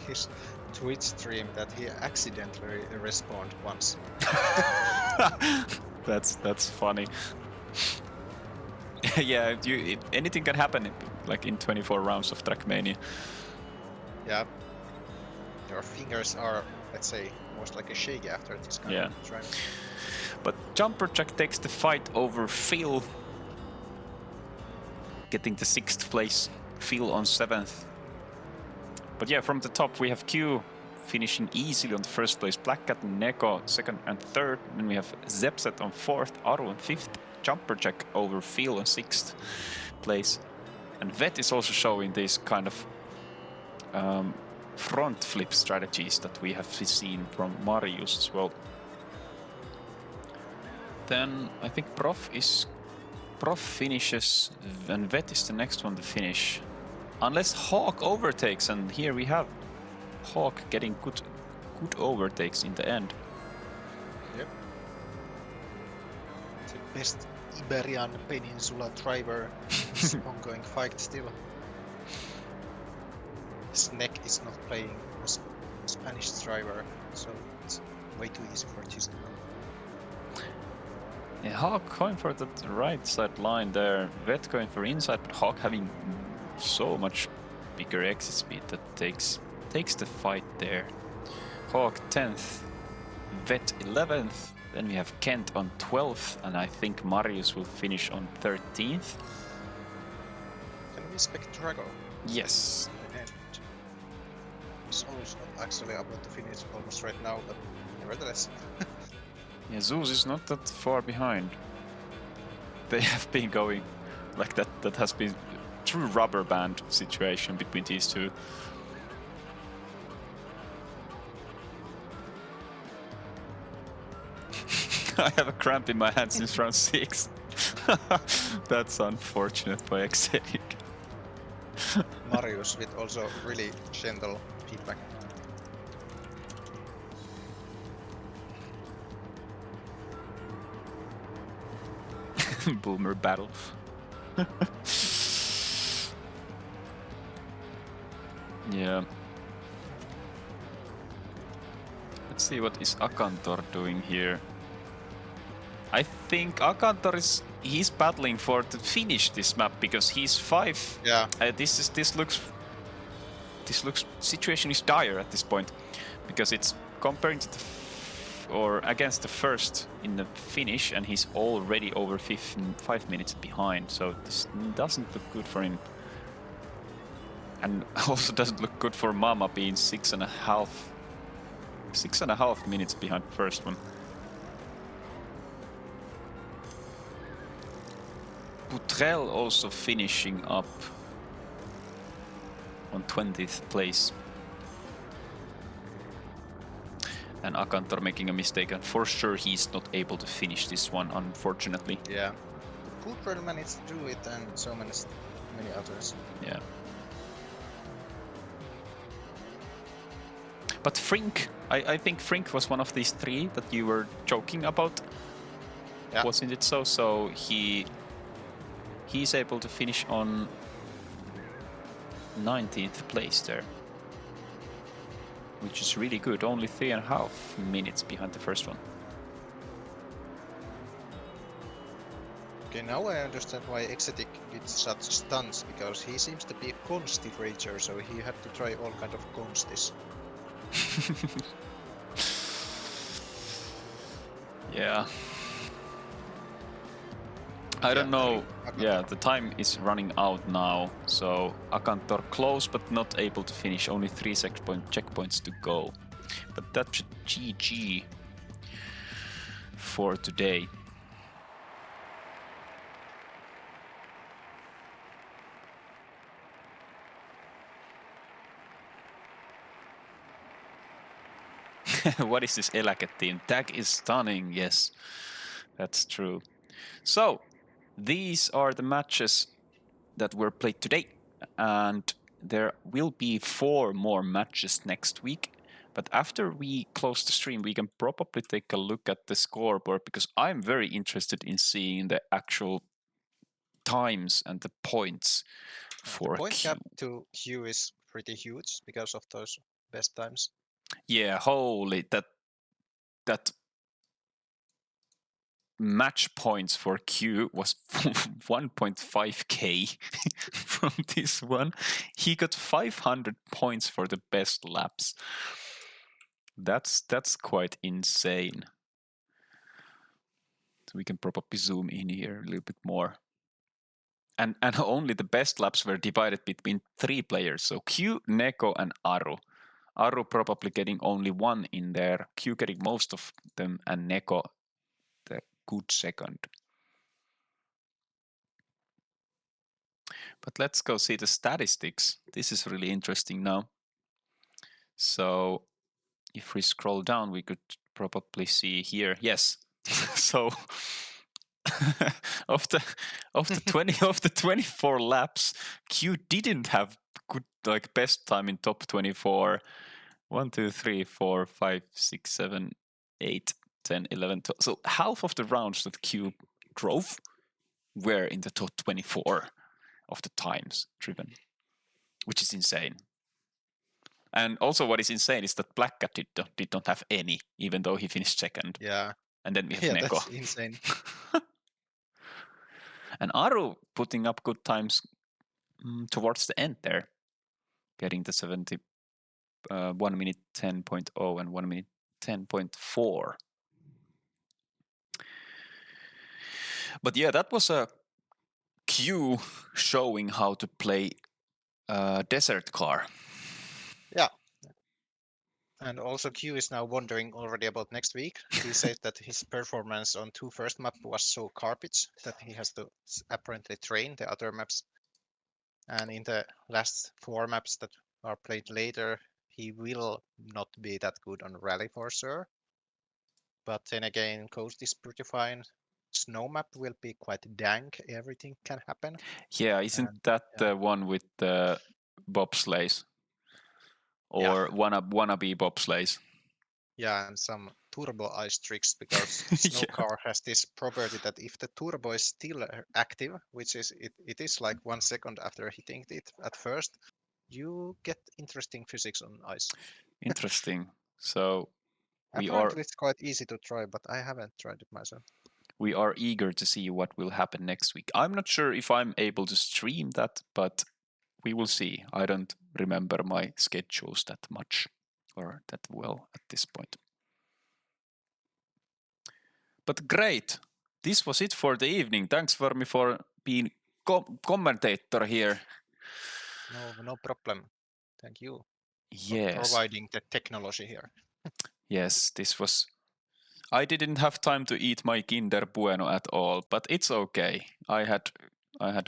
his Twitch stream that he accidentally respawned once. That's funny. Yeah, anything can happen like in 24 rounds of Trackmania. Yeah. Your fingers are, let's say, most like a shake after this kind of driving. But Jumperjack takes the fight over Phil, getting the 6th place. Phil on 7th. But yeah, from the top we have Q finishing easily on the 1st place, Black Cat and Neko 2nd and 3rd. Then we have Zepset on 4th, Aru on 5th, Jumperjack over Phil on 6th place. And Vet is also showing these kind of front flip strategies that we have seen from Marius as well. Then I think Prof finishes and Vet is the next one to finish. Unless Hawk overtakes, and here we have Hawk getting good overtakes in the end. Yep. The best Iberian Peninsula driver. This ongoing fight still. Snake is not playing as Spanish driver, so it's way too easy for this. Hawk going for the right side line there. Vet going for inside, but Hawk having so much bigger exit speed that takes the fight there. Hawk 10th, Vet 11th. Then we have Kent on 12th, and I think Marius will finish on 13th. Can we expect Drago? Yes. And he's also actually about to finish almost right now, but nevertheless. Yeah, Zeus is not that far behind. They have been going like that. That has been true rubber band situation between these two. I have a cramp in my hand since round 6. That's unfortunate by Exetic. Marius with also really gentle feedback. Boomer battle. Yeah. Let's see what is Akantor doing here. I think Akantor he's battling for to finish this map because he's 5. Yeah. This looks situation is dire at this point because it's comparing to or against the first in the finish, and he's already over 5 minutes behind. So this doesn't look good for him, and also doesn't look good for Mama being 6.5 minutes behind the first one. Butrell also finishing up on 20th place. And Akantor making a mistake, and for sure he's not able to finish this one, unfortunately. Yeah. Butrell managed to do it, and so many others. Yeah. But Frink, I think Frink was one of these 3 that you were joking about. Yeah. Wasn't it so? So he's able to finish on 19th place there, which is really good. Only 3.5 minutes behind the first one. Okay, now I understand why Exetic did such stunts, because he seems to be a consty rager, so he had to try all kind of consties. Yeah. I don't know. Yeah, the time is running out now. So Akantor close but not able to finish. Only 3 checkpoints to go. But that should GG for today. What is this Elaket team? Tag is stunning. Yes, that's true. So these are the matches that were played today, and there will be 4 more matches next week. But after we close the stream, we can probably take a look at the scoreboard, because I'm very interested in seeing the actual times and the points for the point Q. gap to Q is pretty huge because of those best times. Yeah, holy, that match points for Q was 1.5k from this one. He got 500 points for the best laps. That's quite insane. So we can probably zoom in here a little bit more. And only the best laps were divided between 3 players. So Q, Neko, and Aru. Aru probably getting only 1 in there. Q getting most of them, and Neko the good second. But let's go see the statistics. This is really interesting now. So if we scroll down, we could probably see here. Yes. So of the 24 laps, Q didn't have good best time in top 24. 1, 2, 3, 4, 5, 6, 7, 8, 10, 11, 12. So half of the rounds that Q drove were in the top 24 of the times driven, which is insane. And also what is insane is that Black Cat did not have any, even though he finished second. Yeah. And then we have Yeah, Neko. that's insane. And Aru putting up good times towards the end there, getting the 1 minute 10.0 and 1 minute 10.4. But yeah, that was a cue showing how to play desert car. Yeah. And also Q is now wondering already about next week. He said that his performance on 2 first map was so garbage that he has to apparently train the other maps. And in the last 4 maps that are played later, he will not be that good on rally for sure. But then again, coast is pretty fine. Snow map will be quite dank. Everything can happen. Yeah, isn't And that the one with the bobsleighs? Or wannabe bobsleighs? Yeah, and some turbo ice tricks, because snow Yeah. car has this property that if the turbo is still active, which is it is like 1 second after hitting it at first, you get interesting physics on ice. Interesting. So Apparently it's quite easy to try, but I haven't tried it myself. we are eager to see what will happen next week. I'm not sure if I'm able to stream that, but we will see. I don't remember my schedules that much or that well at this point. But great. This was it for the evening. Thanks, Wormi, for being commentator here. No problem. Thank you for Yes. providing the technology here. Yes, this was... I didn't have time to eat my Kinder Bueno at all, but it's okay. I had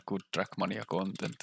good Trackmania content.